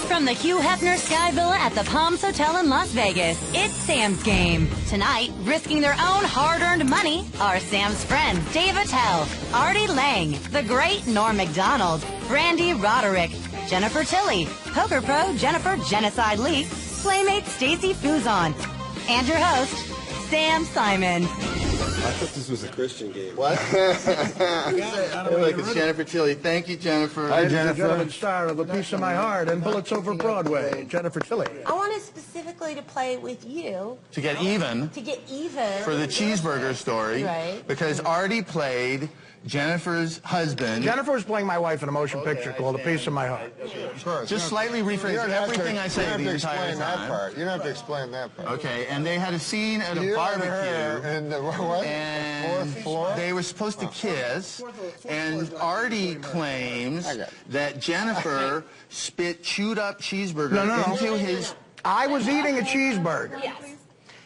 From the Hugh Hefner Sky Villa at the Palms Hotel in Las Vegas, it's Sam's Game. Tonight, risking their own hard-earned money are Sam's friends Dave Attell, Artie Lang, the great Norm MacDonald, Brandy Roderick, Jennifer Tilly, poker pro Jennifer Genocide Lee, playmate Stacy Fuzon, and your host, Sam Simon. I thought this was a Christian game. What? Look, it's Jennifer Tilly. Thank you, Jennifer. Hi, Jennifer. Gentleman star of A Piece of My Heart and Bullets Over Broadway, Jennifer Tilly. I wanted specifically to play with you. To get even. To get even. For the cheeseburger story. Right. Because Artie played Jennifer's husband. Jennifer was playing my wife in a motion picture called A Piece of My Heart. Just slightly rephrase everything I say the entire time. You don't have to explain that part. Okay, and they had a scene at a barbecue. And what? And Fourth floor? they were supposed to kiss, and Artie claims that Jennifer spit chewed up cheeseburger into his... I was eating a cheeseburger. Yes.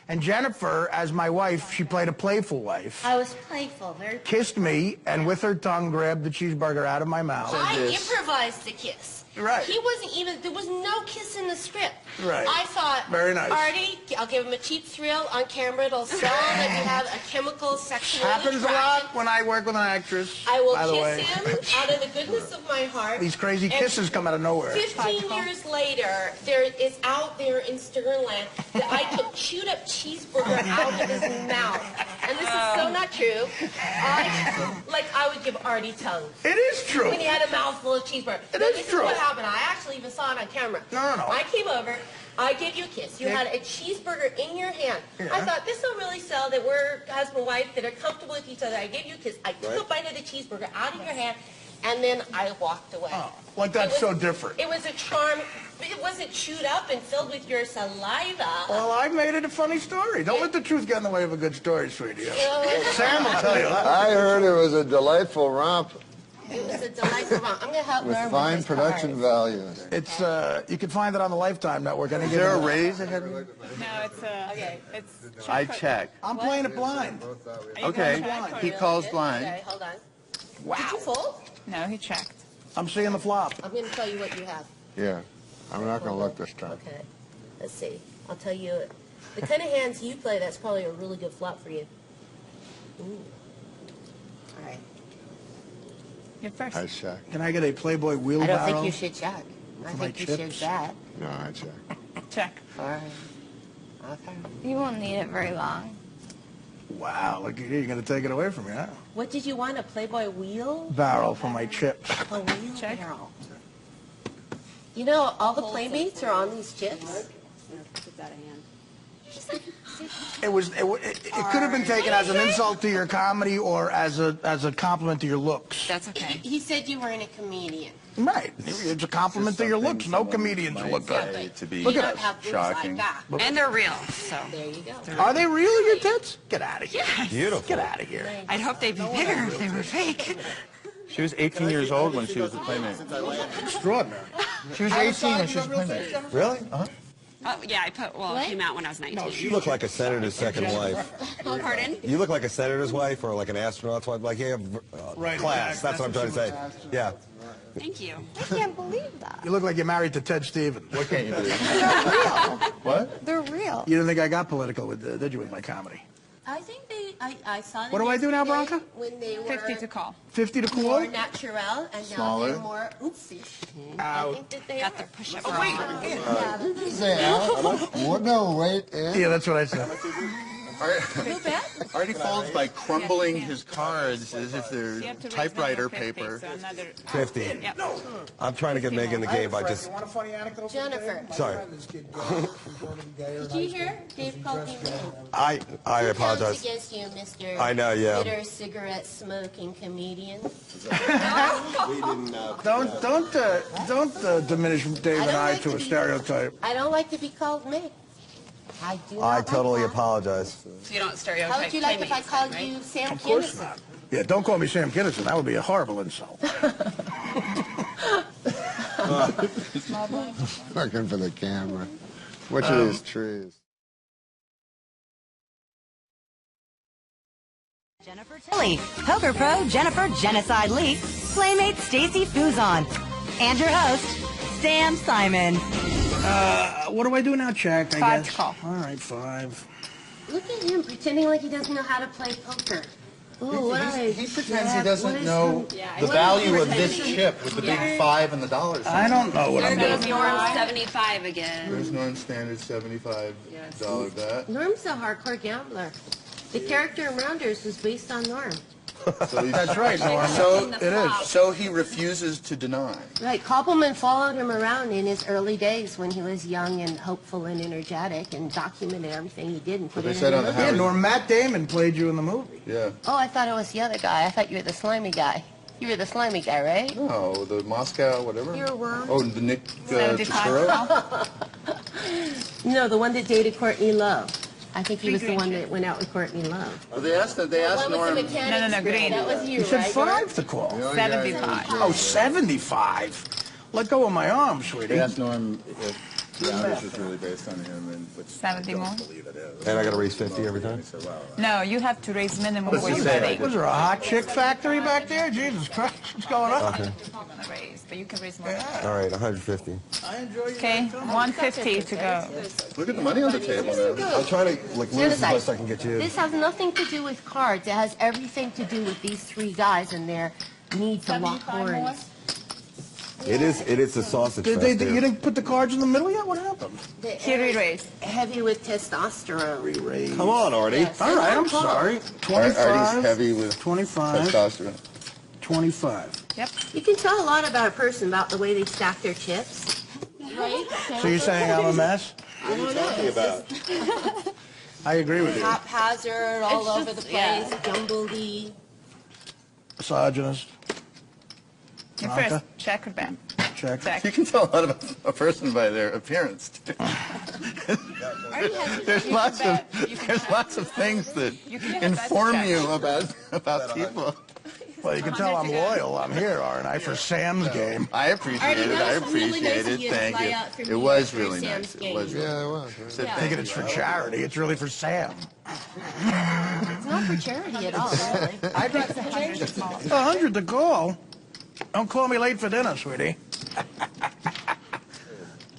And Jennifer, as my wife, she played a playful wife. I was playful, very Kissed me, and with her tongue grabbed the cheeseburger out of my mouth. I improvised the kiss. Right. He wasn't even, there was no kiss in the script. Right. I thought, very nice. Artie, I'll give him a cheap thrill on camera. It'll sell that you have a chemical sexual Happens attraction. a lot when I work with an actress. I will by the kiss way. him out of the goodness of my heart. These crazy kisses come out of nowhere. 15 years later, there is out there in Sternland that I took chewed up cheeseburger out of his mouth. And this is so not true. I would give Artie tongue. It is true. When he had a mouthful of cheeseburger. This is what happened. I actually even saw it on camera. No. I came over. I gave you a kiss. You had a cheeseburger in your hand. Yeah. I thought, this will really sell that we're husband and wife that are comfortable with each other. I gave you a kiss. I took a bite of the cheeseburger out of your hand, and then I walked away. Oh, like that's so different. It was a charm. It wasn't chewed up and filled with your saliva. Well, I made it a funny story. Don't let the truth get in the way of a good story, sweetie. Sam will tell you. I heard it was a delightful romp. It was a delightful romp. I'm going to help with Norm fine with production values. It's you can find it on the Lifetime Network. Is there a raise ahead? No, it's it's. I check. I'm playing it blind. Okay, he calls blind. Okay, hold on. Wow. Did you fold? No, he checked. I'm seeing the flop. I'm going to tell you what you have. Yeah. I'm not going to look this time. Okay. Let's see. I'll tell you the kind of hands you play. That's probably a really good flop for you. Ooh. All right. You're first. I check. Can I get a Playboy wheelbarrow? I don't think you should check. I my think you should chips? bet. No, I check. Check. All right. Okay. You won't need it very long. Wow, look at you. You're going to take it away from me, huh? What did you want? A Playboy wheel? Barrel for my chips. A wheel Check. barrel. You know, all the playmates are on these chips. It could have been taken as an insult to your comedy or as a compliment to your looks. That's okay. He said you weren't a comedian. Right. It's a compliment to your looks. No comedians look good. To be Look You at don't us. have boobs Shocking. like that. And they're real, so. There you go. Are they real, your tits? Get out of here. Beautiful. Get out of here. I'd hope they'd be bigger if they were fake. She was 18 years old when she was a playmate. Extraordinary. She was 18 when she was a playmate. Really? Uh-huh. Oh, yeah, it came out when I was 19. You look like a senator's second wife. Pardon? You look like a senator's wife or like an astronaut's wife. Like, yeah, class. That's what I'm trying to say. Yeah. Thank you. I can't believe that. You look like you're married to Ted Stevens. What can't you do? They're real. What? They're real. You didn't think I got political, did you, with my comedy? I think I saw them. What do I do now, yesterday Bronca? When they were 50 to call. 50 to more cool? natural and now Smaller. they're more oopsie. I Out. think that they Got are. their push-up Oh, bra. Did you say out? No, wait. Yeah, that's what I said. Too bad. Artie folds by crumbling his cards as if You they're have to raise typewriter another 50, paper. so another 50. Yep. I'm trying to get Meg in the game by just... Want a funny anecdote? Jennifer. Sorry. Did you hear? Dave called me mean. I He apologize. comes against you, Mr. I know, yeah. Bitter cigarette smoking comedian. Don't diminish Dave and I to a stereotype. I don't like to be called Meg. I do not I like totally that. apologize. So you don't stereotype. How would you like if I playmates called then, you Sam Of course Kinison? not. Yeah, don't call me Sam Kinison. That would be a horrible insult. Looking for the camera. Which of these trees? Jennifer Tilly, poker pro Jennifer Genocide Lee, playmate Stacy Fuzon, and your host, Sam Simon. What do I do now? Check, I Five guess. to call. All right, 5. Look at him pretending like he doesn't know how to play poker. Ooh, what are He pretends he doesn't know the value of this chip with the big 5 and the dollar sign. I don't know what I'm There doing. goes Norm 75 again. There's Norm Standard $75 bet. Norm's a hardcore gambler. The character in Rounders was based on Norm. So That's right, Norm. So It is. So he refuses to deny. Right, Koppelman followed him around in his early days when he was young and hopeful and energetic and documented everything he did and put They it said in on the the movie. Yeah, Norm, Matt Damon played you in the movie. Yeah. Oh, I thought it was the other guy. I thought you were the slimy guy. You were the slimy guy, right? No, the Moscow, whatever. You're a worm. Oh, the Nick 75 Turturro? call. No, the one that dated Courtney Love. I think he was the one that went out with Courtney Love. Well, they asked Norm. No, green. That was you, You said right? 5 to call. 75. Oh, 75. Let go of my arm, sweetie. They asked Norm if Rounders is really based on him, and which 70 more? believe it is. And I got to raise 50 every time? He said, wow. No, you have to raise minimum What's what he you say? think. Was there a hot chick factory back there? Jesus Christ, what's going on? Okay. Gonna raise, but you can raise more. All right, 150. I enjoy you. Okay, 150 to go. Look at the money on the table now. I'm trying to like lose as much as I can get you. This has nothing to do with cards. It has everything to do with these three guys and their need to lock 75 more? horns. It is a sausage Did fest, they, dude. you didn't put the cards in the middle yet? What happened? He re-raised. Heavy with testosterone. Come on, Artie. Yes. All right, I'm sorry. 25. Artie's heavy with 25. testosterone. 25. Yep. You can tell a lot about a person about the way they stack their chips. Right? So you're saying I'm a mess? I don't know. I agree with you. Haphazard, all It's over just- the yeah. place, jumbledy. Misogynist. You Bronca? first. Check or bet? Check. Check. You can tell a lot about a person by their appearance, too. There's lots of things that You can have inform that you about people. Well, you can tell I'm loyal. I'm here, aren't I, for Sam's game. I appreciate it. I appreciate it. Thank you. It was really nice. It was. Yeah, it was. Said I'm thinking it's for charity. It's really for Sam. It's not for charity at all, really. I got the 100 to call. 100 to call. Don't call me late for dinner, sweetie.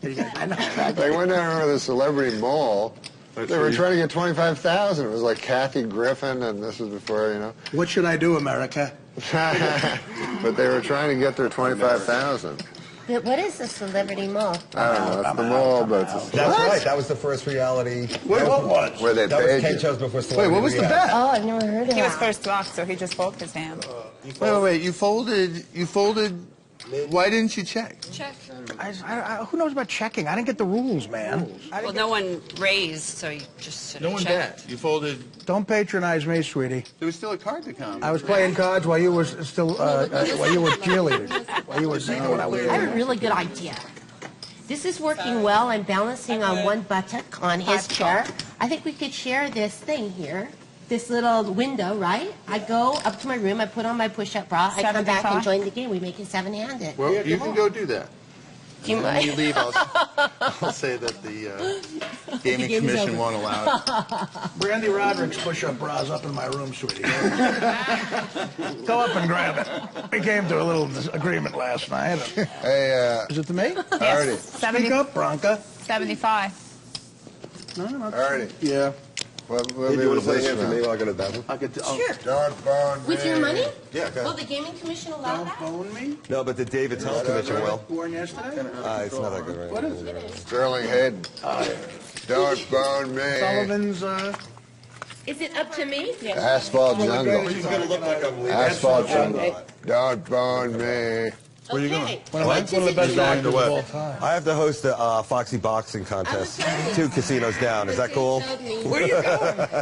I know. Like when I remember the Celebrity Mall, they were trying to get 25,000. It was like Kathy Griffin, and this was before, you know. What should I do, America? But they were trying to get their 25,000. But what is the Celebrity Mall? I don't know. It's the mall, but it's That's right. That was the first reality. What was? where they That was paid Ken you. Cho's before Wait, Celebrity what was the Rehab. bet? Oh, I've never heard of He was that. first to ask, so he just both his hand. Wait. You folded. Why didn't you check? Check. Who knows about checking? I didn't get the rules, man. Well, no one raised, so you just sort No of one checked. bet. You folded. Don't patronize me, sweetie. There was still a card to come. I was playing cards while you were still, while you were cheerleading. While you were saying what I was I have doing. a really good idea. This is working well. I'm balancing on one buttock on his chair. I think we could share this thing here. This little window, right? I go up to my room, I put on my push-up bra, I come back and 75? join the game. We make it seven-handed. Well, you can go do that. Do you When you mind? leave, I'll say that the gaming game's commission over. won't allow it. Brandy Roderick's push-up bra's up in my room, sweetie. Go up and grab it. We came to a little disagreement last night. Hey, Is it to me? Artie. Speak up, Bronca. 75. No. Artie. Yeah. What Hey, do you want was to play a this hand for me about? while I go to the bathroom? I could. Sure. Don't bone With your me. money? Yeah, go Will ahead. the gaming commission allow Don't that? bone me. No, but the David Tell Commission will. Born yesterday. It's not that good right What now. is it? Sterling Hayden. Don't bone me. Sullivan's. Is it up to me? Asphalt jungle. He's going to look like I'm leaving. Asphalt jungle. Don't bone me. Where are you going? One of the best actors of all What? time. I have to host a Foxy boxing contest. 2 casinos down. Is that cool? Where are you going?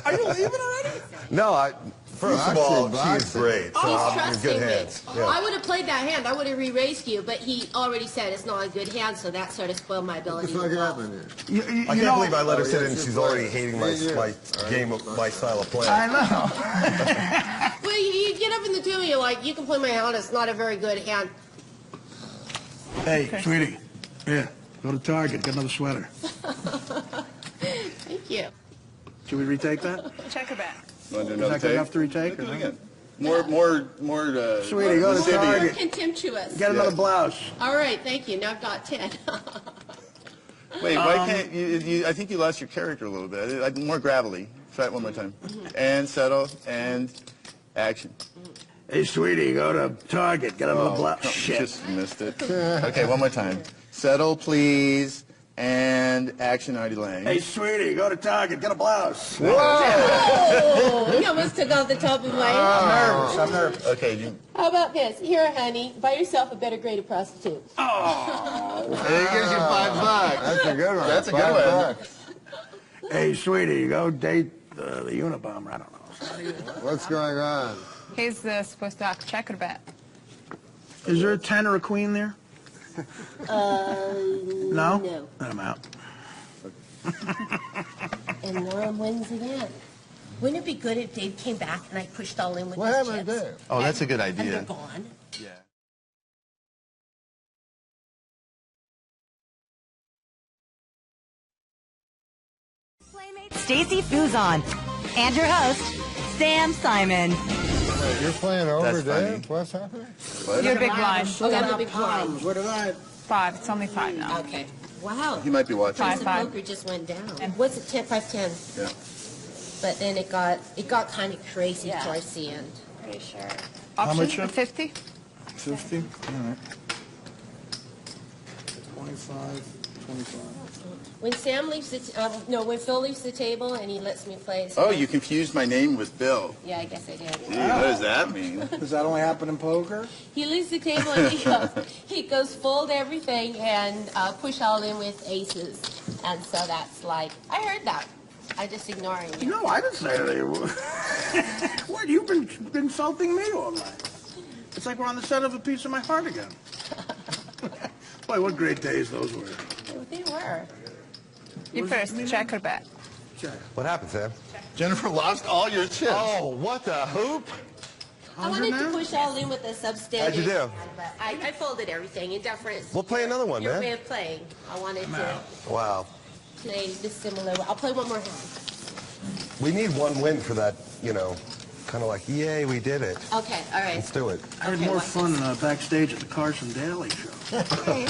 Are you leaving already? No, first of all, Boxing, she's great. So He's I'm in trusting good me. hands. I Yeah. would have played that hand. I would have re-raised you, but he already said it's not a good hand, so that sort of spoiled my ability. What's to bluff. happening here? I can't believe I let her sit in. it's She's your already play. hating my game, my style of play. I know. Well, you get up in the two and you're like, you can play my hand. It's not a very good hand. Hey, sweetie. Yeah. Go to Target. Get another sweater. Thank you. Should we retake that? Check or bet? Want to do Is another that good take? enough to retake? Do Or it no? again. More. Sweetie, go to More Target. contemptuous. Get another blouse. All right, thank you. Now I've got 10. Wait, why can't you? I think you lost your character a little bit. More gravelly. Try it one more time. And settle and action. Hey, sweetie, go to Target. Get another blouse. You Shit. just missed it. Okay, one more time. Settle, please, and action, Artie Lang. Hey, sweetie, go to Target. Get a blouse. Oh, you almost took off the top of my head. I'm nervous. Okay. How about this? Here, honey, buy yourself a better grade of prostitute. And it gives you $5. That's a good one. That's a good one. Hey, sweetie, go date the Unabomber. I don't know. What's going on? He's supposed to act checker bet. Is there a 10 or a queen there? No? No. Then I'm out. And Norm wins again. Wouldn't it be good if Dave came back and I pushed all in with What his happened chips? there? Oh, that's a good And they're idea. gone. Yeah. Playmate Stacy Fuzon and your host, Sam Simon. Hey, you're playing over, That's funny. Dave? What's happening? You're a big blind. Oh, I'm a big blind. What did I? 5. It's only 5 now. Okay. Wow. You might be watching. Five. The poker just went down. What's it? 10, 5, 10. Yeah. But then it got kind of crazy towards the end. Pretty sure. Option much, sir? 50. 50? All right. 25, 25. When Sam leaves when Phil leaves the table and he lets me play. Oh, you confused my name with Bill. Yeah, I guess I did. Gee, what does that mean? Does that only happen in poker? He leaves the table and he goes fold everything and push all in with aces. And so that's like, I heard that. I just ignoring you. No, I didn't say that. What? You've been insulting me all night. It's like we're on the set of A Piece of My Heart again. Boy, what great days those were. They were. You first, checker bet. What happened, Sam? Jennifer lost all your chips. Oh, what the hoop? I wanted to push all in with a substandard. How'd you do? But I folded everything in deference. We'll play another one, Your man. way of playing. I wanted to Wow. play this similar. I'll play one more hand. We need one win for that, kind of like, yay, we did it. Okay, all right. Let's do it. I had more fun backstage at the Carson Daly show.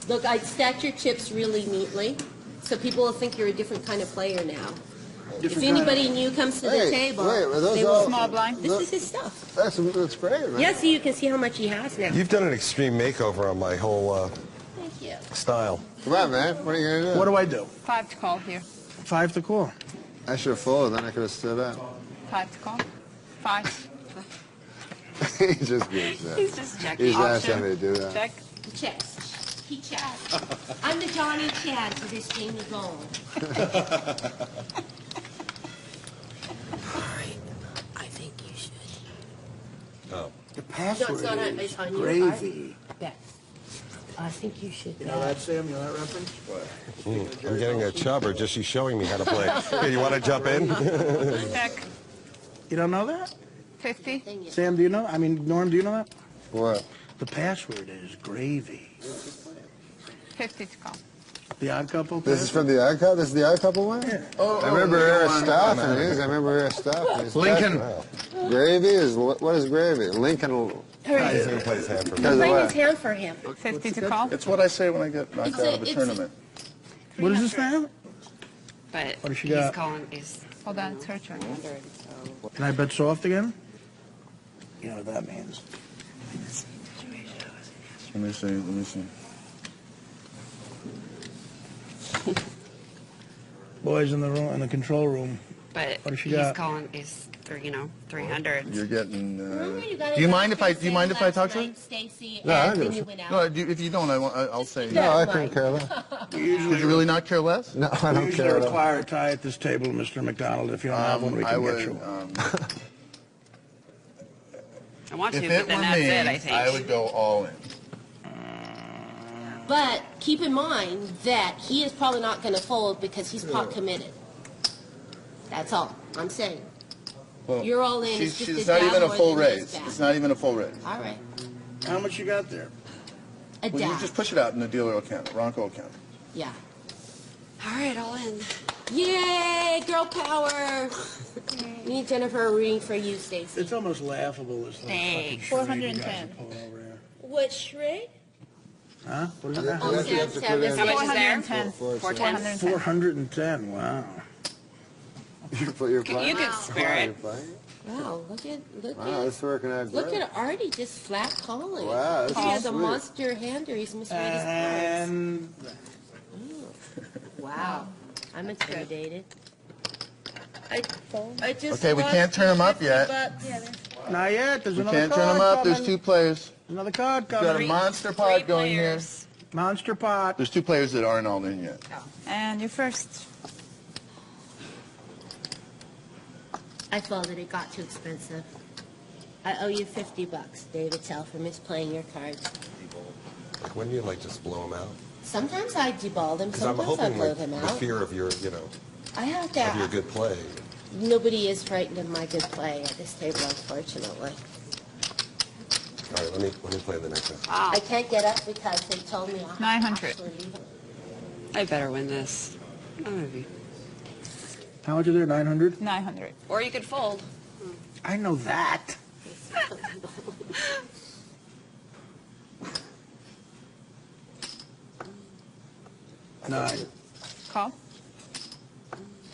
Look, I stacked your chips really neatly, so people will think you're a different kind of player now. If anybody new comes to the table, were those they all- will. Small blind. This is his stuff. That's great, man. Yeah, so you can see how much he has now. You've done an extreme makeover on my whole Thank you. style. Come on, man. What are you going to do? What do I do? 5 to call here. 5 to call. I should have folded, then I could have stood up. 5 to call. 5. He just gives that. He's just checking. He's asking me to do that. Check. He checks. He checks. I'm the Johnny Chad for this game of gold. All right. I think you should. Oh. The password No, is it's on your gravy. Beth, I think you should. You know that, Sam? You know that reference? I'm getting a chub, or just she's showing me how to play. Hey, you want to jump in? Check. You don't know that? 50. Sam, do you know? I mean, Norm, do you know that? What? The password is gravy. 50 to call. The Odd Couple? This is from the Odd Couple? This is the Odd Couple one? Yeah. I remember Aristophanes. I remember Aristophanes. Lincoln. Gravy is, what is gravy? Lincoln. He's going to play his hand for me. Because of Playing what? his hand for him. 50 to call. It's what I say when I get knocked out of a tournament. What is this now? But What does she he's got? calling is Hold on, it's her turn. Can I bet soft again? You know what that means. Let me see. Boys in the room, in the control room. but What does she he's got? calling is 300. You're getting. Remember, Do got you it mind if I? last Do you mind if I talk to her? night, Stacy, No, I and then do. you went out. No, if you don't, I'll say. No, I couldn't care less. Did you really not care less? No, I We don't usually care at all. require a tie at this table, Mr. McDonald. If you don't have one, we I can would. get you one. I want to, If but it then were that's me, it, I think. I would go all in. But keep in mind that he is probably not going to fold because he's pot committed. That's all I'm saying. Well, You're all in. It's just She's a not dab even a more full than it is raise. bad. It's not even a full raise. All right. How much you got there? A Well, you dab. just push it out in the dealer account, Ronco account. Yeah. All right, all in. Yay, girl power. Me and Jennifer are rooting for you, Stacy. It's almost laughable. This little fucking charade you guys 410. are pulling over here. What charade? Huh? What is that? Oh, Sam, How much is there? 410. 410. 410. Wow. You put your You can spare it. Wow, look Wow, this is working out great. look at Artie just flat calling. Wow, this He is has a sweet. monster hander. He's misread his cards. And Wow, I'm intimidated. I just Okay, we lost can't turn 'em up 50 yet. bucks. not yet. There's We another can't card turn them up. There's coming. 2 players. Another card We've got a coming. monster 3 pod going here. players. Monster pot. There's 2 players that aren't all in yet. And you first. I folded. It got too expensive. I owe you 50 bucks, David Tell, for misplaying your cards. Like, when do you, like, just blow them out? Sometimes I deball them. Because I'm Sometimes I hoping, blow like, them the out. fear of your, you know, I have of your to. good play. Nobody is frightened of my good play at this table, unfortunately. All right, let me play the next one. Wow. I can't get up because they told me I 900. actually leave. I better win this. Oh, maybe. How much is there? 900? 900. Or you could fold. I know that. Nine. Call.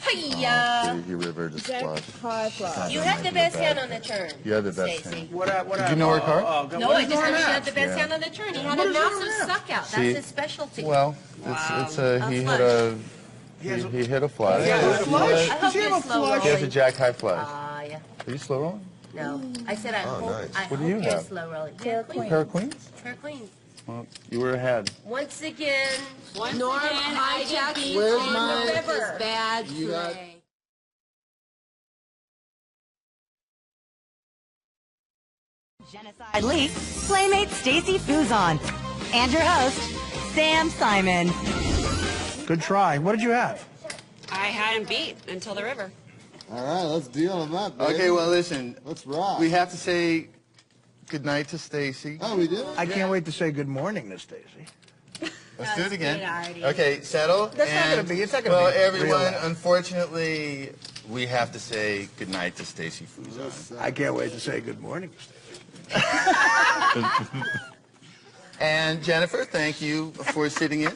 Hiya! You rivered his flush. High flush. You have the best hand on the turn. You have the best Stacy. hand. What? Did you know her card? No, I just heard he had the best Yeah. hand on the turn. He had What a is that massive on suck out. See? That's his specialty. Well, it's a he hit a he hit a flush. Yeah, He flush? I has- hope Does he you're have a slow flush? He has a rolling. jack high flush. Yeah. Are you slow rolling? No. I said I Oh, hope, nice. I What do hope you you're have? slow rolling. Pair of Queen. Pair of queens? Pair of queens. Well, you were ahead. Once again, Once Norm again, I hijacking Where's on my- the river. Bad You got- play. Genocide Leap, Playmate Stacy Fuzon, and your host, Sam Simon. Good try. What did you have? I had him beat until the river. All right, let's deal them up, baby. Okay, well, listen. Let's rock. We have to say goodnight to Stacy. Oh, we did? I can't wait to say good morning to Stacy. Let's do it again. good, Artie. Okay, settle. That's not gonna be- it's not gonna well, be real everyone, loud. unfortunately, we have to say goodnight to Stacy Fuzon. I can't wait to say good morning to Stacy. And Jennifer, thank you for sitting in.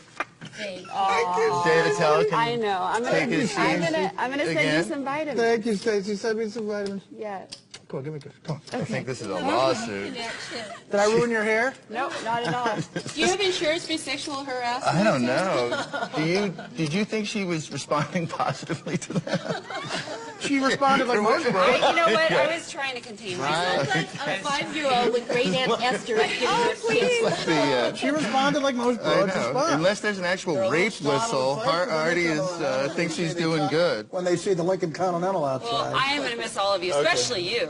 Thank you. David Tell can I know. I'm take his seat. I'm gonna send again. you some vitamins. Thank you, Stacy. Send me some vitamins. Yeah. Come on, give me a kiss. Come on. I think this is a lawsuit. Did I ruin your hair? No, not at all. Do you have insurance for sexual harassment? I don't know. Did you think she was responding positively to that? She responded like most girls. You know what? I was trying to contain myself. Like a 5-year-old when Great Aunt Esther is giving her kids. She responded like most I girls know. respond. Unless there's an actual rape whistle, Artie thinks she's doing good. When they see the Lincoln Continental outside. Well, I am going to miss all of you, especially you.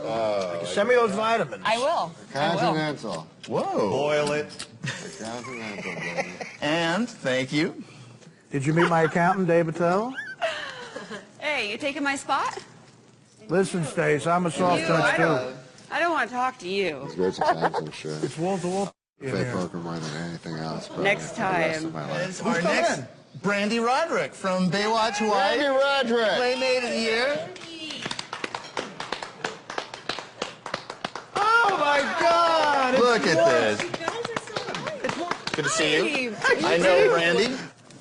Send me those vitamins. I will. I will. Continental. Whoa. Boil it. Continental, baby. And thank you. Did you meet my accountant, David Tell? Hey, you taking my spot? Listen, Stace, I'm a soft touch too. I don't want to talk to you. It's great times, I'm sure. It's wall to wall. Play poker more than anything else. probably, Next for the rest time. of my life. It's our next Brandy Roderick from Baywatch, Hawaii. Randy Roderick. Playmate of the year. Oh my God! It's Look at this. You guys are so nice. Good to see you. I know Brandy.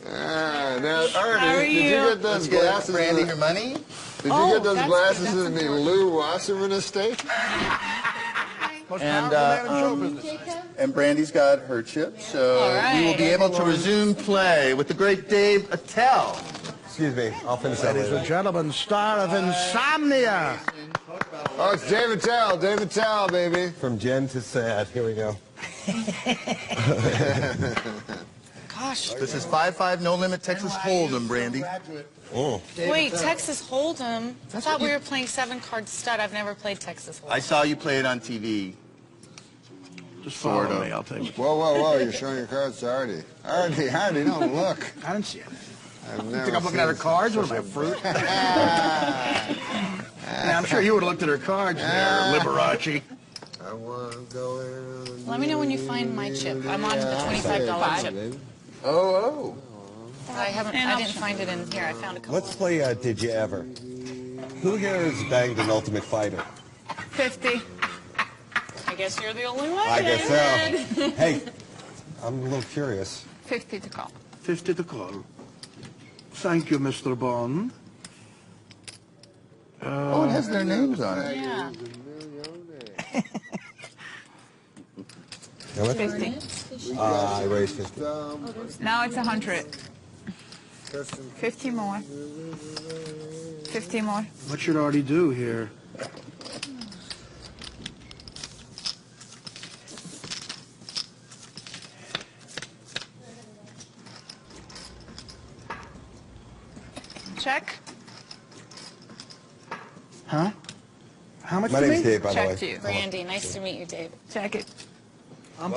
Now, Artie, are did you you? get those Let's get glasses? Brandy her money. Did you get those glasses in the Lou Wasserman estate? most And, powerful man in show business. And Brandy's got her chip, so All we will be right. able to resume play with the great Dave Attell. Excuse me. I'll finish that Ladies and later. gentlemen, star of Insomnia. Oh, it's David Tell, baby. From Jen to Sad. Here we go. Gosh. This is 5-5 no limit Texas Hold'em, Brandy. Oh. Wait, Texas Hold'em? I thought we were playing 7-card stud. I've never played Texas Hold'em. I saw you play it on TV. Just Sort follow of. me, I'll take it. Whoa, you're showing your cards to Artie. Artie, don't look. I didn't see it. I've You never think I'm looking at her seen cards? What am I, fruit? Yeah, I'm sure you would have looked at her cards there, Liberace. I want to go in. Let me know when you find my chip. I'm on the $25 chip. Oh. I didn't find it in here. I found a couple. Let's play Did You Ever? Who here has banged an Ultimate Fighter? 50. I guess you're the only one. I guess so. Hey, I'm a little curious. 50 to call. 50 to call. Thank you, Mr. Bond. Oh, it has their names on it. Yeah. 50. I raised 50. Now it's 100. 50 more. 50 more. What should Artie do here? Check. Huh? How much My to name's me? Dave, by the Check way. to you. Brandy, nice to meet you, David. Check it.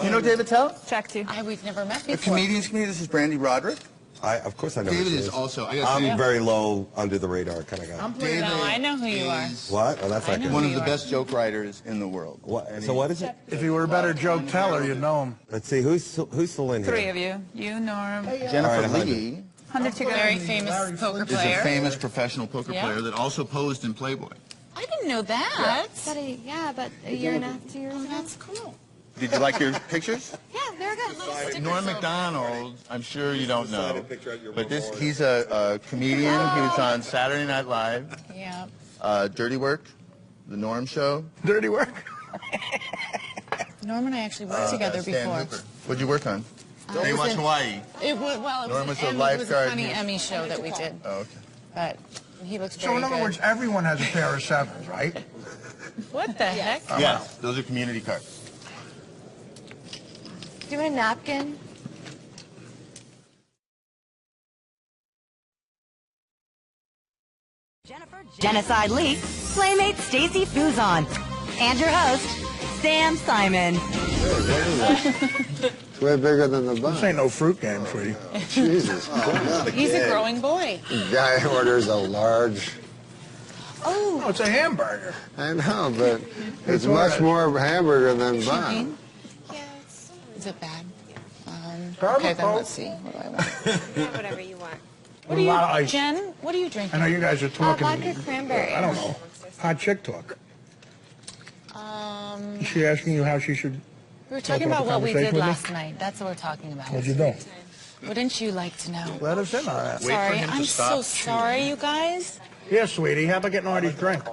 You know David Tell? Check to you. We've never met The before. comedian's comedian. This is Brandy Roderick. Of course I know who David she is also. I gotta I'm say, very low, under the radar kind of guy. David No, I know who you are. is What? Oh, that's I not know good. one of you the are. best joke writers in the world. What? So what is it? If he were a better joke teller, you'd know him. Let's see, who's still in here? 3 of you. You, Norm. Jennifer All right, 100. Lee 100 to go. Very famous poker is a player. famous professional poker Yeah. player that also posed in Playboy. I didn't know that. But a year and a half, 2 years ago. That's cool. Did you like your pictures? Yeah, they're good. Norm MacDonald, I'm sure you don't know, but he's a comedian. He was on Saturday Night Live, Yeah. Dirty Work, The Norm Show. Dirty work. Norm and I actually worked together Stan before. Hooper. What'd you work on? Now you watch Hawaii. It was, well, Norm was a it was lifeguard. a funny Emmy show that we did. Oh, okay. But he looks So very in other good. words, everyone has a pair of sevens, right? What the heck? Yes, those are community cards. Do you want a napkin? Jennifer Genocide Lee, Playmate Stacy Fuzon, and your host, Sam Simon. It's way bigger than the This bun. ain't no fruit game, sweetie. Jesus Christ. He's a growing boy. The guy orders a large. Oh, it's a hamburger. I know, but it's all much right. more hamburger than bun. Champagne? Is it bad? Power Okay, then Coke. let's see. What do I want? Whatever you want. What A are lot of you, ice. Jen? What are you I drinking? know you guys are talking. Vodka cranberry. I don't know. Hot chick talk. Is she asking you how she should? We were talking about about the what we did conversation with me? last night. That's what we're talking about. What'd you do? Wouldn't you like to know? Let us in on that. Sorry, him to I'm stop so sorry, you guys. Yeah, sweetie. How about getting Artie's drink?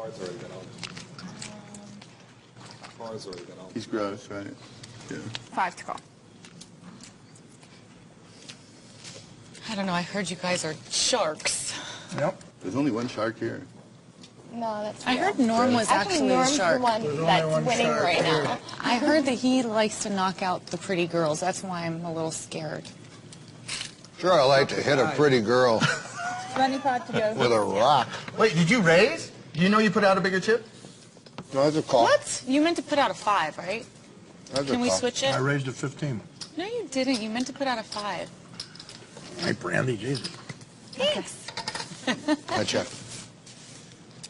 He's gross, right? Yeah. 5 to call. I don't know. I heard you guys are sharks. Yep. There's only one shark here. No, that's I real. heard Norm was actually a Norm's the shark. one that's one winning shark right here. now. I heard that he likes to knock out the pretty girls. That's why I'm a little scared. Sure, I like to hit a pretty girl 25 to go. with a rock. Wait, did you raise? Do you know you put out a bigger chip? No, that's a call. What? You meant to put out a 5, right? That's a Can we call. switch I it? raised it 15. No, you didn't. You meant to put out a 5. Hey, Brandy, Jesus. Thanks. I check.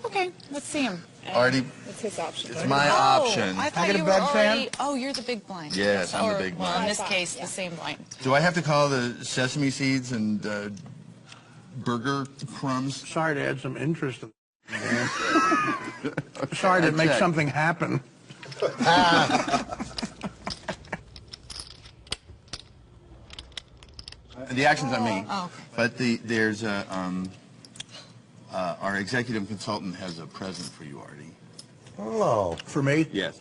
Okay, let's see him. Artie, It's his option. it's my option. I thought get a you were bed fan? already. Oh, you're the big blind. Yes, I'm the Or, big Well, blind. in this case, the same blind. Do I have to call the sesame seeds and burger crumbs? Sorry to add some interest. Sorry to make check. something happen. The action's on me. Oh, okay. But there's our executive consultant has a present for you, Artie. Oh, For me? Yes.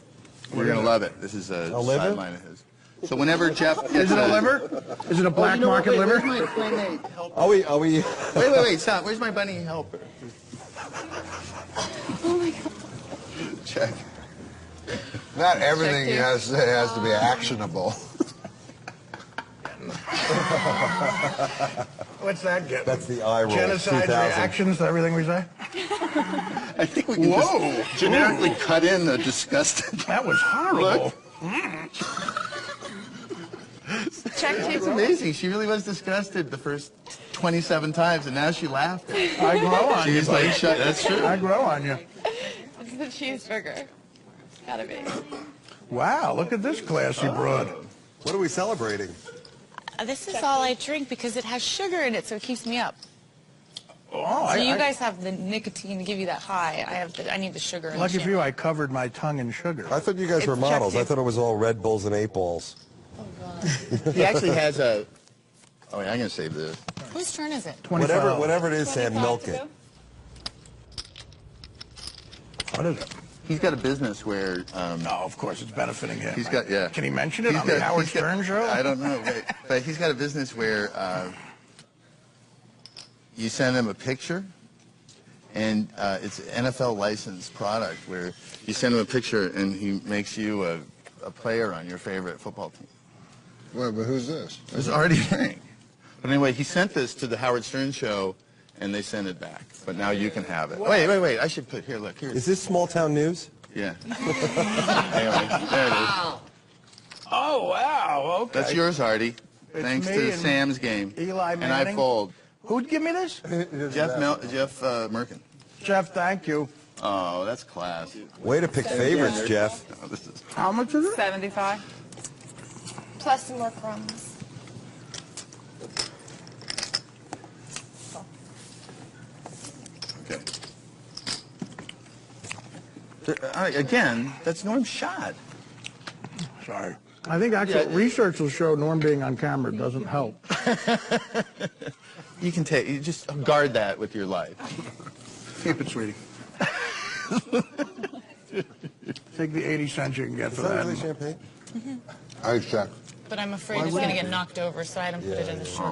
You're going to love it. This is a liver? sideline of his. So whenever Jeff gets Is it a liver? Is it a black market liver? Where's my playmate helper? are we? Wait, stop. Where's my bunny helper? Oh my God. Check. Not everything has to be actionable. What's that get? That's the eye roll. Genocide 2000. reactions to everything we say? I think we can just generically cut in the disgusted. That was horrible. Check It's 2. amazing. She really was disgusted the first 27 times, and now she laughed. I grow on you. She's like, shut. That's true. I grow on you. It's the cheeseburger. Gotta be. Wow, look at this classy broad. What are we celebrating? This is all I drink because it has sugar in it, so it keeps me up. Oh, So you guys have the nicotine to give you that high. I need the sugar. And Lucky the for you, I covered my tongue in sugar. I thought you guys were models. I thought it was all Red Bulls and 8 balls. He actually has a... Oh, wait, I'm going to save this. Whose turn is it? Whatever it is, Sam, milk it. What is it? He's got a business where... No, of course, it's benefiting him. He's got, yeah. Can he mention it on the Howard Stern show? I don't know, but he's got a business where you send him a picture, and it's an NFL licensed product where you send him a picture and he makes you a player on your favorite football team. Well, but who's this? It's already thing. But anyway, he sent this to the Howard Stern show, and they sent it back. But now you can have it. Wait. I should put, here, look. Here. Is this small town news? Yeah. Anyway, there it is. Oh, wow, okay. That's yours, Artie. It's Thanks me to and Sam's game. Eli And Manning. I fold. Who'd give me this? Jeff Merkin. Jeff, thank you. Oh, that's class. Way to pick favorites, Jeff. Oh, this is... How much is it? 75. Plus some more crumbs. Okay. Again, that's Norm's shot. Sorry. I think actual research will show Norm being on camera doesn't help. You just guard that with your life. Keep it, sweetie. Take the 80 cents you can get for Is that that. really champagne? I check. But I'm afraid it's going to get knocked over, so I don't put it in the shirt.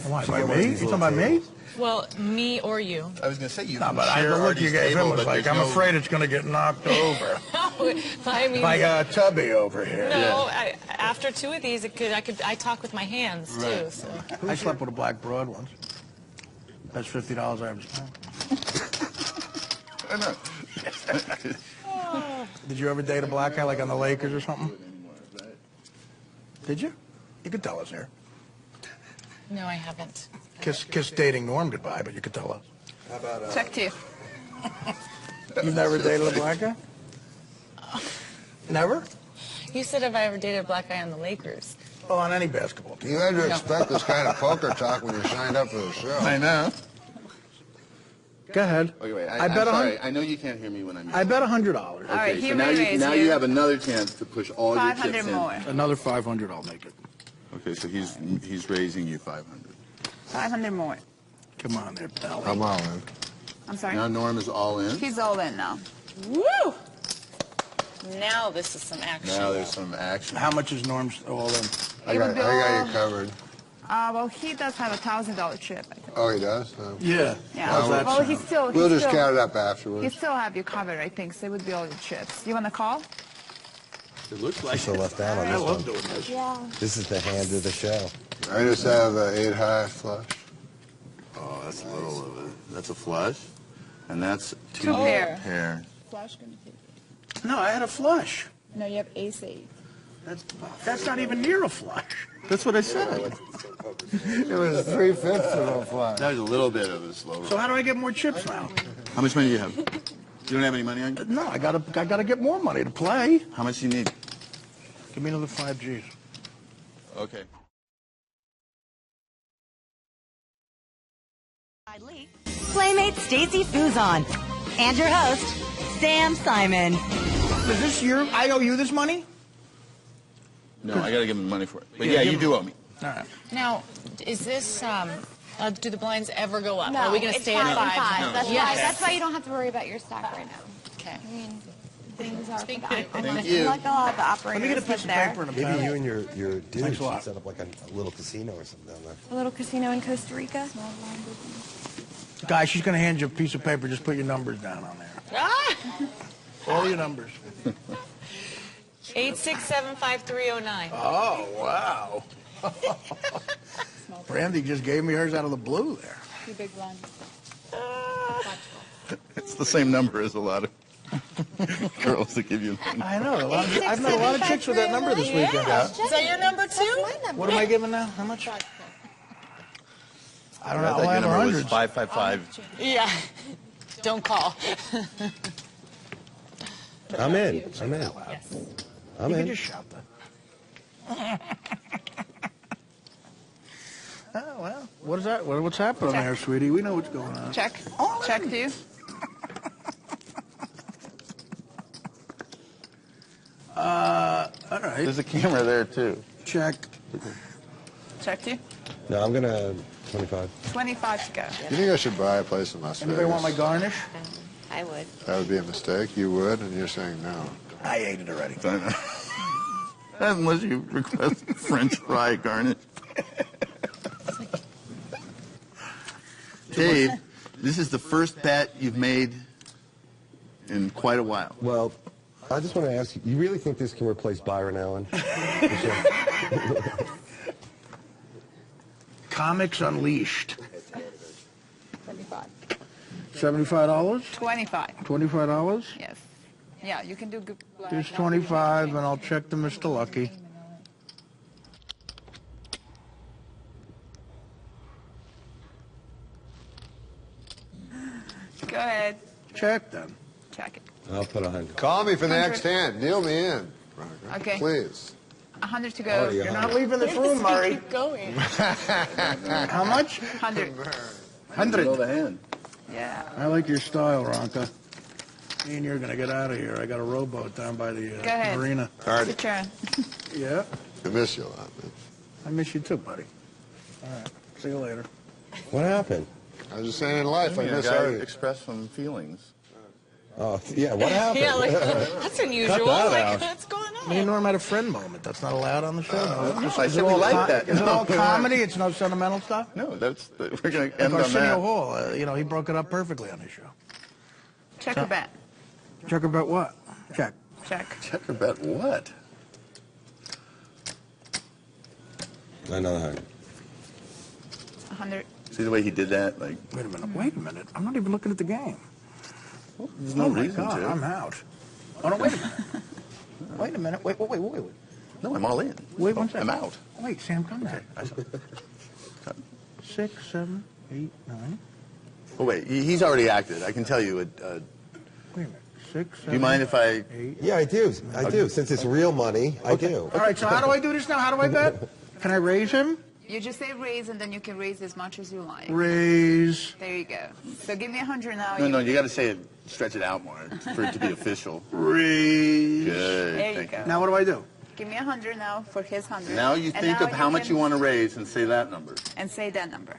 Why, by me? You talking about me? Well, me or you. I was going to say you No, can but I share the look Artie's you gave table, him was but like, there's I'm no- afraid it's going to get knocked over. I mean, Like Tubby over here. no. After two of these, I talk with my hands too. Right. So. I slept with a black broad once. That's $50 I ever spent. I know. Did you ever date a black guy like on the Lakers or something? Did you? You could tell us here. No, I haven't. Kiss dating Norm goodbye, but you could tell us. How about Check 2. You've never dated a black guy? Never? You said if I ever dated a black guy on the Lakers. Well, on any basketball team. You had to expect this kind of poker talk when you signed up for the show. I know. Go ahead. Okay, wait. I bet I know you can't hear me when I'm... I bet $100. All right, Okay, he so now re-raised now you have another chance to push all your 500 chips in. more. Another 500, I'll make it. Okay, so he's raising you 500. 500 more. Come on there, pal. I'm all in. I'm sorry. Now Norm is all in. He's all in now. Woo! Now this is some action. Now there's some action. How much is Norm's all in? I got you covered. Well, he does have a $1,000 chip. I think. Oh, he does? Yeah. Yeah. How's that Well, sound? he's still. We'll he's just still, count it up He afterwards. still have you covered, I think. So it would be all your chips. You want to call? It looks like So left out on I this love one. doing this. Yeah. This is the hand of the show. I just have an 8 high flush. Oh, that's a little of it. That's a flush, and that's Two pair. pair. Flush gonna take it. No, I had a flush. No, you have ace 8. That's not even near a flush. That's what I said. It was 3/5 of a flush. That was a little bit of a slow roll. So how do I get more chips now? How much money do you have? You don't have any money on you? No, I gotta get more money to play. How much do you need? Give me another 5 Gs. Okay. Playmate Stacy Fuzon. And your host, Sam Simon. Is this your? I owe you this money? No, I got to give him money for it. But Yeah, yeah, give you him- do owe me. All right. Now, is this? Do the blinds ever go up? No, Are we going to it's stay 5 at and 5? 5. That's, Yes. why, that's why you don't have to worry about your stock right now. Okay. I mean, things are Thank for the, you. Thank you. like a lot of the Let me get a operators piece live of there. paper and a Maybe pen. you and your dude Thanks a should lot. set up like a little casino or something down there. A little casino in Costa Rica. Guys, she's gonna hand you a piece of paper. Just put your numbers down on there. All your numbers. 8675309. Oh, wow. Brandy just gave me hers out of the blue there. Two big ones. It's the same number as a lot of girls that give you. I know. I've met a lot of chicks with that number this weekend. Is that your number too? What am I giving now? How much? I don't know. I I'll thought your have number was hundreds. 555. Yeah. Don't call. I'm in. I'm in. I'm You can in. just shout that. Oh, well, what is that? What's happening Check. there, sweetie? We know what's going on. Check. All Check in. to you. All right. There's a camera there, too. Check. Check to you. No, I'm gonna 25. 25 to go. You think I should buy a place in Las Vegas? Anybody want my garnish? I would. That would be a mistake. You would, and you're saying no. I ate it already. Unless you request French fry garnish. Dave, this is the first bet you've made in quite a while. Well, I just want to ask you, you really think this can replace Byron Allen? Comics Unleashed. 75. $75? 25. $25? Yes. Yeah, you can do good. Here's 25, and I'll check to Mr. Lucky. Go ahead. Check then. Check it. I'll put 100. Call me for the 100. next hand. Deal me in. Okay. Please. 100 to Oh, go. yeah. You're not leaving this room, Murray. Keep going. How much? 100. 100. the hand. Yeah. I like your style, Ronka. Me and you're going to get out of here. I got a rowboat down by the Go ahead. marina. It's your turn. Yeah? I miss you a lot, man. I miss you too, buddy. All right. See you later. What happened? I was just saying in life, I A miss guy Artie. expressed some feelings. Oh, yeah, what happened? Yeah, like, that's unusual. that Like, out. what's going on? Me and Norm had a friend moment. That's not allowed on the show. No. I said we like that. Is it all comedy? It's no sentimental stuff? No, that's we're going to Like end on Arsenio that. Hall, he broke it up perfectly on his show. Check your bet. Check about what? Check. Check. Checker bet what? Another 100. 100. See the way he did that? Like, Wait a minute. Wait a minute. I'm not even looking at the game. there's no Oh my reason God, to. I'm out. Oh no! Wait a minute. Wait a minute. Wait. No, I'm all in. Wait one second. I'm out. Wait, Sam, come back. 6, 7, 8, 9. Oh, wait, he's already acted. I can tell you. Wait a minute. 6, 7. Do you mind if I... 8. Yeah, I do. Since it's real money, I do. All right. So how do I do this now? How do I bet? Can I raise him? You just say raise, and then you can raise as much as you like. Raise. There you go. So give me 100 now. No, you got to say it, stretch it out more for it to be official. Raise. Good. There you thank go. Now what do I do? Give me 100 now for his 100. Now you And think now of how much can- you want to raise and say that number. And say that number.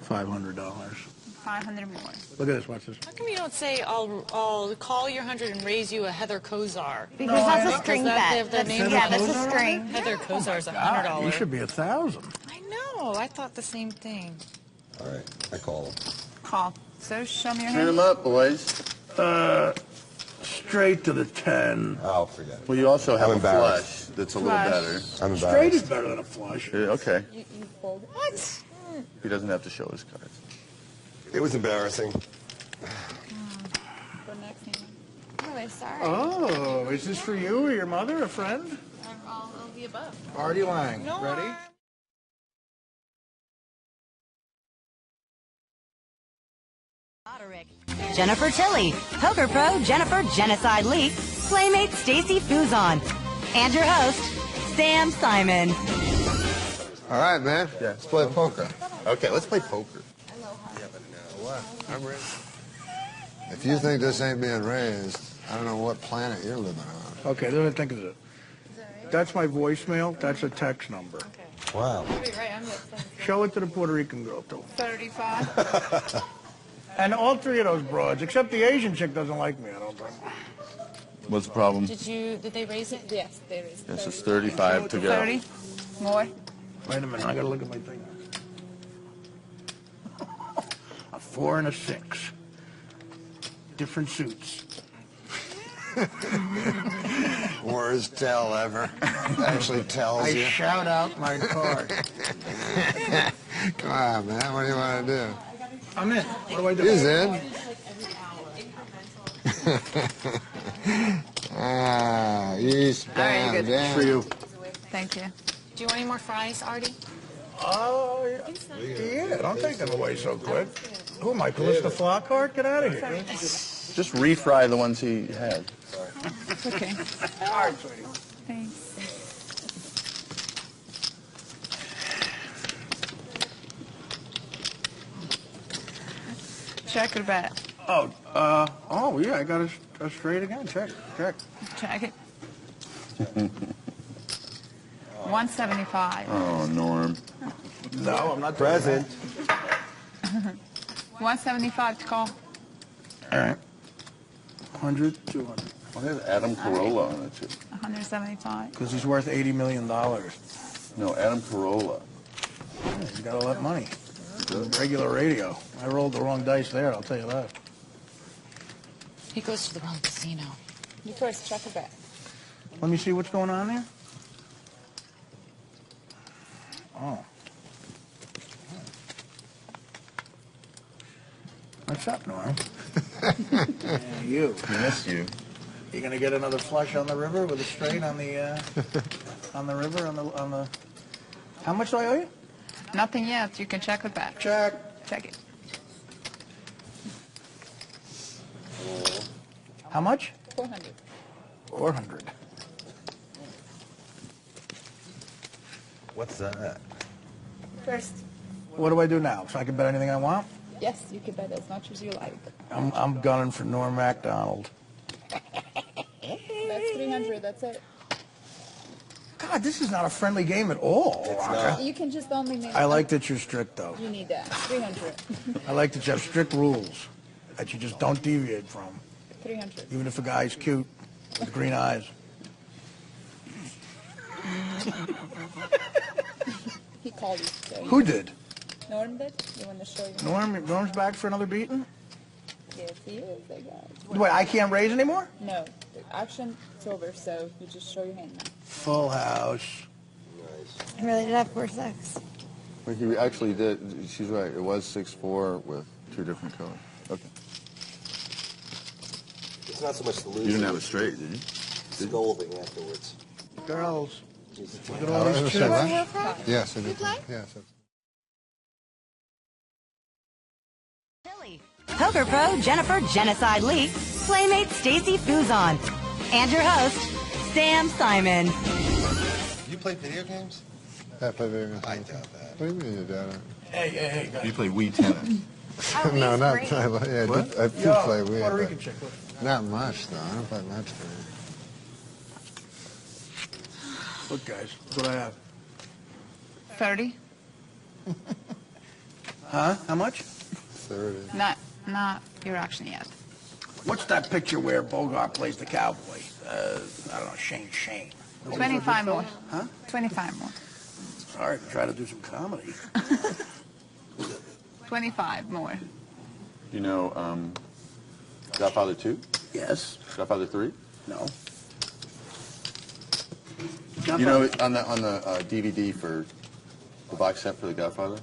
$500. 500 more. Look at this. Watch this. How come you don't say, I'll call your 100 and raise you a Heather Kozar? Because that's a string bet. The name Yeah, of that's Kozar? a string. Heather Kozar's God, you $100. should be 1,000. I know. I thought the same thing. All right, I call him. Call. So show me your Turn hand. them up, boys. Straight to the 10. Oh, forget it. Well, you also have I'm a flush embarrassed. that's a little Flush. better. I'm Straight embarrassed. is better than a flush. Okay. What? He doesn't have to show his cards. It was embarrassing. Oh, I'm sorry. Oh, is this for you or your mother, a friend? All of the above. Artie Lang. No, Ready? Jennifer Tilly, Poker Pro Jennifer Genocide Lee, Playmate Stacy Fuzon, and your host, Sam Simon. All right, man. Yeah. Let's play poker. Okay, let's play poker. I'm ready. If you think this ain't being raised, I don't know what planet you're living on. Okay, let me think of it. That's my voicemail. That's a text number. Wow. Show it to the Puerto Rican girl, too. 35. And all three of those broads, except the Asian chick doesn't like me, I don't think. What's the problem? Did they raise it? Yes, there is. This is 35 to go. 30. More. Wait a minute, I gotta look at my thing. A 4 and a 6. Different suits. Worst tell ever. Actually tells I you. shout out my card. Come on, man. What do you want to do? I'm in. What do I do? He's in. Eastbound. All right, good. Down. For you. Thank you. Do you want any more fries, Artie? Oh, yeah. Don't take them away so quick. Who am I, Callista Flockhart? Get out of here. Just refry the ones he had. It's okay. All right, sweetie. Thanks. Check or bet? Oh, yeah, I got a straight again. Check. Check it. 175. Oh, Norm. No, I'm not Present. 175 to call. All right. 100, 200. Well, there's Adam Carolla on it, too. 175. Because he's worth $80 million. No, Adam Carolla. Yeah, he's got a lot of money. Regular radio. I rolled the wrong dice there, I'll tell you that. He goes to the wrong casino. You first, check or bet. Let me see what's going on there. Oh. What's up, Norm? Yeah, you. Miss you. You gonna get another flush on the river with a straight on the river on the. How much do I owe you? Nothing yet. You can check or bet. Check. Check it. How much? 400. 400. What's that? First. What do I do now? So I can bet anything I want? Yes, you can bet as much as you like. I'm gunning for NORM MACDONALD. That's 300, that's it. God, this is not a friendly game at all. It's not. You can just only make... I like that you're strict, though. You need that. 300. I like that you have strict rules that you just don't deviate from, 300. even if a guy's cute with green eyes. He called you. So Who did? Norm did? You want to show you? Norm's back for another beating? Yes, he is, I guess. Wait, I can't raise anymore? No, the action's over, so you just show your hand now. Full house. I really did have poor sex. Well, he actually did. She's right. It was 6-4 with two different colors. Okay. It's not so much the losing. You didn't have it straight, did you? Scolding afterwards. Girls. Look at Oh, all these is chicks. that right? Yes, I did. Yes. Poker pro Jennifer Genocide Lee, Playmate Stacy Fuzon, and your host, Sam Simon. You play video games? I play video games. I doubt that. What do you mean you doubt it? Hey, You play Wii tennis. No, not. I do play Wii. Puerto but Rican chick. Not much, though. I don't play much. Look, guys, look what I have. 30? Huh? How much? 30. Not your action yet. What's that picture where Bogart plays the cowboy? I don't know, Shane. 25 more. Huh? 25 more. Sorry, try to do some comedy. 25 more. You know, Godfather 2? Yes. Godfather 3? No. You know, on the DVD for the box set for The Godfather?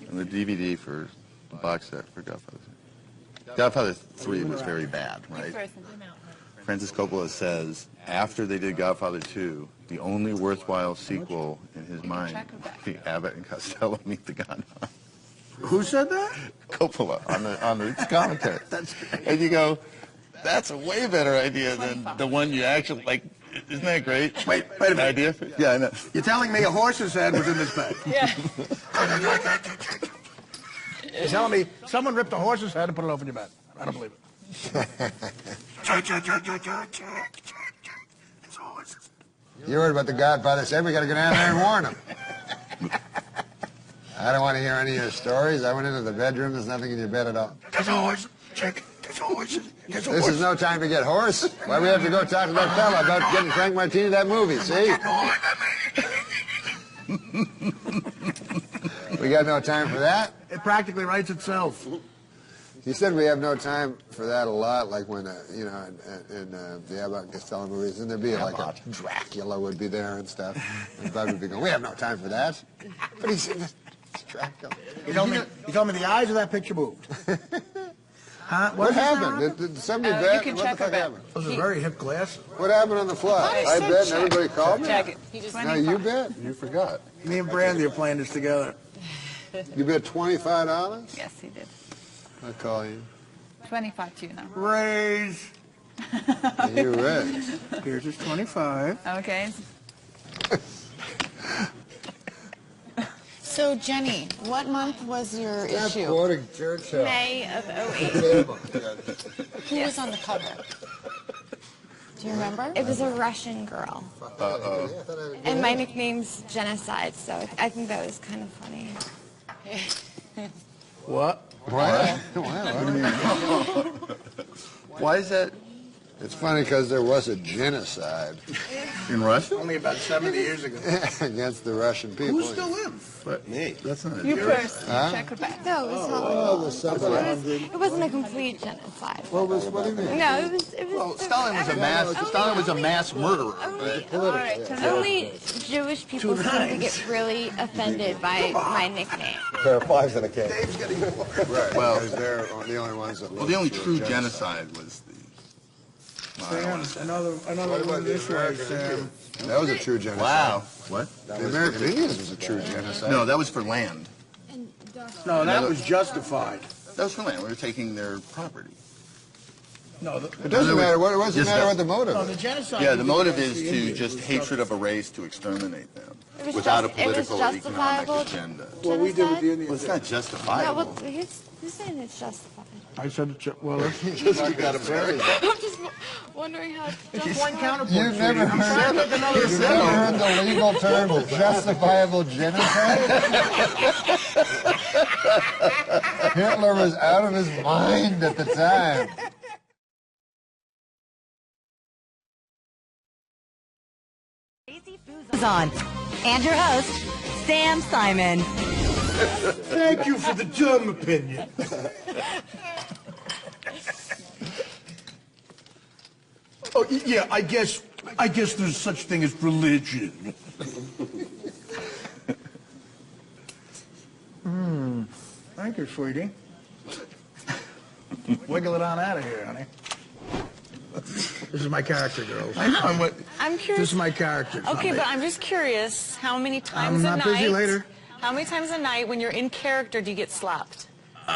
On the DVD for the box set for Godfather 3. Godfather 3 was very bad, right? Francis Coppola says, after they did Godfather 2, the only worthwhile sequel in his mind would be Abbott and Costello Meet the Godfather. Who said that? Coppola on the commentary. And you go, that's a way better idea than the one you actually like. Isn't that great? Wait a minute. Idea? Yeah, I know. You're telling me a horse's head was in this bag? Yeah. You're telling me someone ripped a horse's head and put it over your bed? I don't believe it. It's horses. You heard about the Godfather said we got to go down there and warn him. I don't want to hear any of your stories. I went into the bedroom. There's nothing in your bed at all. There's a horse. Check. There's a horse. There's a horse. This is no time to get hoarse. Why we have to go talk to that fella about getting Frank Martini that movie, see? We got no time for that. It practically writes itself. You said we have no time for that a lot, like when, in the Abbott and Costello movies, and there'd be like a Dracula would be there and stuff. And Bud would be going, we have no time for that. But he's in this Dracula. You told me the eyes of that picture moved. Huh? What happened? Did somebody bet? You can What the check fuck her bet. happened? Those are very hip glasses. What happened on the fly? I bet and everybody called me? Check it. No, you bet. You forgot. Me and Brandy are playing this together. You bet $25? Yes, he did. I'll call you. 25 to you now. Raise. You raise. Here's his 25. Okay. So, Jenny, what month was your issue? Quoting Churchill. May of 08. Who was on the cover? Do you remember? It was a Russian girl. And my nickname's Genocide, so I think that was kind of funny. What? What? Why is that It's funny because there was a genocide in Russia? Only about 70 years ago. against the Russian people. Who still live? But me. That's not You it. first. Huh? Check it back. No, it was it wasn't a complete genocide. What do you mean? No, it was. Well, Stalin was a mass murderer. Only Jewish people seem to get really offended by my nickname. Pair of fives and a K. Right, Well- because they're the only ones that Well, the only true genocide was the. Another one of this way, Sam. That was a true genocide. Wow. What? The American Indians was a true genocide. No, that was for land. No, that was justified. That was for land. We were taking their property. No, It doesn't matter. What doesn't Just matter that- what the motive no, is. the genocide. Yeah, the motive is to just hatred of a race to exterminate them It was without a just- it was political or economic justifiable. agenda. What we did with the Genocide? Indians. Well, it's not No, justifiable. well, who's saying it's justified? I said, well, You got it very. I'm just wondering how it's just one counterpoint. You've never I'm trying to heard, make another you've never heard the legal term justifiable genocide? Hitler was out of his mind at the time. Is on. And your host, Sam Simon. Thank you for the dumb opinion. Oh, yeah, I guess there's such thing as religion. Thank you, sweetie. Wiggle it on out of here, honey. This is my character, girls. I'm curious. This is my character. Okay, but I'm just curious, how many times I'm a not night? busy later. How many times a night when you're in character do you get slapped?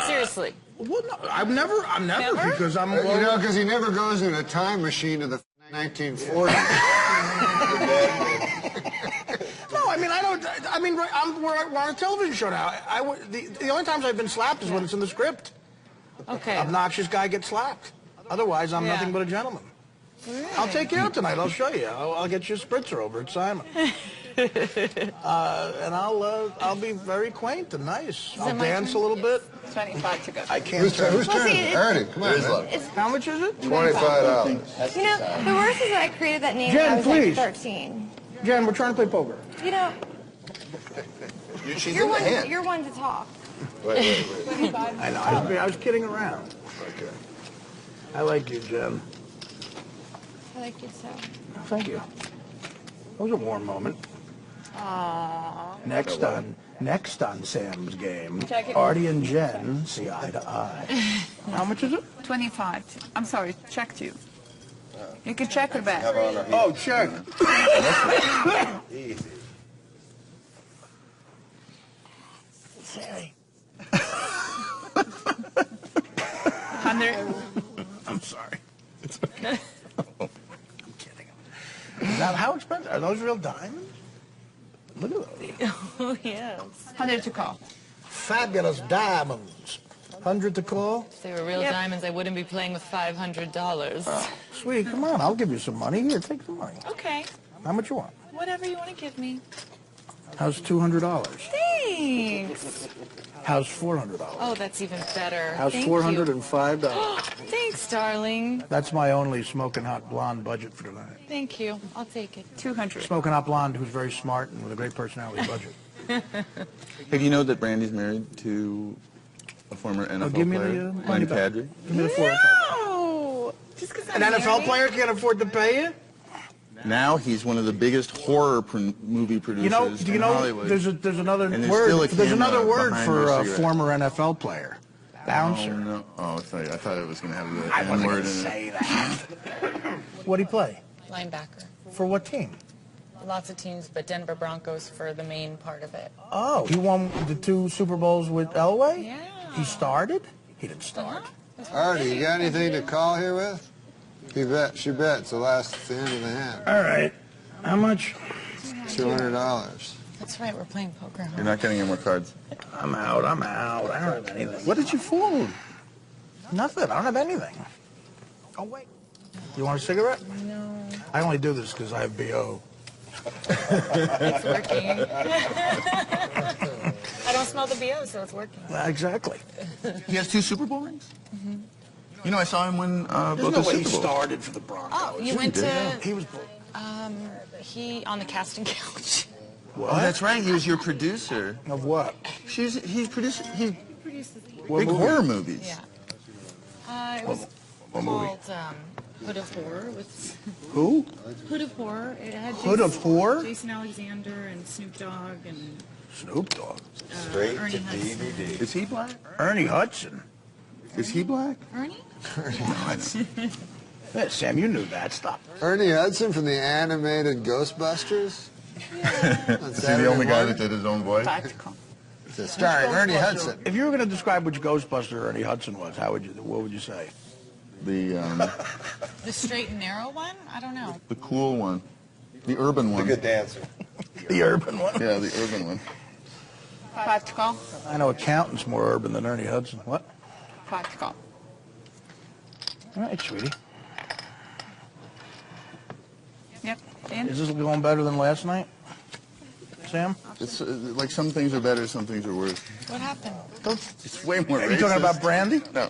Seriously. Well, no, I'm never, Never? because I'm. You know, because he never goes in a time machine to the 1940s. No, I mean, I don't. I mean, we're on a television show now. The only times I've been slapped is when it's in the script. Okay. Obnoxious guy gets slapped. Otherwise, I'm nothing but a gentleman. Really? I'll take you out tonight. I'll show you. I'll get you a spritzer over at Simon. And I'll be very quaint and nice. I'll it my dance turn? a little bit. 25 to go. I can't Whose turn? turn. Whose turn? Ernie, come on, man. How much is it? $25. You know, the worst is that I created that name when Jen, I was please. like 13. Jen, we're trying to play poker. You know, She's you're in the hand. you're one to talk. Wait. I know. I was kidding around. Okay. I like you, Jen. I like you so. Thank you. That was a warm moment. Aww. Next on Sam's game, Check it. Artie and Jen see eye to eye. How much is it? 25. I'm sorry, check 2. You can check it back. Oh, check. Easy. Sorry. 100. I'm sorry. It's okay. I'm kidding. Now, how expensive? Are those real diamonds? Look at those. Oh, yes. 100 to call. Fabulous diamonds. 100 to call? If they were real diamonds, I wouldn't be playing with $500. Sweet, come on. I'll give you some money. Here, take some money. Okay. How much you want? Whatever you want to give me. How's $200? Thanks. How's $400? Oh, that's even better. How's Thank $405? you. Thanks, darling. That's my only smoking hot blonde budget for tonight. Thank you. I'll take it. 200. Smoking hot blonde who's very smart and with a great personality budget. Hey, do you know that Brandy's married to a former NFL give me player, the money Randy back. Kadri? Give me the $405. No! Just because An NFL player can't afford to pay you? Now he's one of the biggest horror movie producers You know, do you in know Hollywood. there's another And there's still a word. There's another camera word behind for their a cigarette. former NFL player. Bouncer. Oh, no. Oh, sorry. I thought it was going to have the I wasn't N-word going to in say it. that. What'd he play? Linebacker. For what team? Lots of teams, but Denver Broncos for the main part of it. Oh, he won the 2 Super Bowls with Elway? Yeah. He started? He didn't start. Artie, you got anything to call here with? She bets. The end of the hand. All right. How much? $200. That's right, we're playing poker. You're not getting any more cards. I'm out. I don't have anything. What did you fold? Nothing. I don't have anything. Oh, wait. You want a cigarette? No. I only do this because I have BO. It's working. I don't smell the BO, so it's working. Exactly. He has 2 Super Bowl rings? Mm-hmm. You know, I saw him win There's both no the way he Super Bowls. started for the Broncos. Oh, you went to... He was... He on the casting couch. What? Oh, that's right. He was your producer. Of what? He's produced What big movie? horror movies. Yeah. It was What movie? called Hood of Horror with... Who? Hood of Horror. It had Hood of Horror? Jason Alexander and Snoop Dogg and Snoop Dogg. Straight Ernie to Hudson. DVD. Is he black? Ernie Hudson. Is he black? Ernie? Yeah, Sam, you knew that. Stop. Ernie Hudson from the animated Ghostbusters. Is he the only guy that did his own voice? Practical. It's starring Ernie Hudson. If you were going to describe which Ghostbuster Ernie Hudson was, what would you say? The The straight and narrow one? I don't know. the cool one, the urban The one. good dancer. The urban one? Yeah, the urban one. Practical. I know accountant's more urban than Ernie Hudson. What? Practical. All right, sweetie. Yep. Dan? Is this going better than last night, Sam? It's like some things are better, some things are worse. What happened? It's way more Are you racist. talking about Brandy? No.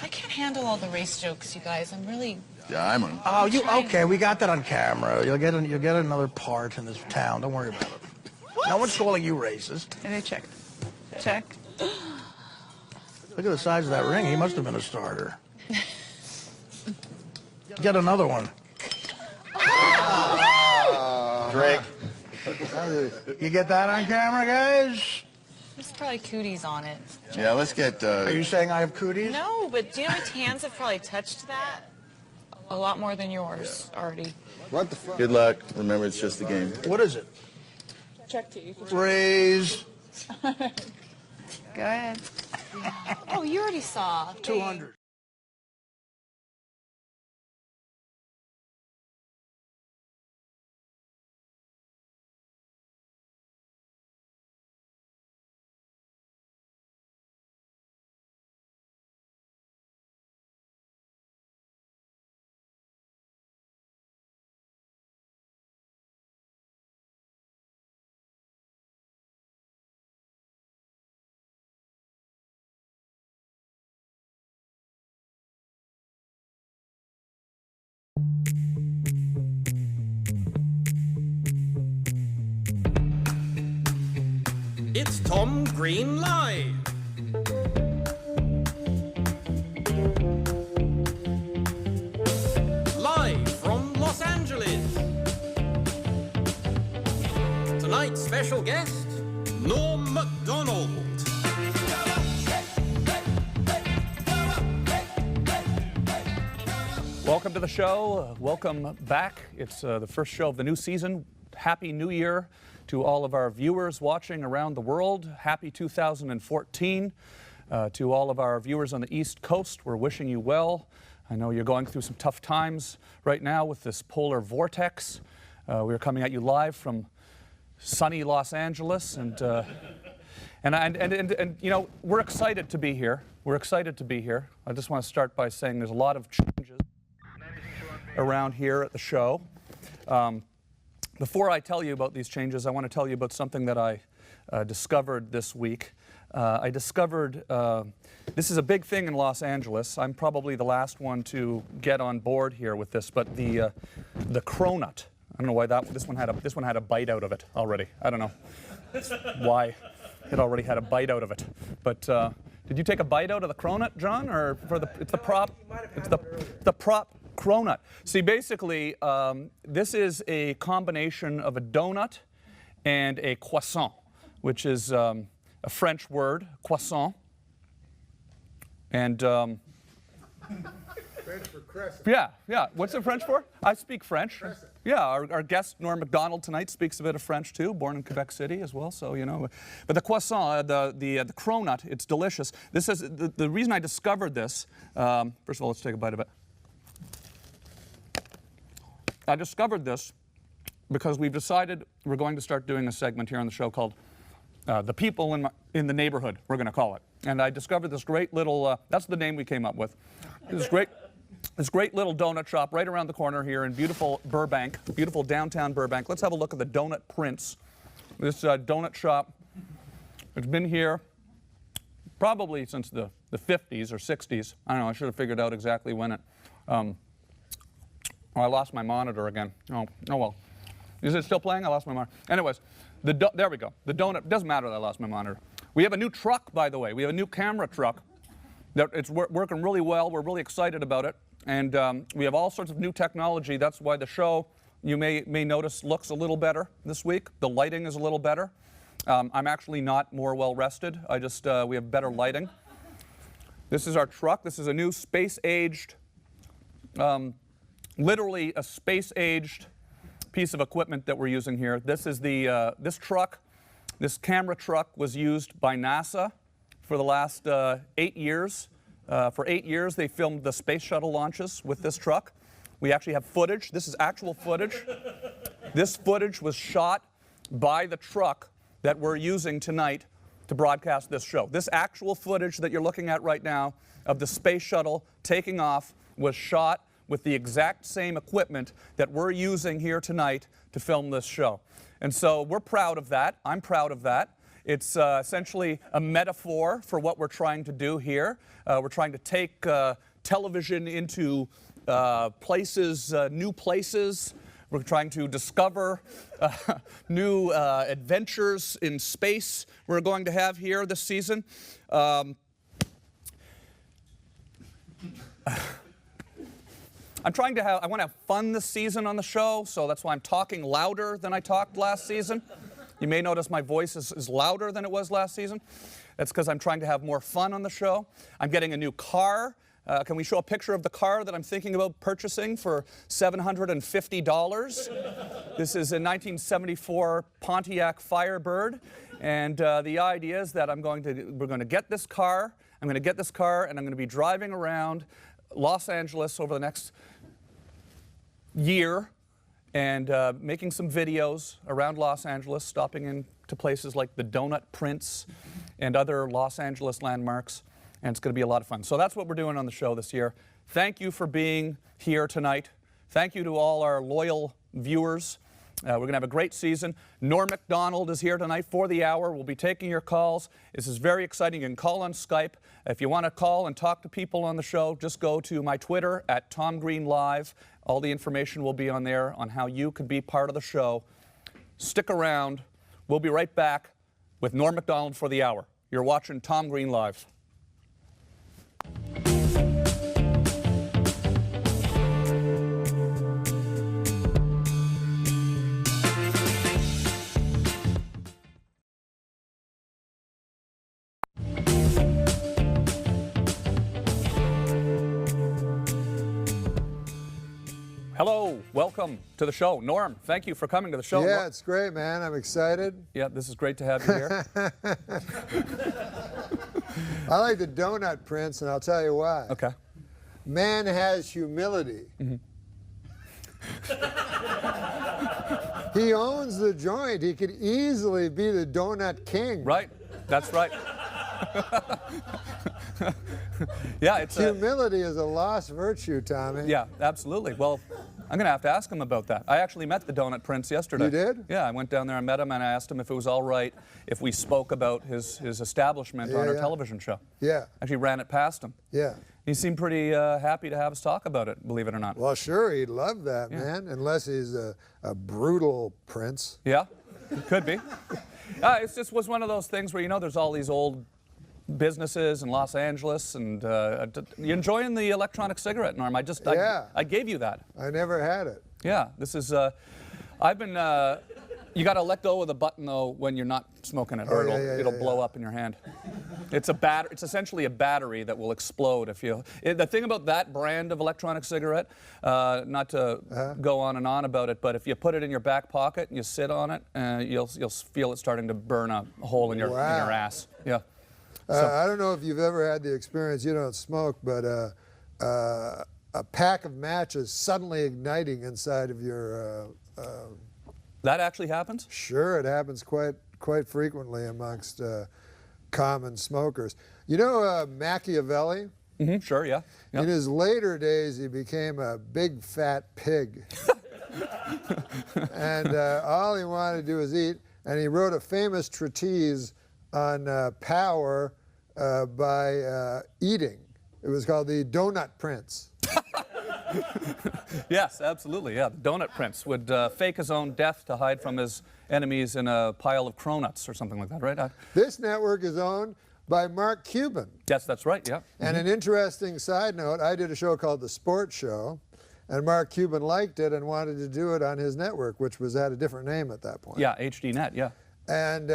I can't handle all the race jokes, you guys. I'm really... Yeah, I'm on. Oh, you okay? We got that on camera. You'll get another part in this town. Don't worry about it. What? No one's calling you racist. Okay, check. Check. Look at the size of that ring. He must have been a starter. Get another one. Drink. You get that on camera, guys? There's probably cooties on it. Yeah, let's get. Are you saying I have cooties? No, but do you know how many hands have probably touched that? A lot more than yours already. What the fuck? Good luck. Remember, it's just a game. What is it? check to you. Raise. Go ahead. Oh, you already saw. 200. It's Tom Green Live. Live from Los Angeles. Tonight's special guest, Norm MacDonald. Welcome to the show. Welcome back. It's the first show of the new season. Happy New Year to all of our viewers watching around the world. Happy 2014. To all of our viewers on the East Coast, we're wishing you well. I know you're going through some tough times right now with this polar vortex. We're coming at you live from sunny Los Angeles, and you know, we're excited to be here. We're excited to be here. I just want to start by saying there's a lot of changes around here at the show. Before I tell you about these changes, I want to tell you about something that I discovered this week. I discovered, this is a big thing in Los Angeles. I'm probably the last one to get on board here with this, but the cronut. I don't know why this one had a bite out of it already. I don't know why it already had a bite out of it. But did you take a bite out of the cronut, John, or it's the prop? It's the prop cronut. See, basically, this is a combination of a donut and a croissant, which is a French word, croissant. And French for crescent. yeah. What's it French for? I speak French. Crescent. Yeah, our guest Norm MacDonald tonight speaks a bit of French too, born in Quebec City as well. So you know, but the croissant, the cronut, it's delicious. This is the reason I discovered this. First of all, let's take a bite of it. I discovered this because we've decided we're going to start doing a segment here on the show called The People in the Neighborhood, we're going to call it. And I discovered this great little, that's the name we came up with, this great little donut shop right around the corner here in beautiful Burbank, beautiful downtown Burbank. Let's have a look at the Donut Prince. This donut shop, it's been here probably since the 50s or 60s. I don't know, I should have figured out exactly when it, oh, I lost my monitor again. Oh well. Is it still playing? I lost my monitor. Anyways, there we go. The donut, doesn't matter that I lost my monitor. We have a new truck, by the way. We have a new camera truck. It's working really well. We're really excited about it. And we have all sorts of new technology. That's why the show, you may notice, looks a little better this week. The lighting is a little better. I'm actually not more well rested. I just, we have better lighting. This is our truck. This is a new space-aged, literally a space-aged piece of equipment that we're using here. This is the, this camera truck was used by NASA for the last 8 years. For 8 years, they filmed the space shuttle launches with this truck. We actually have footage. This is actual footage. This footage was shot by the truck that we're using tonight to broadcast this show. This actual footage that you're looking at right now of the space shuttle taking off was shot with the exact same equipment that we're using here tonight to film this show. And so we're proud of that. I'm proud of that. It's essentially a metaphor for what we're trying to do here. We're trying to take television into places, new places. We're trying to discover new adventures in space we're going to have here this season. I'm trying to have, I want to have fun this season on the show, so that's why I'm talking louder than I talked last season. You may notice my voice is louder than it was last season. That's because I'm trying to have more fun on the show. I'm getting a new car. Can we show a picture of the car that I'm thinking about purchasing for $750? This is a 1974 Pontiac Firebird, and the idea is that we're going to get this car. I'm going to get this car, and I'm going to be driving around Los Angeles over the next year and making some videos around Los Angeles, stopping into places like the Donut Prince and other Los Angeles landmarks. And it's going to be a lot of fun. So that's what we're doing on the show this year. Thank you for being here tonight. Thank you to all our loyal viewers. We're going to have a great season. NORM MACDONALD is here tonight for the hour. We'll be taking your calls. This is very exciting. You can call on Skype. If you want to call and talk to people on the show, just go to my Twitter at TomGreenLive. All the information will be on there on how you could be part of the show. Stick around. We'll be right back with NORM MACDONALD for the hour. You're watching Tom Green Live. Hello, welcome to the show. Norm, thank you for coming to the show. Yeah, it's great, man. I'm excited. Yeah, this is great to have you here. I like the Donut Prince, and I'll tell you why. Okay. Man has humility. Mm-hmm. He owns the joint. He could easily be the Donut King. Right, that's right. Yeah, it's humility is a lost virtue, Tommy. Yeah, absolutely. Well, I'm going to have to ask him about that. I actually met the Donut Prince yesterday. You did? Yeah, I went down there and met him, and I asked him if it was all right if we spoke about his establishment on our television show. Yeah. Actually ran it past him. Yeah. He seemed pretty happy to have us talk about it, believe it or not. Well, sure, he'd love that, man, unless he's a brutal prince. Yeah, could be. It just was one of those things where, you know, there's all these old businesses in Los Angeles, and you enjoying the electronic cigarette, Norm? I gave you that. I never had it. Yeah, this is, I've been, you got to let go of the button, though, when you're not smoking it, or it'll blow up in your hand. It's it's essentially a battery that will explode if you, the thing about that brand of electronic cigarette, not to go on and on about it, but if you put it in your back pocket and you sit on it, you'll feel it starting to burn a hole in your ass. Yeah. I don't know if you've ever had the experience, you don't smoke, but a pack of matches suddenly igniting inside of your That actually happens? Sure, it happens quite frequently amongst common smokers. You know Machiavelli? Mm-hmm, sure, yeah. In his later days, he became a big fat pig. And all he wanted to do was eat. And he wrote a famous treatise on power by eating. It was called the Donut Prince. Yes, absolutely, yeah. The Donut Prince would fake his own death to hide from his enemies in a pile of cronuts or something like that, right? This network is owned by Mark Cuban. Yes, that's right, yeah. And an interesting side note, I did a show called The Sports Show, and Mark Cuban liked it and wanted to do it on his network, which had a different name at that point. Yeah, HDNet, yeah. And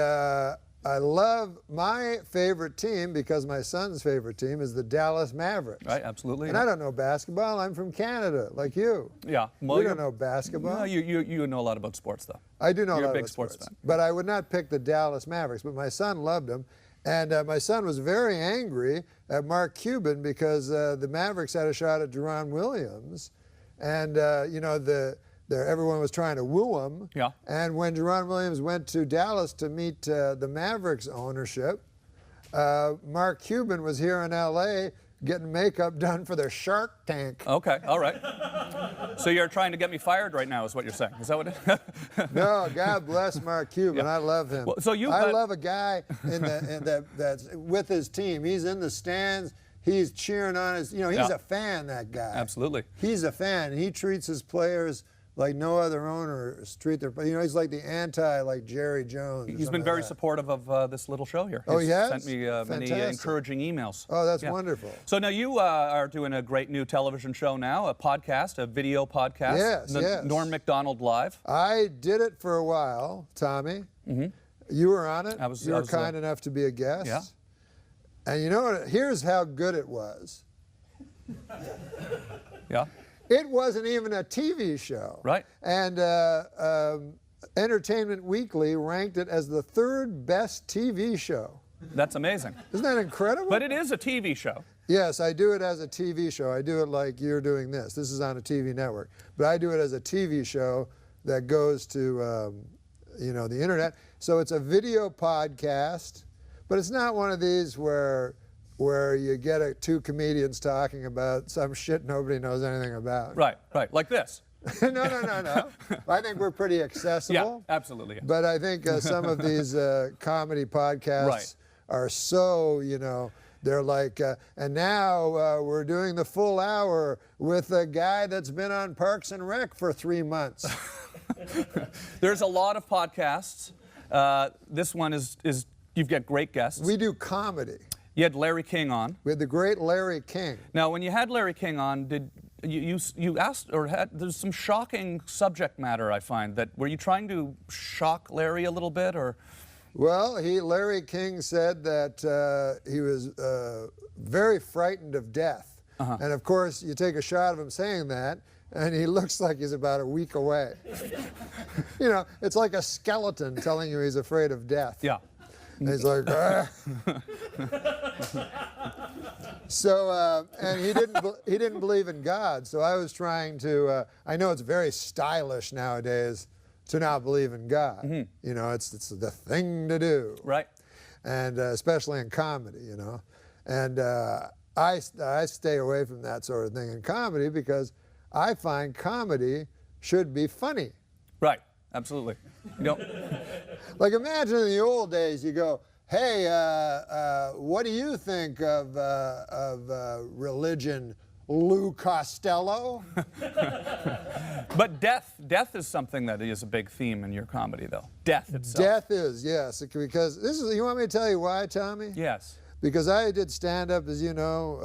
I love my favorite team because my son's favorite team is the Dallas Mavericks. Right, absolutely. And I don't know basketball. I'm from Canada, like you. Yeah. Well, you don't know basketball. No, you know a lot about sports, though. I do know a lot You're a big about sports fan. But I would not pick the Dallas Mavericks. But my son loved them. And my son was very angry at Mark Cuban because the Mavericks had a shot at Deron Williams. And, you know, everyone was trying to woo him. Yeah. And when Deron Williams went to Dallas to meet the Mavericks ownership, Mark Cuban was here in L.A. getting makeup done for their Shark Tank. Okay, all right. So you're trying to get me fired right now is what you're saying. Is that what it No, God bless Mark Cuban. Yeah. I love him. Well, so I love a guy that's with his team. He's in the stands. He's cheering on his, you know, he's a fan, that guy. Absolutely. He's a fan. He treats his players like no other owners treat their, you know, he's like the like Jerry Jones. He's been very supportive of this little show here. Oh, He's he has? sent me many encouraging emails. Oh, that's wonderful. So now you are doing a great new television show now, a podcast, a video podcast. Yes, yes. NORM MACDONALD Live. I did it for a while, Tommy. Mm-hmm. You were on it. You were was kind enough to be a guest. Yeah. And you know what? Here's how good it was. Yeah. It wasn't even a TV show. Right. And Entertainment Weekly ranked it as the 3rd best TV show. That's amazing. Isn't that incredible? But it is a TV show. Yes, I do it as a TV show. I do it like you're doing this. This is on a TV network. But I do it as a TV show that goes to, you know, the internet. So it's a video podcast, but it's not one of these where you get two comedians talking about some shit nobody knows anything about. Right, right, like this. No. I think we're pretty accessible. Yeah, absolutely. Yeah. But I think some of these comedy podcasts are so, you know, they're like, and now we're doing the full hour with a guy that's been on Parks and Rec for 3 months. There's a lot of podcasts. This one is you've got great guests. We do comedy. You had Larry King on. We had the great Larry King. Now, when you had Larry King on, did you asked or had there's some shocking subject matter I find that were you trying to shock Larry a little bit or? Well, Larry King said that he was very frightened of death, and of course you take a shot of him saying that, and he looks like he's about a week away. You know, it's like a skeleton telling you he's afraid of death. Yeah. And he's like, ah. So, and he didn't believe in God. So I was trying to. I know it's very stylish nowadays to not believe in God. Mm-hmm. You know, it's the thing to do. Right. And especially in comedy, you know. And I stay away from that sort of thing in comedy because I find comedy should be funny. Right. Absolutely. You don't. Like imagine in the old days, you go, hey, what do you think of religion, Lou Costello? But death is something that is a big theme in your comedy, though. Death itself. Death is, yes, because you want me to tell you why, Tommy? Yes. Because I did stand-up, as you know,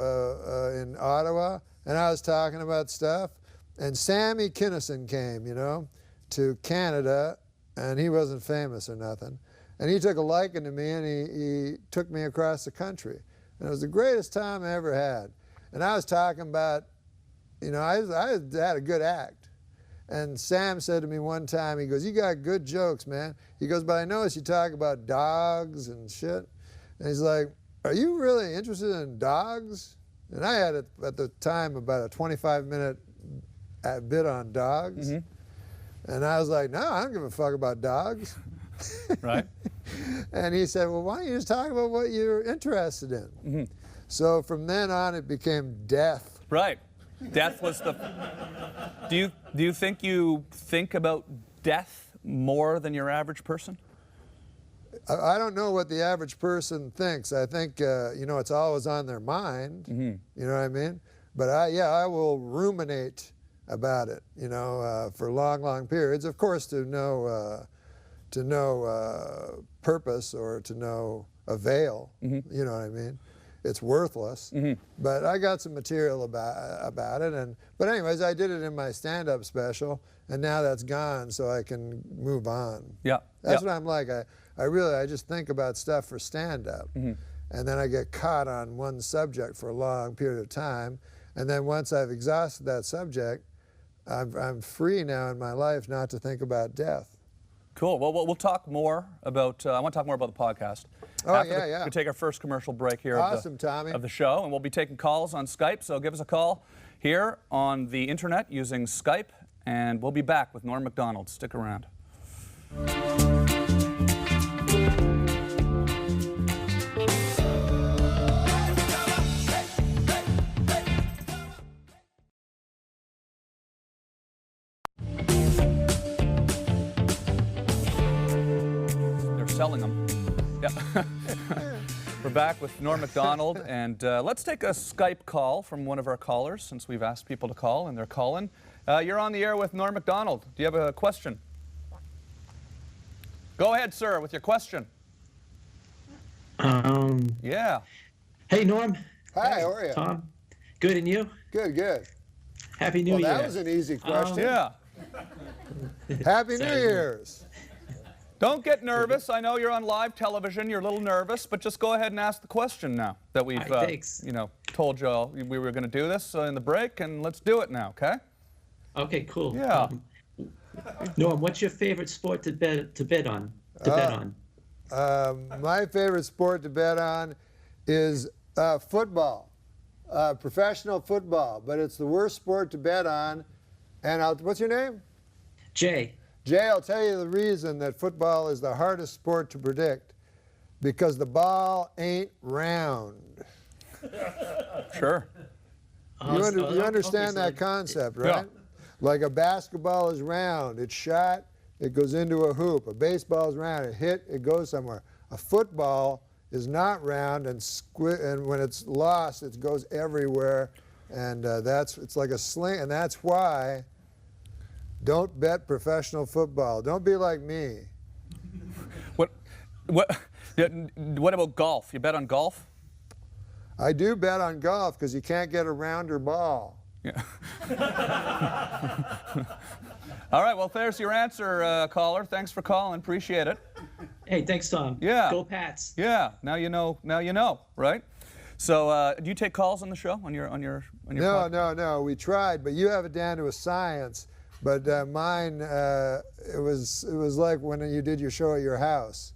in Ottawa, and I was talking about stuff, and Sammy Kinison came, you know, to Canada, and he wasn't famous or nothing. And he took a liking to me, and he took me across the country. And it was the greatest time I ever had. And I was talking about, you know, I had a good act. And Sam said to me one time, he goes, you got good jokes, man. He goes, but I noticed you talk about dogs and shit. And he's like, are you really interested in dogs? And I had, at the time, about a 25-minute bit on dogs. Mm-hmm. And I was like, no, I don't give a fuck about dogs. Right. And he said, well, why don't you just talk about what you're interested in? Mm-hmm. So from then on, it became death. Right. Death was the... Do you think about death more than your average person? I don't know what the average person thinks. I think, it's always on their mind. Mm-hmm. You know what I mean? But I will ruminate about it, for long, long periods. Of course, to no purpose or to no avail. Mm-hmm. You know what I mean? It's worthless. Mm-hmm. But I got some material about it. But anyways, I did it in my stand-up special, and now that's gone, so I can move on. Yeah. That's what I'm like. I just think about stuff for stand-up, and then I get caught on one subject for a long period of time, and then once I've exhausted that subject, I'm free now in my life not to think about death. Cool. Well, we'll talk more about. I want to talk more about the podcast. Oh, yeah. We take our first commercial break here awesome, Tommy. of the show, and we'll be taking calls on Skype. So give us a call here on the internet using Skype, and we'll be back with Norm MacDonald. Stick around. Selling them. Yeah. We're back with Norm MacDonald, and let's take a Skype call from one of our callers, since we've asked people to call, and they're calling. You're on the air with Norm MacDonald. Do you have a question? Go ahead, sir, with your question. Yeah. Hey, Norm. Hi, how are you? Tom. Good, and you? Good, good. Happy New Year. Well, that was an easy question. Yeah. Happy New Year's. Don't get nervous. I know you're on live television. You're a little nervous, but just go ahead and ask the question now that we've, told you all we were going to do this in the break, and let's do it now, okay? Okay, cool. Yeah. Norm, what's your favorite sport to bet on? My favorite sport to bet on is football, professional football. But it's the worst sport to bet on. And what's your name? Jay. Jay, I'll tell you the reason that football is the hardest sport to predict. Because the ball ain't round. Sure. You understand that concept, right? Yeah. Like a basketball is round, it's shot, it goes into a hoop. A baseball is round, it hit, it goes somewhere. A football is not round, and when it's lost, it goes everywhere, and it's like a sling, and that's why don't bet professional football. Don't be like me. What about golf? You bet on golf? I do bet on golf because you can't get a rounder ball. Yeah. All right, well, there's your answer, caller. Thanks for calling. Appreciate it. Hey, thanks, Tom. Yeah. Go Pats. Yeah. Now you know, right? So, do you take calls on the show on your podcast? No. We tried, but you have it down to a science. But mine, it was like when you did your show at your house.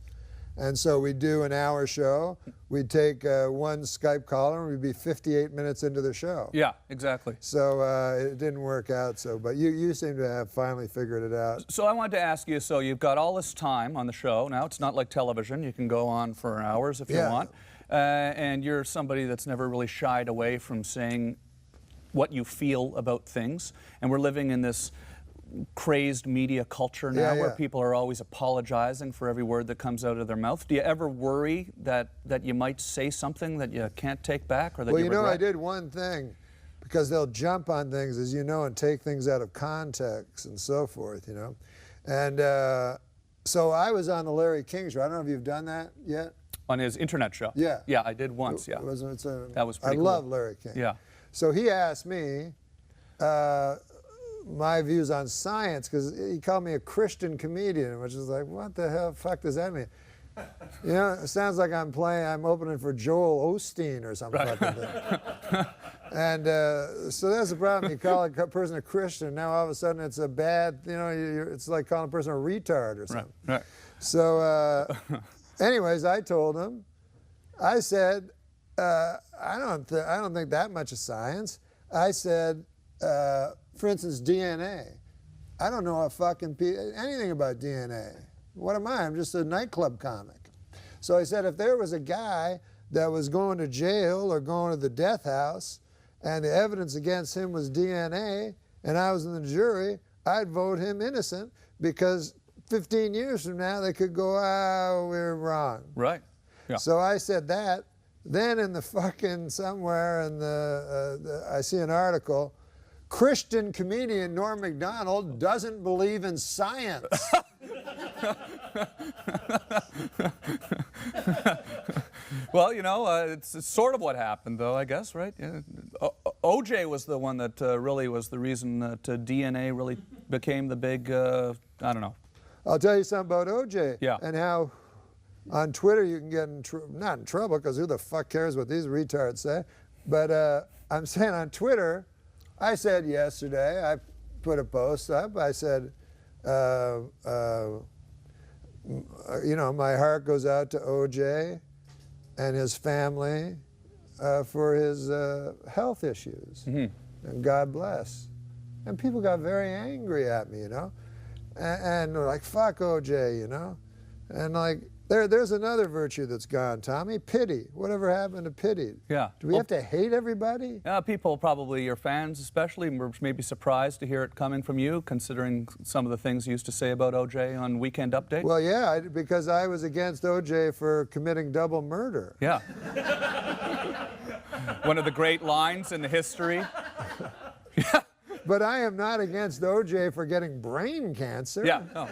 And so we'd do an hour show. We'd take one Skype caller, and we'd be 58 minutes into the show. Yeah, exactly. So it didn't work out. But you seem to have finally figured it out. So I wanted to ask you, so you've got all this time on the show. Now it's not like television. You can go on for hours if you want. And you're somebody that's never really shied away from saying what you feel about things. And we're living in this crazed media culture now where people are always apologizing for every word that comes out of their mouth. Do you ever worry that you might say something that you can't take back or that you regret? I did one thing, because they'll jump on things, as you know, and take things out of context and so forth, And so I was on the Larry King show. I don't know if you've done that yet. On his internet show? Yeah. Yeah, I did once, that was pretty cool. I love Larry King. Yeah. So he asked me my views on science, because he called me a Christian comedian, which is like, what the fuck does that mean? It sounds like I'm opening for Joel Osteen or something fucking thing. And so that's the problem. You call a person a Christian, now all of a sudden it's a bad, it's like calling a person a retard or something. Right. So anyways, I told him, I said, I don't think that much of science. I said, for instance, DNA. I don't know anything about DNA. What am I? I'm just a nightclub comic. So I said, if there was a guy that was going to jail or going to the death house and the evidence against him was DNA and I was in the jury, I'd vote him innocent because 15 years from now they could go, we're wrong. Right. Yeah. So I said that. Then in the fucking somewhere in I see an article, Christian comedian Norm MACDONALD doesn't believe in science. Well, you know, it's sort of what happened, though, I guess, right? Yeah. O.J. was the one that really was the reason that DNA really became the big, I don't know. I'll tell you something about O.J. Yeah. And how on Twitter you can get not in trouble, because who the fuck cares what these retards say? But I'm saying on Twitter, I said yesterday, I put a post up, I said, you know, my heart goes out to O.J. and his family for his health issues. Mm-hmm. And God bless. And people got very angry at me, you know? And they're like, fuck O.J., you know? And like, there's another virtue that's gone, Tommy. Pity. Whatever happened to pity? Yeah. Do we have to hate everybody? People, probably your fans especially, were maybe surprised to hear it coming from you, considering some of the things you used to say about O.J. on Weekend Update. Well, yeah, because I was against O.J. for committing double murder. Yeah. One of the great lines in the history. Yeah. But I am not against O.J. for getting brain cancer. Yeah. No.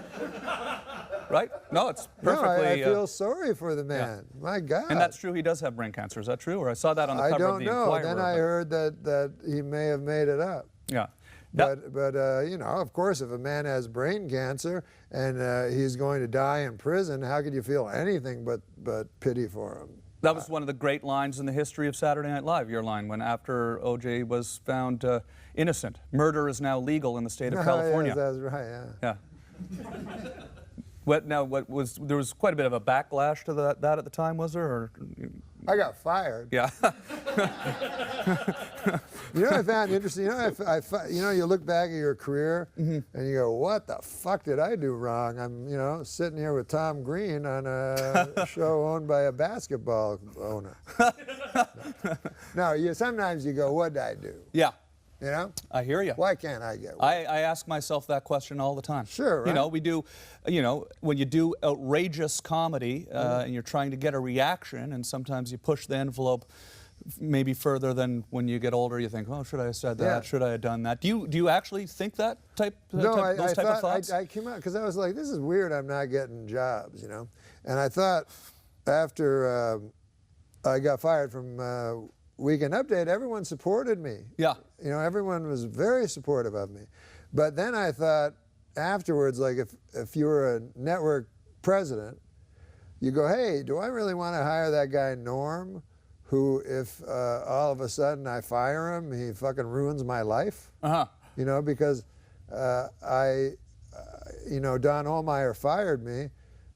Right? No, it's perfectly... No, I feel sorry for the man. Yeah. My God. And that's true, he does have brain cancer. Is that true? Or I saw that on the cover of the Inquirer. I don't know. Then I heard that he may have made it up. Yeah. But you know, of course, if a man has brain cancer and he's going to die in prison, how could you feel anything but pity for him? That was one of the great lines in the history of Saturday Night Live, your line, when after O.J. was found innocent. Murder is now legal in the state of California. Yes, that's right, yeah. Yeah. There was quite a bit of a backlash to that at the time, was there? Or? I got fired. Yeah. You know what I found interesting? You know, you look back at your career and you go, what the fuck did I do wrong? I'm, you know, sitting here with Tom Green on a show owned by a basketball owner. No, sometimes you go, what did I do? Yeah. You know? I hear you. Why can't I get one? I ask myself that question all the time. Sure, right? You know, we do, you know, when you do outrageous comedy and you're trying to get a reaction, and sometimes you push the envelope maybe further than when you get older, you think, oh, should I have said that? Yeah. Should I have done that? Do you actually think that those type of thoughts? I came out because I was like, this is weird, I'm not getting jobs, you know? And I thought after I got fired from Weekend Update, everyone supported me. Yeah. You know, everyone was very supportive of me. But then I thought afterwards, like if you were a network president, you go, hey, do I really want to hire that guy Norm, who if all of a sudden I fire him, he fucking ruins my life? Uh-huh. You know, because you know, Don Ohlmeyer fired me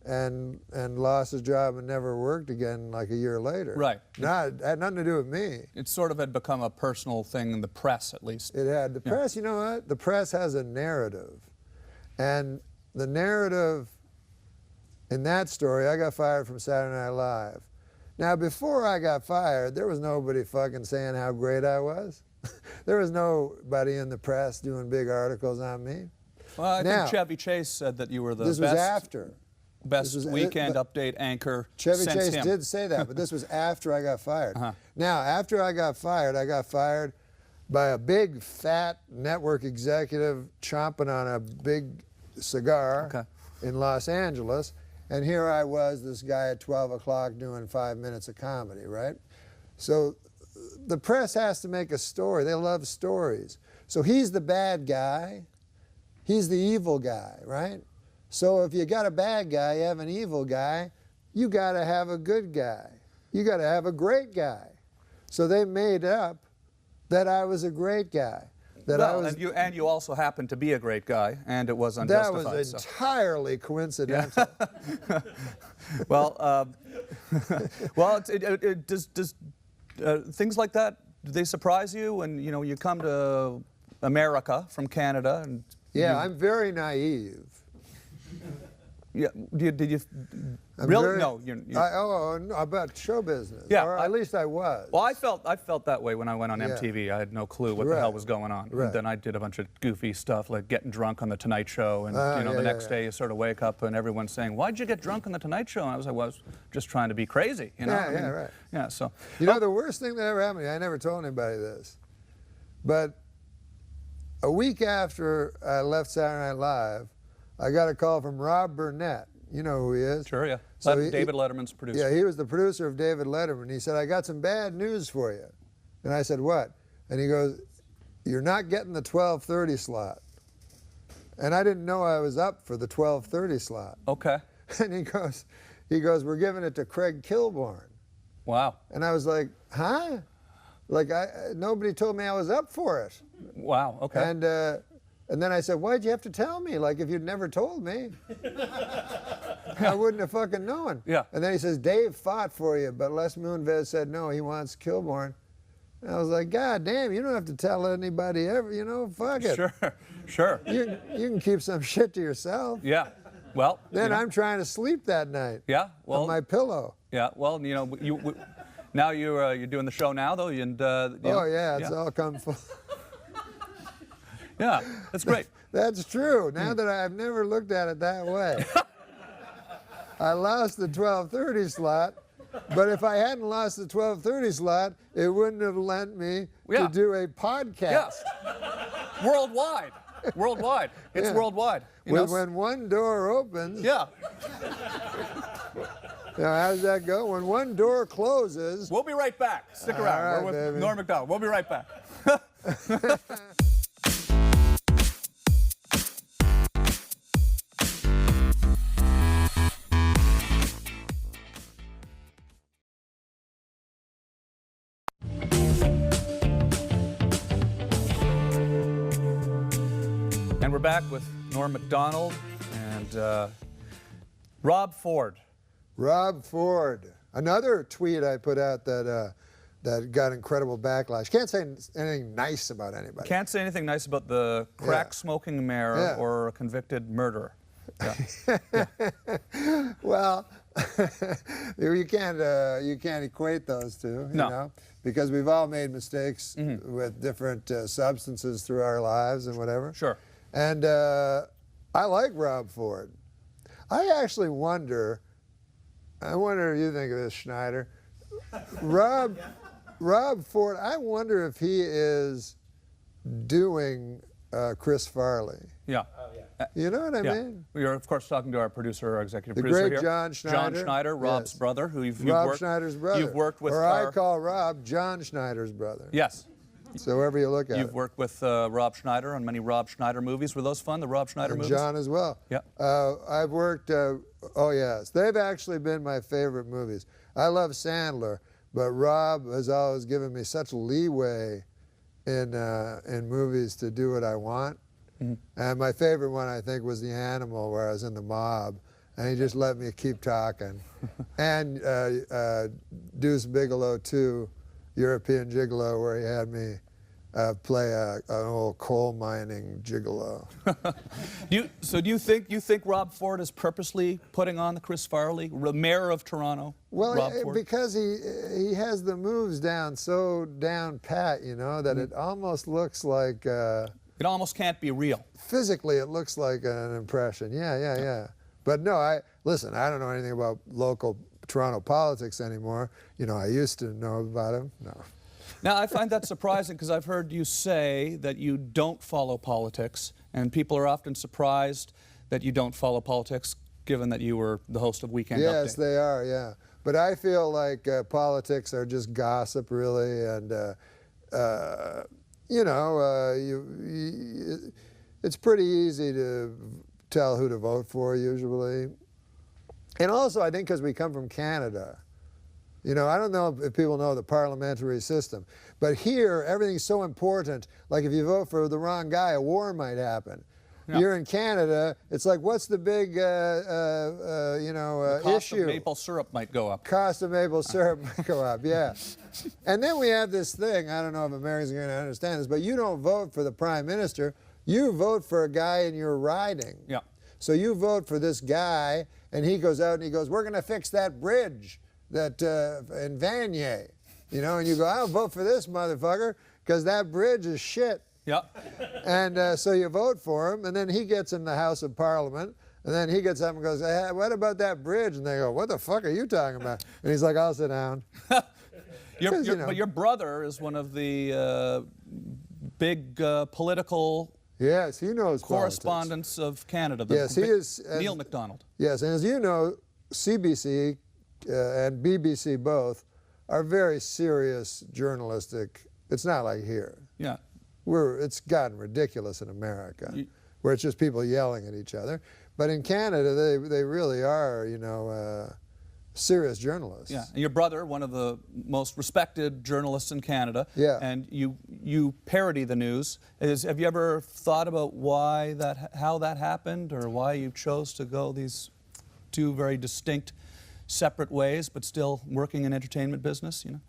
and lost his job and never worked again like a year later. Right. It had nothing to do with me. It sort of had become a personal thing in the press, at least. It had. The press, you know what? The press has a narrative. And the narrative in that story, I got fired from Saturday Night Live. Now, before I got fired, there was nobody fucking saying how great I was. There was nobody in the press doing big articles on me. Well, I think Chevy Chase said that you were the best. This was after. Best Weekend Update anchor. Chevy Chase did say that, but this was after I got fired. Now, after I got fired by a big, fat network executive chomping on a big cigar in Los Angeles, and here I was, this guy at 12 o'clock doing 5 minutes of comedy, right? So the press has to make a story. They love stories. So he's the bad guy. He's the evil guy, right? So if you got a bad guy, you have an evil guy, you got to have a good guy. You got to have a great guy. So they made up that I was a great guy. And you also happened to be a great guy, and it was unjustified. That was entirely coincidental. Yeah. Well, does things like that, do they surprise you when you come to America from Canada and Yeah, I'm very naive. Yeah, did you I'm really? very- No, no, about show business. Yeah, or at least I was. Well, I felt that way when I went on MTV. I had no clue what the hell was going on. Right. And then I did a bunch of goofy stuff like getting drunk on the Tonight Show, and the next day you sort of wake up and everyone's saying, "Why'd you get drunk on the Tonight Show?" And I was like, "Well, I was just trying to be crazy." You know? Right. Yeah, so. You know, the worst thing that ever happened to me, I never told anybody this, but a week after I left Saturday Night Live, I got a call from Rob Burnett. You know who he is? Sure, yeah. So David Letterman's producer. Yeah, he was the producer of David Letterman. He said, I got some bad news for you. And I said, what? And he goes, you're not getting the 12:30 slot. And I didn't know I was up for the 12:30 slot. Okay. And he goes, we're giving it to Craig Kilborn. Wow. And I was like, huh? Like, nobody told me I was up for it. Wow, okay. And then I said, why'd you have to tell me? Like, if you'd never told me, I wouldn't have fucking known. Yeah. And then he says, Dave fought for you, but Les Moonves said, no, he wants Kilborn. And I was like, God damn, you don't have to tell anybody ever, you know, fuck it. Sure. You can keep some shit to yourself. Yeah. Well. Then I'm trying to sleep that night. Yeah. Well. On my pillow. Yeah. Well, you know, now you're doing the show now, though, and. It's all come full. Yeah, that's great. That's true. Now that I've never looked at it that way. I lost the 12:30 slot, but if I hadn't lost the 12:30 slot, it wouldn't have lent me to do a podcast. Yeah. Worldwide. It's worldwide. When one door opens. Yeah. Now, how does that go? When one door closes. We'll be right back. Stick around. Right, we're with baby. Norm MacDonald. We'll be right back. And we're back with Norm MacDonald and Rob Ford. Rob Ford. Another tweet I put out that got incredible backlash. Can't say anything nice about anybody. Can't say anything nice about the crack-smoking mayor or a convicted murderer. Yeah. Well, you can't equate those two, you know, because we've all made mistakes with different substances through our lives and whatever. Sure. And I like Rob Ford. I actually wonder if you think of this, Schneider. Rob Ford, I wonder if he is doing Chris Farley. Yeah. You know what I mean? We are, of course, talking to our producer, our executive the producer great here. John Schneider. John Schneider, Rob's brother, who you've worked, Schneider's brother. You've worked with. Or I call Rob John Schneider's brother. Yes. So wherever you look at it. You've worked with Rob Schneider on many Rob Schneider movies. Were those fun, the Rob Schneider movies? John as well. Yeah. I've worked, oh yes, they've actually been my favorite movies. I love Sandler, but Rob has always given me such leeway in movies to do what I want. And my favorite one, I think, was The Animal, where I was in the mob, and he just let me keep talking. And Deuce Bigalow 2, European Gigolo, where he had me play an old coal mining gigolo. Do you think Rob Ford is purposely putting on the Chris Farley, mayor of Toronto? Well, because he has the moves down so down pat, you know, that it almost looks like. It almost can't be real. Physically, it looks like an impression. Yeah. But no, listen, I don't know anything about local Toronto politics anymore. You know, I used to know about him. No. Now, I find that surprising because I've heard you say that you don't follow politics, and people are often surprised that you don't follow politics, given that you were the host of Weekend Update. Yes, they are, yeah. But I feel like politics are just gossip, really, and you know, it's pretty easy to tell who to vote for, usually. And also, I think because we come from Canada, you know, I don't know if people know the parliamentary system, but here, everything's so important. Like, if you vote for the wrong guy, a war might happen. Yeah. You're in Canada, it's like, what's the big, you know, the cost issue? Of maple syrup might go up. Cost of maple syrup might go up, yeah. And then we have this thing, I don't know if Americans are going to understand this, but you don't vote for the prime minister, You vote for a guy in your riding. Yeah. So you vote for this guy, and he goes out and he goes, we're going to fix that bridge that in Vanier. You know, and you go, I'll vote for this motherfucker because that bridge is shit. Yeah. And so you vote for him, and then he gets in the House of Parliament, and then he gets up and goes, hey, what about that bridge? And they go, what the fuck are you talking about? And he's like, I'll sit down. But your brother is one of the big political yes, he knows correspondents of Canada. Yes, he is. Neil MacDonald. Yes, and as you know, CBC and BBC both are very serious journalistic. It's not like here. Yeah. It's gotten ridiculous in America, where it's just people yelling at each other. But in Canada, they really are, you know, serious journalists. Yeah, and your brother, one of the most respected journalists in Canada. Yeah. And you parody the news. Have you ever thought about how that happened, or why you chose to go these two very distinct, separate ways, but still working in entertainment business? You know.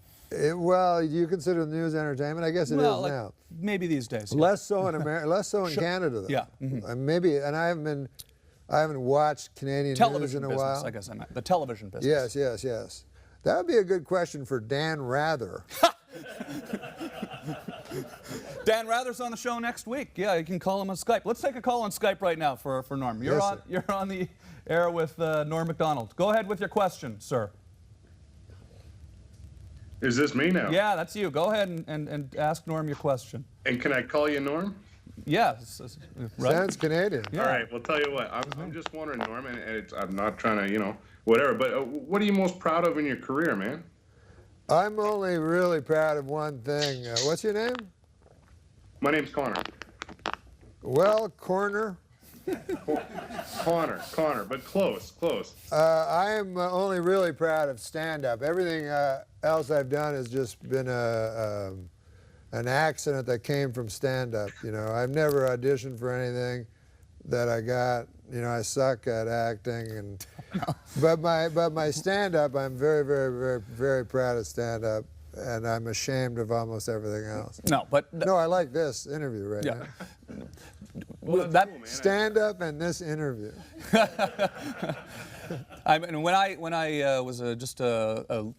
Well, you consider the news entertainment? I guess it is like now. Maybe these days. Less so in America. Less so in Canada, though. Yeah. Mm-hmm. Maybe, and I haven't watched Canadian news in a business, while. I guess I meant the television business. Yes. That would be a good question for Dan Rather. Dan Rather's on the show next week. Yeah, you can call him on Skype. Let's take a call on Skype right now for Norm. You're on the air with Norm MacDonald. Go ahead with your question, sir. Is this me now? Yeah, that's you. Go ahead and ask Norm your question. And can I call you Norm? Yeah. Right. Sounds Canadian. Yeah. All right. Well, tell you what. I'm just wondering, Norm, and I'm not trying to, you know, whatever. But what are you most proud of in your career, man? I'm only really proud of one thing. What's your name? My name's Connor. Well, Corner. Connor, but close. I am only really proud of stand-up. Everything else I've done has just been an accident that came from stand-up. You know, I've never auditioned for anything that I got. You know, I suck at acting, but my stand-up, I'm very, very, very, very proud of stand-up, and I'm ashamed of almost everything else. No, but no, I like this interview right now. Well, that cool, man. Stand-up and this interview. I mean, when I was just a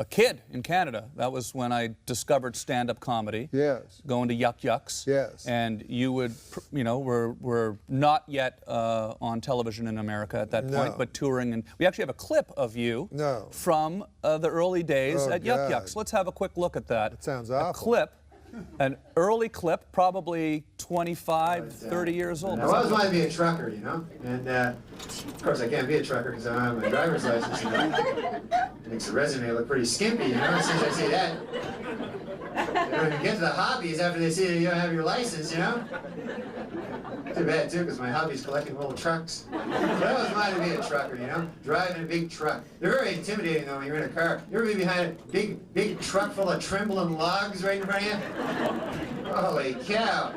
kid in Canada, that was when I discovered stand-up comedy. Yes. Going to Yuck Yucks. Yes. And you would, you know, we're not yet on television in America at that point, but touring, and we actually have a clip of you from the early days at Yuck Yucks. Let's have a quick look at that. That sounds awful. A clip. An early clip, probably 25, 30 years old. I always wanted to be a trucker, you know? And, of course, I can't be a trucker because I don't have my driver's license, you know? It makes the resume look pretty skimpy, you know, as soon as I say that. You know, when you get to the hobbies after they see that you don't have your license, you know? Too bad, too, because my hobby's collecting old trucks. But I always wanted to be a trucker, you know? Driving a big truck. They're very intimidating, though, when you're in a car. You ever be behind a big truck full of trembling logs right in front of you? Holy cow.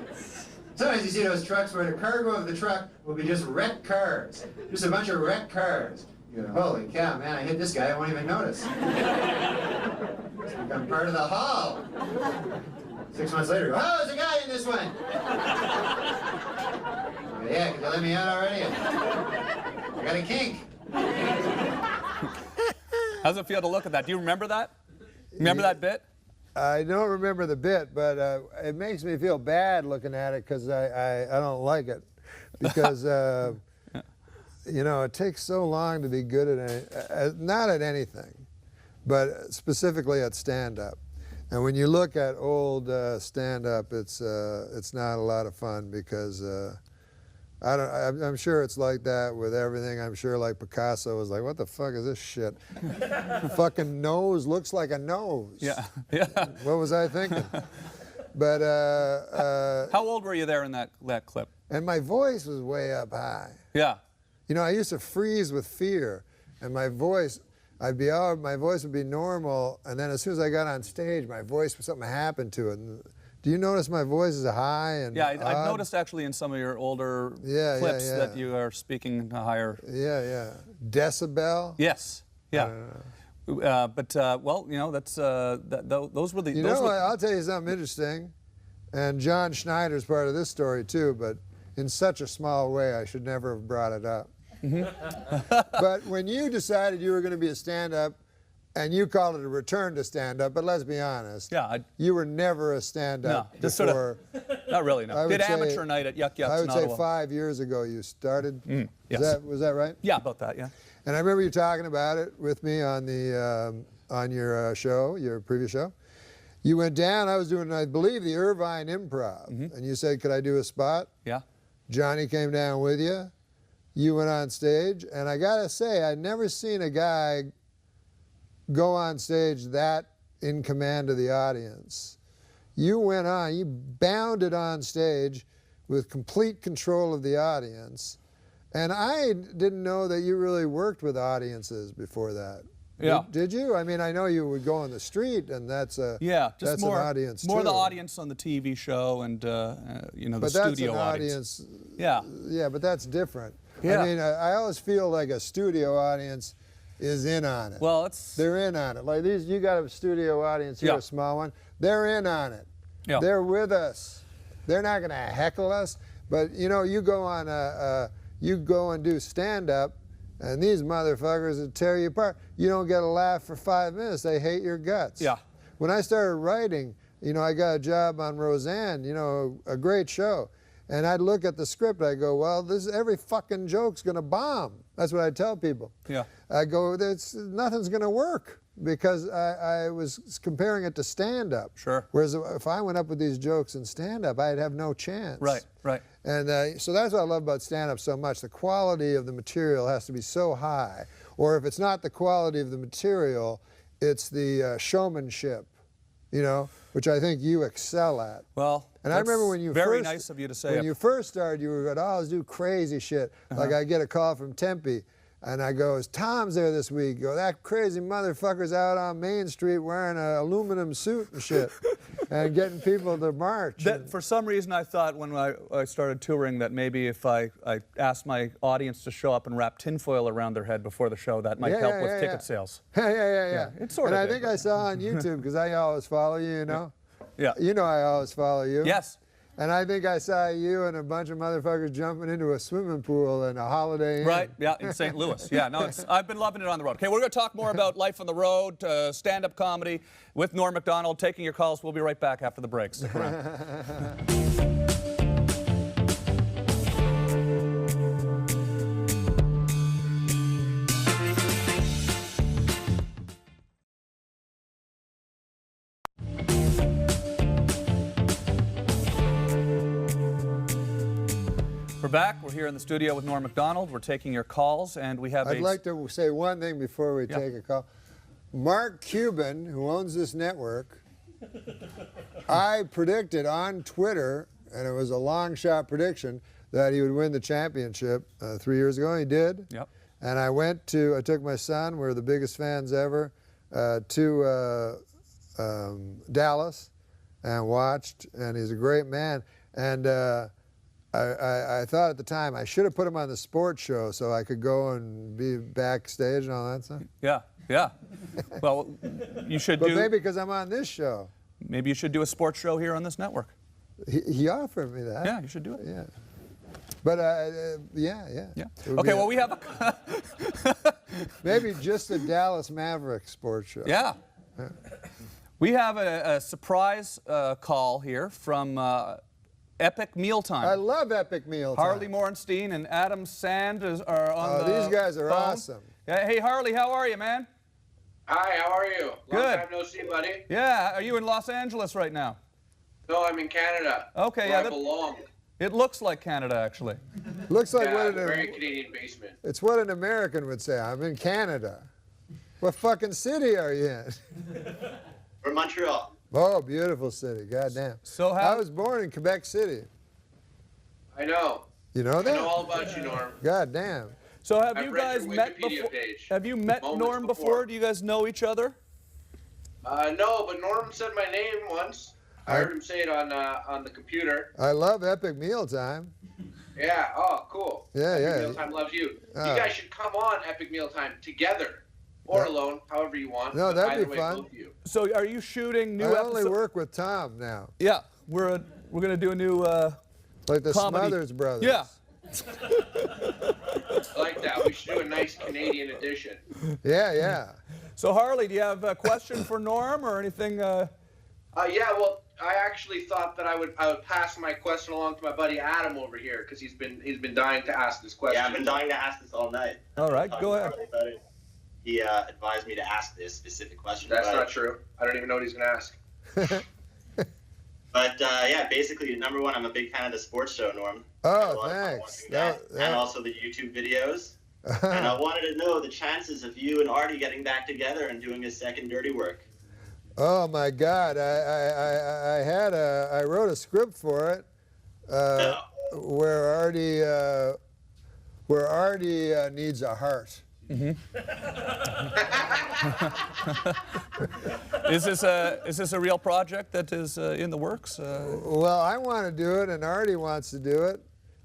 Sometimes you see those trucks where the cargo of the truck will be just wrecked cars. Just a bunch of wrecked cars. You go, holy cow, man, I hit this guy, I won't even notice. It's become part of the haul. 6 months later, oh, there's a guy in this one. Yeah, can you let me out already? I got a kink. How does it feel to look at that? Do you remember that? Remember that bit? I don't remember the bit, but it makes me feel bad looking at it because I don't like it. Because, you know, it takes so long to be good at not at anything, but specifically at stand-up. And when you look at old stand-up, it's not a lot of fun because I'm sure it's like that with everything. I'm sure like Picasso was like, what the fuck is this shit? Fucking nose looks like a nose. Yeah. What was I thinking? But how old were you there in that clip? And my voice was way up high. Yeah. You know, I used to freeze with fear, and my voice. My voice would be normal, and then as soon as I got on stage, something happened to it. And do you notice my voice is high and yeah, I've noticed actually in some of your older clips that you are speaking a higher. Yeah. Decibel. Yes. Yeah. Well, you know, that's those were the. You know, I'll tell you something interesting. And John Schneider's part of this story too, but in such a small way I should never have brought it up. But when you decided you were going to be a stand-up, and you called it a return to stand-up, but let's be honest. Yeah. You were never a stand-up No, just before. sort of, not really, no. Did amateur night at Yuck Yucks I would in say Ottawa. 5 years ago you started. Yes. Was that right? Yeah, about that, yeah. And I remember you talking about it with me on the on your show, your previous show. You went down, I was doing, I believe, the Irvine Improv, and you said, could I do a spot? Yeah. Johnny came down with you. You went on stage, and I gotta say, I'd never seen a guy go on stage that in command of the audience. You went on, you bounded on stage with complete control of the audience, and I didn't know that you really worked with audiences before that. Yeah. Did you? I mean, I know you would go on the street, and that's a just that's more an audience more too. the audience on the TV show and you know, the But that's studio an audience. Yeah. Yeah, but that's different. Yeah. I mean, I always feel like a studio audience is in on it. Well, they're in on it. Like these, you got a studio audience here, a small one. They're in on it. Yeah. They're with us. They're not going to heckle us. But you know, you go on you go and do stand-up, and these motherfuckers will tear you apart. You don't get a laugh for 5 minutes. They hate your guts. Yeah. When I started writing, you know, I got a job on Roseanne. You know, a great show. And I'd look at the script, I go, well, every fucking joke's gonna bomb. That's what I tell people. Yeah. I go, nothing's gonna work, because I was comparing it to stand-up. Sure. Whereas if I went up with these jokes in stand-up, I'd have no chance. Right, right. And so that's what I love about stand-up so much. The quality of the material has to be so high. Or if it's not the quality of the material, it's the showmanship, you know, which I think you excel at. Well, and I remember when you very first, nice of you to say. When you first started, you were going, oh, let's do crazy shit. Like I get a call from Tempe, and I go, is Tom's there this week? Go, that crazy motherfucker's out on Main Street wearing an aluminum suit and shit, and getting people to march. For some reason, I thought when I started touring that maybe if I asked my audience to show up and wrap tinfoil around their head before the show, that might help with ticket sales. Yeah. It's sort and of I think I saw on YouTube, because I always follow you, you know? Yeah. You know I always follow you. Yes. And I think I saw you and a bunch of motherfuckers jumping into a swimming pool in a Holiday Inn. Right, yeah, in St. Louis. Yeah, no, I've been loving it on the road. Okay, we're going to talk more about life on the road, stand-up comedy with Norm MacDonald, taking your calls. We'll be right back after the break. Stick around. We're back. We're here in the studio with Norm MacDonald. We're taking your calls, and we have I'd like to say one thing before we take a call. Mark Cuban, who owns this network, I predicted on Twitter, and it was a long shot prediction, that he would win the championship 3 years ago. He did. Yep. And I took my son, we're the biggest fans ever, to Dallas and watched, and he's a great man. And I thought at the time I should have put him on the sports show so I could go and be backstage and all that stuff. Yeah. Well, you should but maybe because I'm on this show. Maybe you should do a sports show here on this network. He offered me that. Yeah, you should do it. Yeah. But yeah. Okay, well, we have a maybe just a Dallas Mavericks sports show. Yeah. We have a surprise call here from Epic Mealtime. I love Epic Mealtime. Harley Morenstein and Adam Sand are on the these guys are phone. awesome. Hey, Harley, how are you, man? Hi, how are you? Good. Long time no see, buddy. Yeah, are you in Los Angeles right now? No, I'm in Canada. Okay, where yeah. I belong. It looks like Canada, actually. Looks like what very Canadian basement. It's what an American would say. I'm in Canada. What fucking city are you in? We're Montreal. Oh, beautiful city. Goddamn. So I was born in Quebec City. I know. You know that? I know all about you, Norm. Goddamn. So have I've you read guys your met Wikipedia before? page. Have you met Moments Norm before? Do you guys know each other? No, but Norm said my name once. I heard him say it on the computer. I love Epic Mealtime. Yeah. Oh, cool. Yeah, Epic Mealtime loves you. You guys should come on Epic Mealtime together or alone, however you want. No, but that'd be either way, fun. both of you. So are you shooting new I episodes? only work with Tom now. Yeah, We're gonna do a new like the comedy. Smothers Brothers. Yeah. I like that. We should do a nice Canadian edition. Yeah, yeah. So Harley, do you have a question for Norm or anything? Yeah, well, I actually thought that I would pass my question along to my buddy Adam over here because he's been dying to ask this question. Yeah, I've been dying to ask this all night. All right, go ahead. He advised me to ask this specific question. That's not true. I don't even know what he's going to ask. But yeah, basically, number one, I'm a big fan of the sports show, Norm. Oh, thanks. And also the YouTube videos. And I wanted to know the chances of you and Artie getting back together and doing a second Dirty Work. Oh my God! I wrote a script for it, where Artie needs a heart. Mm-hmm. Is this a real project that is in the works? Well, I want to do it, and Artie wants to do it,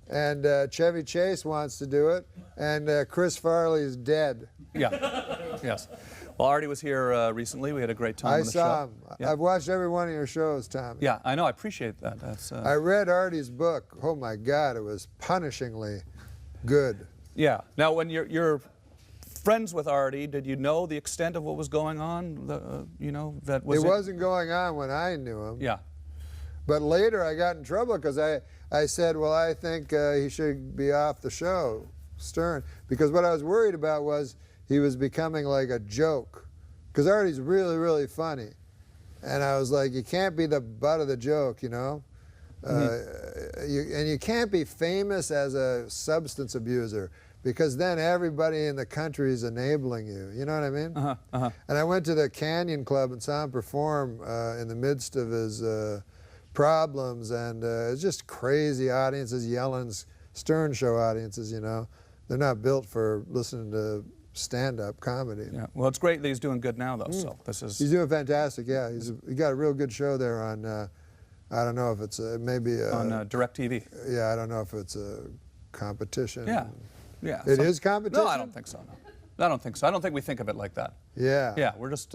and Chevy Chase wants to do it, and Chris Farley's dead. Yeah. Yes. Well, Artie was here recently. We had a great time on the show. I saw him. Yeah. I've watched every one of your shows, Tommy. Yeah, I know. I appreciate that. That's. I read Artie's book. Oh my God, it was punishingly good. Yeah. Now, when you're friends with Artie, did you know the extent of what was going on? You know that was. It wasn't going on when I knew him. Yeah. But later I got in trouble because I said, well, I think he should be off the show, Stern, because what I was worried about was he was becoming like a joke, because Artie's really, really funny. And I was like, you can't be the butt of the joke, you know? And you can't be famous as a substance abuser, because then everybody in the country is enabling you. You know what I mean? And I went to the Canyon Club and saw him perform in the midst of his problems, and it's just crazy audiences yelling, Stern Show audiences, you know? They're not built for listening to stand-up comedy. Yeah. Well, it's great that he's doing good now, though. So this is. He's doing fantastic. Yeah, he got a real good show there on. I don't know if it's maybe on DirecTV. Yeah, I don't know if it's a competition. Yeah. Yeah. It is competition? No, I don't think so. No. I don't think so. I don't think we think of it like that. Yeah. Yeah. We're just.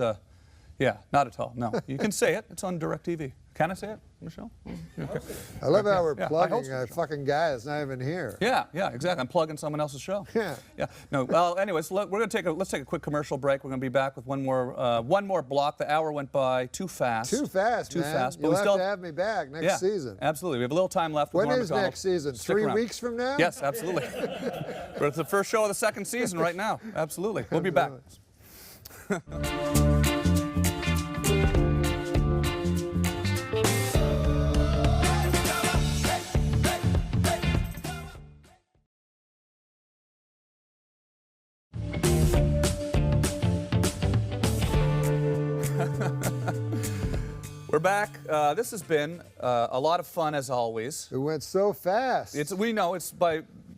Yeah. Not at all. No. You can say it. It's on DirecTV. Can I say it, Michelle? Okay. I love how we're plugging a fucking guy that's not even here. Yeah, yeah, exactly. I'm plugging someone else's show. Yeah. Yeah. No. Well, anyways, let's take a quick commercial break. We're going to be back with one more block. The hour went by too fast. Too fast, man. Too fast. But You'll we have still to have me back next season. Absolutely. We have a little time left. With When Norm is MacDonald. next season? Stick 3 around. weeks from now? Yes, absolutely. But it's the first show of the second season right now. Absolutely. We'll be back. We're back. This has been a lot of fun as always. It went so fast. We know it's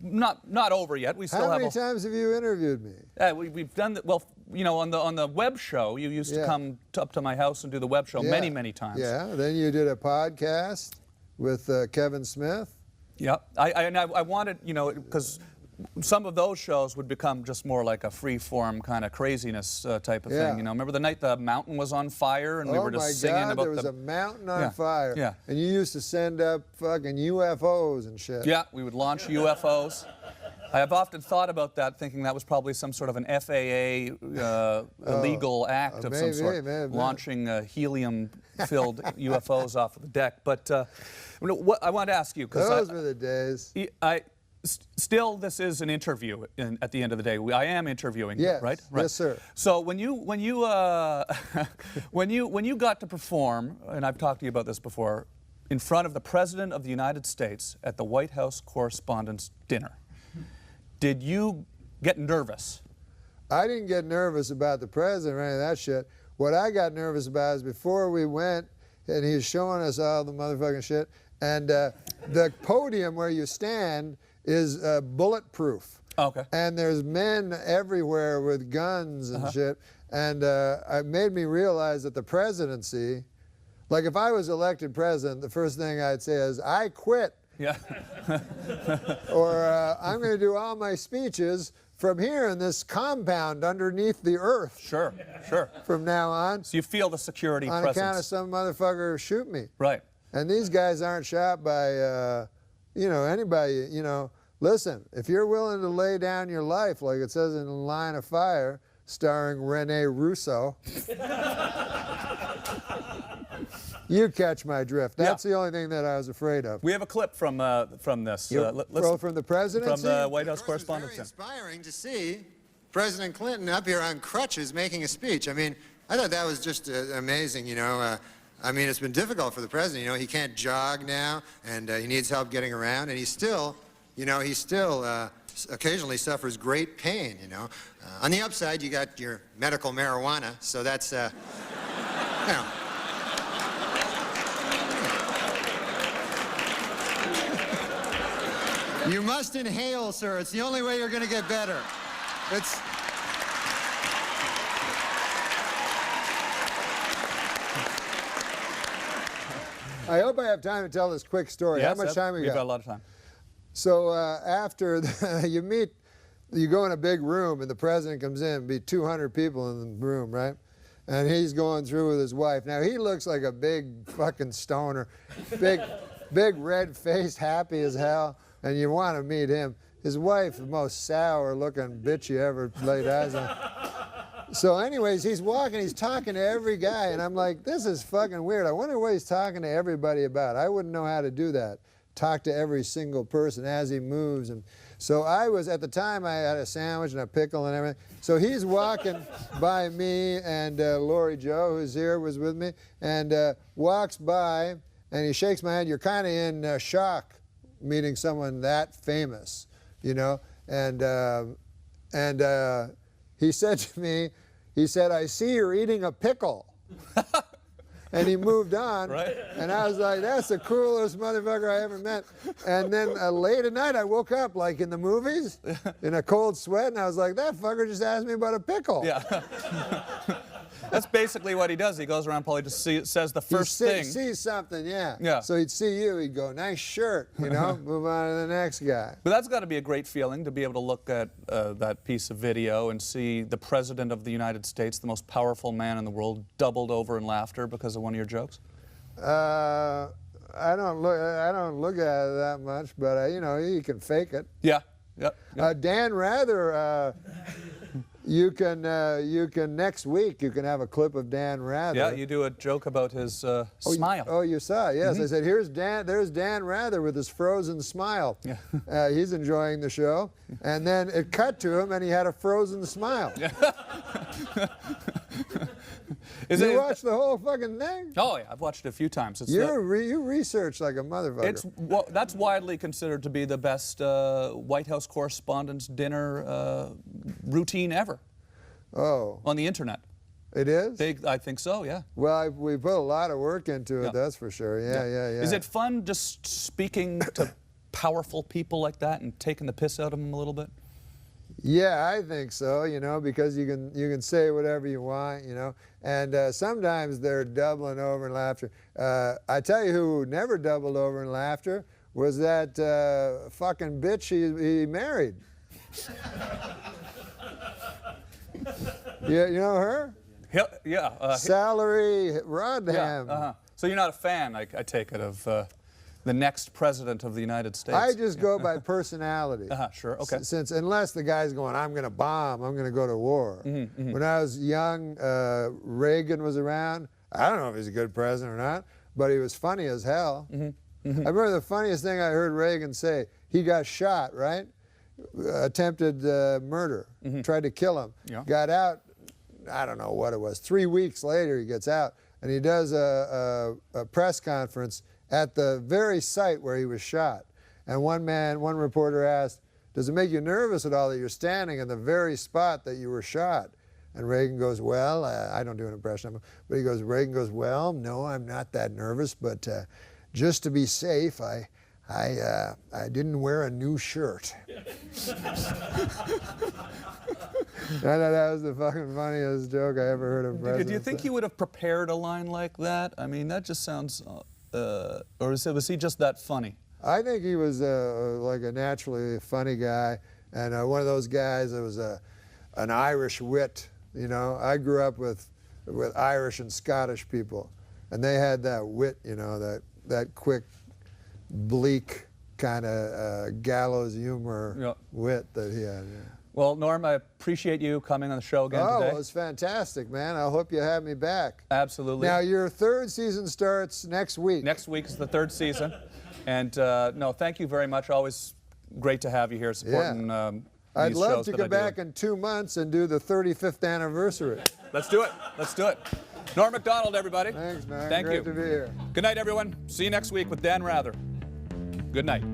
not over yet. We still How have. many times have you interviewed me? We've done that. Well, you know, on the web show, you used to come up to my house and do the web show many times. Yeah. Then you did a podcast with Kevin Smith. Yeah. I wanted, you know, because some of those shows would become just more like a free-form kind of craziness type of thing. You know, remember the night the mountain was on fire and we were just singing about there was a mountain on fire. Yeah. And you used to send up fucking UFOs and shit. Yeah, we would launch UFOs. I have often thought about that, thinking that was probably some sort of an FAA illegal act of some sort, launching helium-filled UFOs off of the deck. But what I wanted to ask you, because those were the days. Still, this is an interview. At the end of the day, I am interviewing. Yes, right? Yes, sir. So when you got to perform, and I've talked to you about this before, in front of the President of the United States at the White House Correspondents' Dinner, did you get nervous? I didn't get nervous about the president or any of that shit. What I got nervous about is before we went, and he was showing us all the motherfucking shit, and the podium where you stand is bulletproof. Okay. And there's men everywhere with guns and shit. And it made me realize that the presidency, like if I was elected president, the first thing I'd say is, I quit. Yeah. Or I'm going to do all my speeches from here in this compound underneath the earth. Sure, sure. From now on. So you feel the security on presence. account of some motherfucker shoot me. Right. And these guys aren't shot by, you know, anybody, you know. Listen, if you're willing to lay down your life, like it says in Line of Fire, starring Rene Russo, you catch my drift. That's the only thing that I was afraid of. We have a clip from this. From the presidency? From the White House Correspondence. It's very inspiring to see President Clinton up here on crutches making a speech. I mean, I thought that was just amazing, you know. I mean, it's been difficult for the president. You know, he can't jog now, and he needs help getting around, and he's still, you know, occasionally suffers great pain, you know. On the upside, you got your medical marijuana, so that's, you know. You must inhale, sir. It's the only way you're going to get better. It's... I hope I have time to tell this quick story. Yes, How much time we got? We've got a lot of time. So after you go in a big room and the president comes in, be 200 people in the room, right? And he's going through with his wife. Now he looks like a big fucking stoner, big red face, happy as hell, and you want to meet him. His wife, the most sour looking bitch you ever laid eyes on. So anyways, he's walking, he's talking to every guy, and I'm like, this is fucking weird. I wonder what he's talking to everybody about. I wouldn't know how to do that. Talk to every single person as he moves. And so I was, at the time, I had a sandwich and a pickle and everything. So he's walking by me, and Lori Joe, who's here, was with me, and walks by, and he shakes my hand. You're kind of in shock meeting someone that famous, you know? And he said to me, he said, I see you're eating a pickle. And he moved on, right. And I was like, that's the coolest motherfucker I ever met. And then late at night, I woke up like in the movies, in a cold sweat, and I was like, that fucker just asked me about a pickle. Yeah. That's basically what he does. He goes around, probably just says the first thing. He sees something, yeah. Yeah. So he'd see you, he'd go, nice shirt, you know, move on to the next guy. But that's got to be a great feeling to be able to look at that piece of video and see the President of the United States, the most powerful man in the world, doubled over in laughter because of one of your jokes? I don't look at it that much, but you know, you can fake it. Yeah. Yep. Dan Rather, you can next week you can have a clip of Dan Rather. Yeah, you do a joke about his smile. Oh, you saw it, yes. Mm-hmm. I said, there's Dan Rather with his frozen smile. Yeah. He's enjoying the show. And then it cut to him and he had a frozen smile. You watched the whole fucking thing? Oh yeah, I've watched it a few times. You research like a motherfucker. That's widely considered to be the best White House Correspondents' Dinner routine ever. Oh. On the internet. It is? I think so, yeah. Well, we put a lot of work into it, that's for sure. Yeah. Is it fun just speaking to powerful people like that and taking the piss out of them a little bit? Yeah, I think so, you know, because you can say whatever you want, you know, and sometimes they're doubling over in laughter. I tell you who never doubled over in laughter was that fucking bitch he married. Yeah, you know her? Yeah. Salary Rodham. Yeah, So you're not a fan, I take it, of the next president of the United States? I just go by personality. Sure, okay. Since unless the guy's going, I'm going to bomb, I'm going to go to war. Mm-hmm. When I was young, Reagan was around. I don't know if he's a good president or not, but he was funny as hell. Mm-hmm. I remember the funniest thing I heard Reagan say. He got shot, right? Attempted murder. Tried to kill him. Yeah. Got out, I don't know what it was. 3 weeks later, he gets out, and he does a press conference at the very site where he was shot. And one reporter asked, does it make you nervous at all that you're standing in the very spot that you were shot? And Reagan goes, well, I don't do an impression of him, but Reagan goes, well, no, I'm not that nervous, but just to be safe, I didn't wear a new shirt. That was the fucking funniest joke I ever heard of president. Do you think he would have prepared a line like that? I mean, that just sounds... or was he just that funny? I think he was like a naturally funny guy, and one of those guys that was an Irish wit. You know, I grew up with Irish and Scottish people, and they had that wit, you know, that that quick, bleak kind of gallows humor wit that he had. Yeah. Well, Norm, I appreciate you coming on the show again today. Oh, it was fantastic, man. I hope you have me back. Absolutely. Now, your third season starts next week. Next week is the third season. And, no, thank you very much. Always great to have you here supporting I'd love to come back in 2 months and do the 35th anniversary. Let's do it. Let's do it. Norm MacDonald, everybody. Thanks, man. Thank Great you. to be here. Good night, everyone. See you next week with Dan Rather. Good night.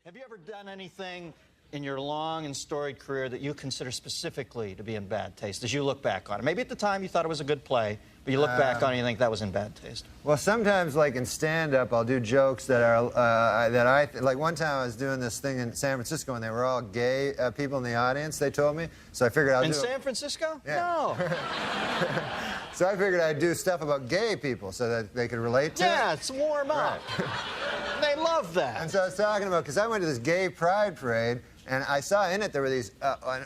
Have you ever done anything in your long and storied career that you consider specifically to be in bad taste as you look back on it? Maybe at the time you thought it was a good play, but you look back on it and you think that was in bad taste. Well, sometimes, like in stand-up, I'll do jokes that are like one time I was doing this thing in San Francisco and they were all gay people in the audience. They told me, so I figured I'll do. In San Francisco? Yeah. No. So I figured I'd do stuff about gay people so that they could relate to it. Yeah, it's warm up. They love that. And so I was talking about, because I went to this gay pride parade, and I saw in it there were these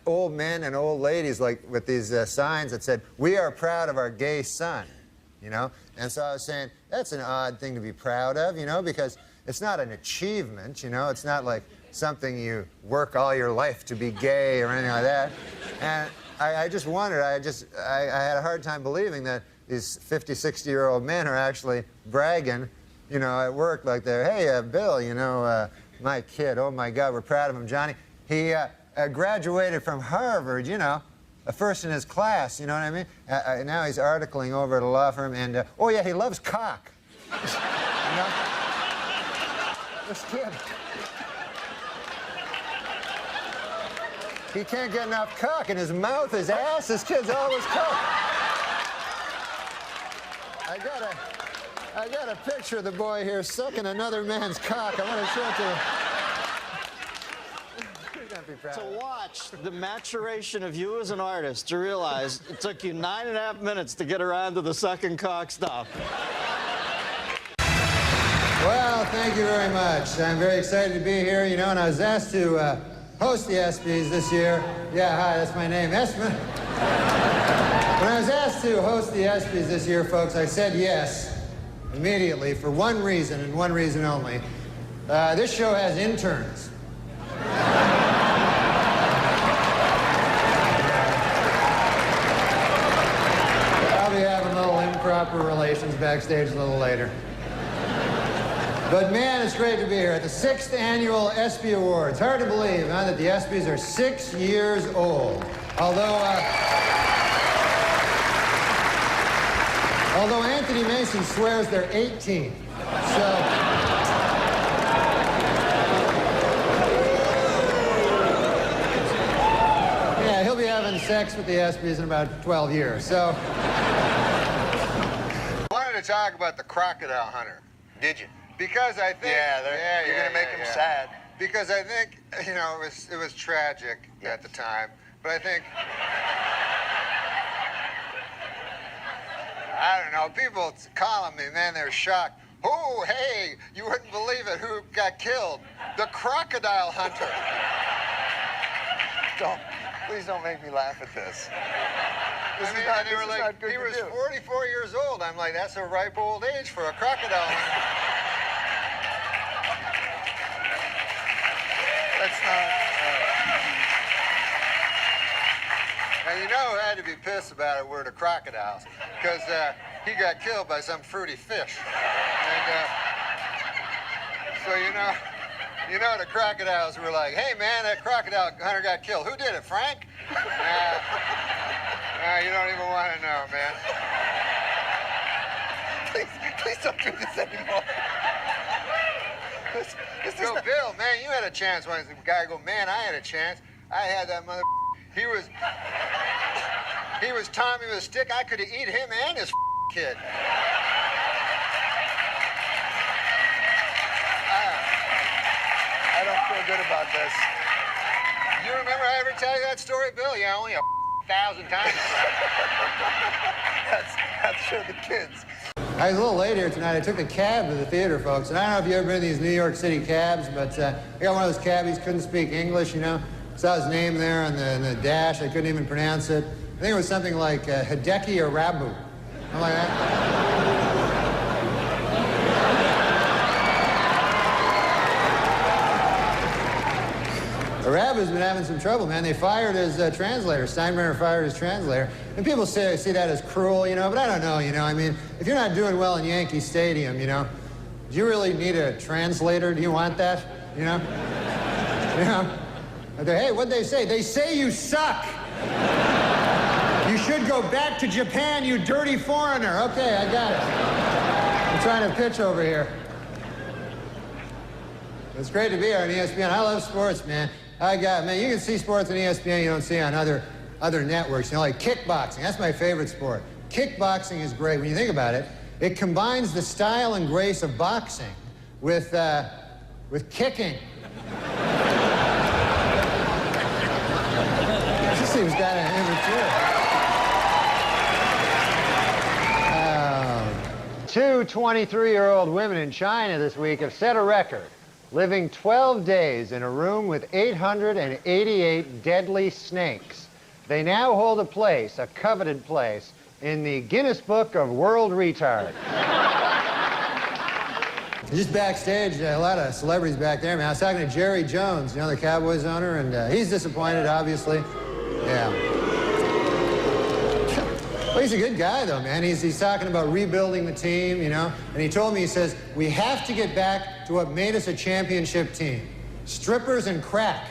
old men and old ladies like with these signs that said, "We are proud of our gay son," you know? And so I was saying, that's an odd thing to be proud of, you know, because it's not an achievement, you know? It's not like something you work all your life to be gay or anything like that. And I just wondered, I had a hard time believing that these 50, 60-year-old men are actually bragging, you know, at work like they're, "Hey, Bill, you know, my kid, oh my God, we're proud of him, Johnny. He graduated from Harvard, you know, a first in his class, you know what I mean? Now he's articling over at a law firm, and, oh yeah, he loves cock." You know? This kid. He can't get enough cock in his mouth, his ass, his kid's always cock. I got a picture of the boy here sucking another man's cock. I want to show it to you. To watch the maturation of you as an artist, to realize it took you 9.5 minutes to get around to the sucking cock stuff. Well, thank you very much. I'm very excited to be here, you know, and I was asked to host the ESPYs this year. Yeah, hi, that's my name, Espen. When I was asked to host the ESPYs this year, folks, I said yes immediately for one reason and one reason only. This show has interns. I'll be having a little improper relations backstage a little later. But man, it's great to be here at the 6th annual ESPY Awards. Hard to believe, huh, that the ESPYs are 6 years old. Although Anthony Mason swears they're 18. So. Yeah, he'll be having sex with the ESPYs in about 12 years. So. I wanted to talk about the crocodile hunter. Did you? Because I think. You're going to make him sad. Because I think, you know, it was tragic at the time. But I think. I don't know, people calling me, man, they're shocked. Oh, hey, you wouldn't believe it, who got killed? The crocodile hunter. Please don't make me laugh at this. They were like, he was 44 years old. I'm like, that's a ripe old age for a crocodile hunter. That's not... Now, you know who had to be pissed about it were the crocodiles, because he got killed by some fruity fish. And so, you know the crocodiles were like, "Hey, man, that crocodile hunter got killed. Who did it, Frank?" You don't even want to know, man. Please don't do this anymore. Bill, man, you had a chance. When the guy go, "Man, I had a chance. I had that mother. He was Tommy with a stick. I could have eat him and his kid. I don't feel good about this. You remember I ever tell you that story, Bill? Yeah, only 1,000 times. that's for the kids. I was a little late here tonight. I took a cab to the theater, folks. And I don't know if you've ever been in these New York City cabs, but I got one of those cabbies, couldn't speak English, you know. Saw his name there on the dash. I couldn't even pronounce it. I think it was something like Hideki or Rabu. Something like that. Rabu's been having some trouble, man. They fired his translator. Steinbrenner fired his translator. And people see that as cruel, you know, but I don't know, you know. I mean, if you're not doing well in Yankee Stadium, you know, do you really need a translator? Do you want that, you know? You know? Hey, what'd they say? They say you suck. You should go back to Japan, you dirty foreigner. Okay, I got it. I'm trying to pitch over here. It's great to be here on ESPN. I love sports, man. Man, you can see sports on ESPN you don't see on other networks. You know, like kickboxing. That's my favorite sport. Kickboxing is great. When you think about it, it combines the style and grace of boxing with kicking. This seems kind of immature. Two 23-year-old women in China this week have set a record, living 12 days in a room with 888 deadly snakes. They now hold a coveted place, in the Guinness Book of World Retard. Just backstage, a lot of celebrities back there, man. I was talking to Jerry Jones, you know, the Cowboys owner, and he's disappointed, obviously. Yeah. Well, he's a good guy, though, man. He's talking about rebuilding the team, you know, and he told me, he says, we have to get back to what made us a championship team. Strippers and crack.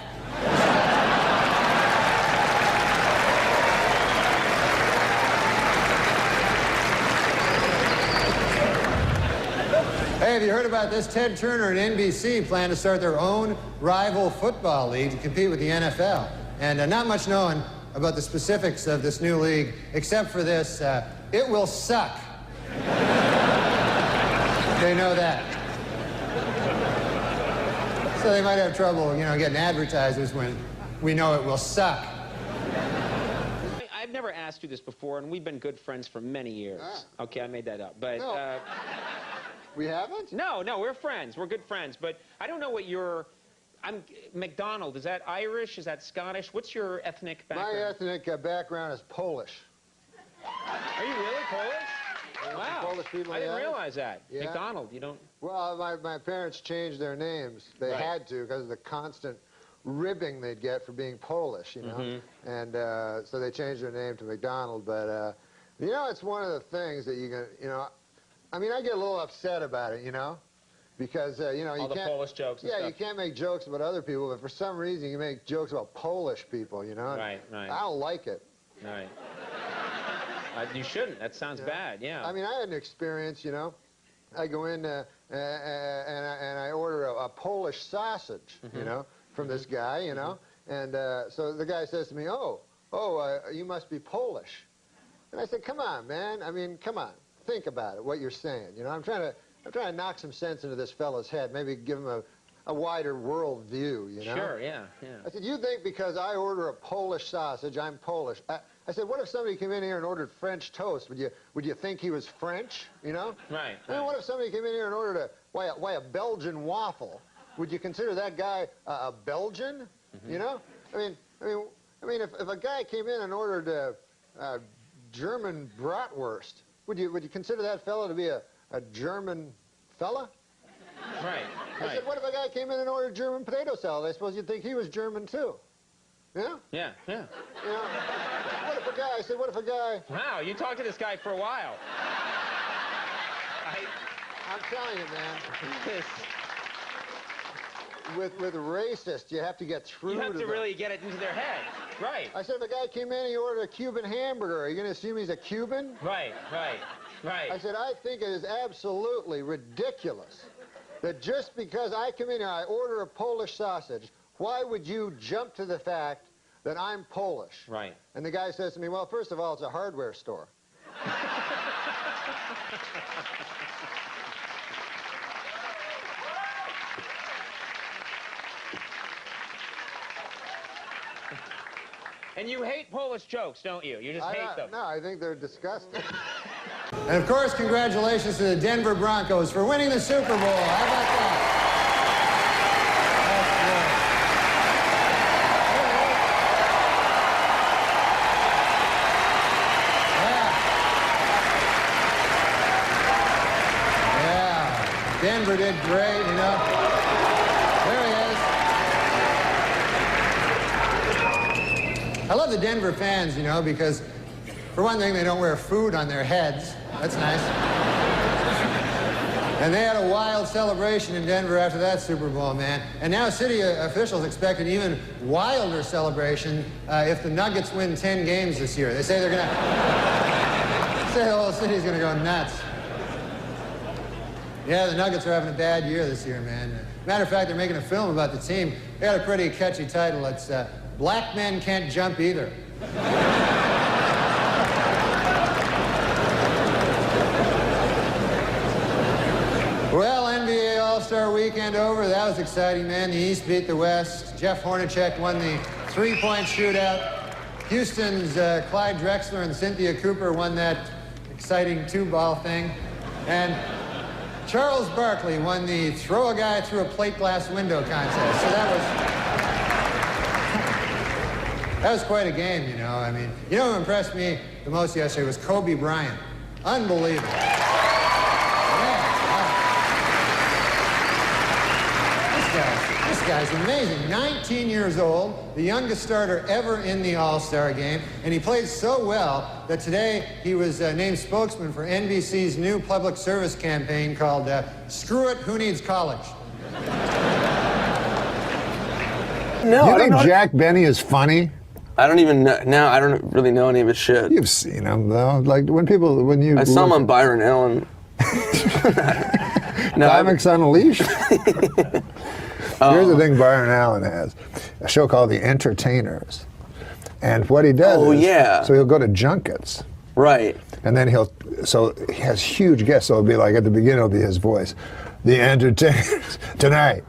Hey, have you heard about this? Ted Turner and NBC plan to start their own rival football league to compete with the NFL. And not much known about the specifics of this new league, except for this, it will suck. They know that. So they might have trouble, you know, getting advertisers when we know it will suck. I've never asked you this before, and we've been good friends for many years. Ah. Okay, I made that up, but... No. We haven't? No, we're friends. We're good friends, but I don't know what your... MacDonald, is that Irish? Is that Scottish? What's your ethnic background? My ethnic background is Polish. Are you really Polish? Yeah, wow. Polish people, I didn't realize that. Yeah. MacDonald, you don't... Well, my parents changed their names. They had to because of the constant ribbing they'd get for being Polish, you know? Mm-hmm. And so they changed their name to MacDonald. But, you know, it's one of the things that you can, you know... I mean, I get a little upset about it, you know? Because, you know, all the Polish jokes and stuff. Yeah, you can't make jokes about other people, but for some reason you make jokes about Polish people, you know? Right. I don't like it. Right. You shouldn't. That sounds bad, yeah. I mean, I had an experience, you know. I go in and I order a Polish sausage, you know, from this guy, you know. And so the guy says to me, you must be Polish. And I said, come on, man. I mean, come on. Think about it, what you're saying. You know, I'm trying to knock some sense into this fellow's head, maybe give him a wider world view, you know? Sure, yeah. I said, you think because I order a Polish sausage, I'm Polish. I said, what if somebody came in here and ordered French toast? Would you think he was French, you know? Right. I mean, what if somebody came in here and ordered a Belgian waffle? Would you consider that guy a Belgian, you know? I mean, if a guy came in and ordered a German bratwurst, would you consider that fellow to be a German fella? Right. I said, what if a guy came in and ordered German potato salad? I suppose you'd think he was German too. Yeah? Yeah. You know, what if a guy... Wow, you talked to this guy for a while. I'm telling you, man. With racists, you have to get through to them. You have to really get it into their head. Right. I said, if a guy came in and he ordered a Cuban hamburger, are you going to assume he's a Cuban? Right. I said, I think it is absolutely ridiculous that just because I come in here, I order a Polish sausage, why would you jump to the fact that I'm Polish. Right. And the guy says to me, well, first of all, it's a hardware store. And you hate Polish jokes, don't you? You just hate them. No, I think they're disgusting. And of course, congratulations to the Denver Broncos for winning the Super Bowl. How about that? Denver did great, you know. There he is. I love the Denver fans, you know, because for one thing, they don't wear food on their heads. That's nice. And they had a wild celebration in Denver after that Super Bowl, man. And now city officials expect an even wilder celebration if the Nuggets win 10 games this year. They say they're going to... say the whole city's going to go nuts. Yeah, the Nuggets are having a bad year this year, man. Matter of fact, they're making a film about the team. They got a pretty catchy title. It's Black Men Can't Jump Either. Well, NBA All-Star Weekend over. That was exciting, man. The East beat the West. Jeff Hornacek won the three-point shootout. Houston's Clyde Drexler and Cynthia Cooper won that exciting two-ball thing. And Charles Barkley won the throw a guy through a plate glass window contest. So that was quite a game, you know. I mean, you know who impressed me the most yesterday was Kobe Bryant. Unbelievable. This guy's amazing. 19 years old, the youngest starter ever in the All-Star game, and he played so well that today he was named spokesman for NBC's new public service campaign called Screw It, Who Needs College? No, you think Jack Benny is funny? I don't even know. No, I don't really know any of his shit. You've seen him, though. Like, when you... I saw him on Byron Allen. No, Comics Unleashed? Here's the thing Byron Allen has. A show called The Entertainers. And what he does so he'll go to junkets. Right. And then he has huge guests, so it'll be like, at the beginning it'll be his voice. The Entertainers. Tonight,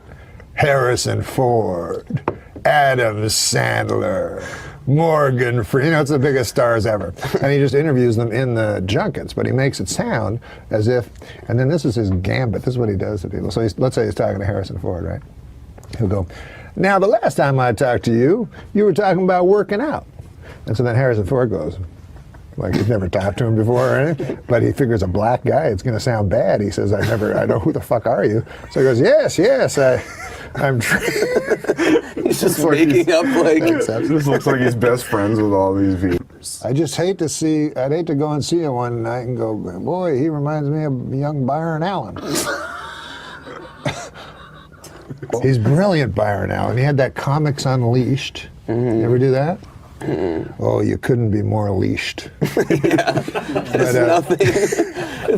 Harrison Ford, Adam Sandler, Morgan Freeman. You know, it's the biggest stars ever. And he just interviews them in the junkets, but he makes it sound as if, and then this is his gambit. This is what he does to people. So let's say he's talking to Harrison Ford, right? He'll go, now the last time I talked to you, you were talking about working out. And so then Harrison Ford goes, like he's never talked to him before or anything, but he figures a black guy, it's going to sound bad. He says, I know, who the fuck are you? So he goes, yes, I'm he's just making up like... This looks like he's best friends with all these viewers. I'd hate to go and see him one night and go, boy, he reminds me of young Byron Allen. He's brilliant, Byron Allen. He had that Comics Unleashed. Mm-hmm. You ever do that? Mm-hmm. Oh, you couldn't be more leashed. It's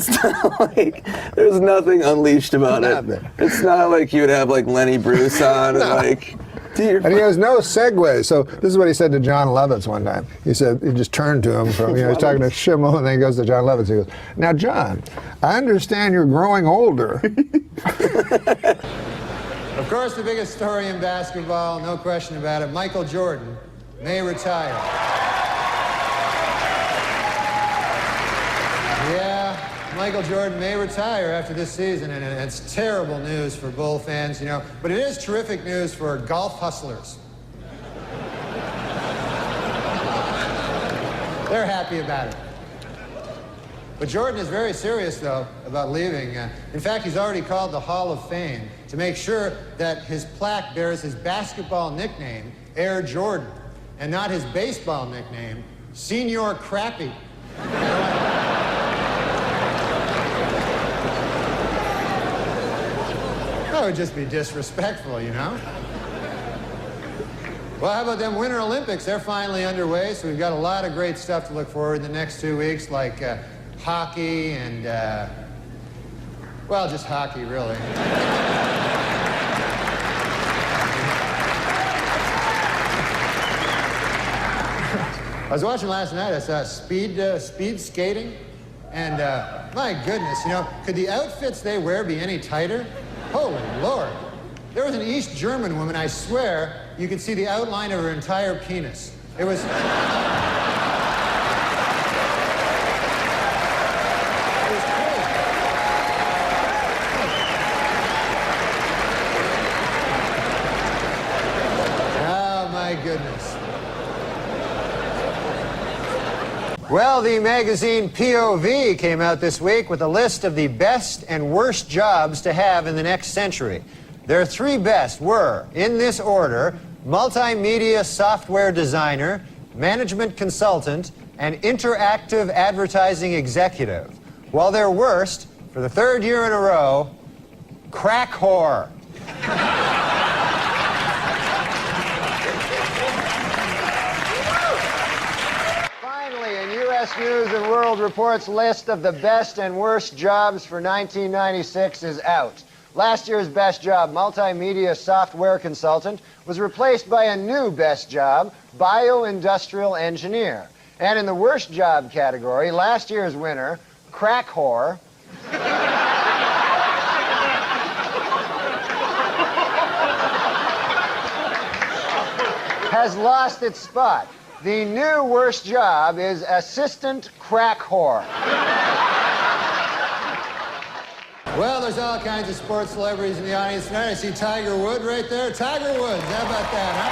not like, there's nothing unleashed about it. It's not like you would have like Lenny Bruce on and like... And he has no segue. So this is what he said to John Lovitz one time. He just turned to him from, he's talking to Schimmel, and then he goes to John Lovitz. He goes, now, John, I understand you're growing older. Of course, the biggest story in basketball, no question about it, Michael Jordan may retire. Yeah, Michael Jordan may retire after this season, and it's terrible news for Bull fans, you know, but it is terrific news for golf hustlers. They're happy about it. But Jordan is very serious, though, about leaving. In fact, he's already called the Hall of Fame to make sure that his plaque bears his basketball nickname, Air Jordan, and not his baseball nickname, Senior Crappy. That would just be disrespectful, you know? Well, how about them Winter Olympics? They're finally underway, so we've got a lot of great stuff to look forward to the next 2 weeks, like hockey and, well, just hockey, really. was watching last night. I saw speed skating, and my goodness, you know, could the outfits they wear be any tighter? Holy Lord! There was an East German woman. I swear, you could see the outline of her entire penis. It was. Goodness. Well, the magazine POV came out this week with a list of the best and worst jobs to have in the next century. Their 3 best were, in this order, multimedia software designer, management consultant, and interactive advertising executive. While their worst, for the 3rd year in a row, crack whore. U.S. News and World Report's list of the best and worst jobs for 1996 is out. Last year's best job, multimedia software consultant, was replaced by a new best job, bioindustrial engineer. And in the worst job category, last year's winner, crack whore, has lost its spot. The new worst job is assistant crack whore. Well, there's all kinds of sports celebrities in the audience tonight. I see Tiger Woods right there. Tiger Woods, how about that, huh?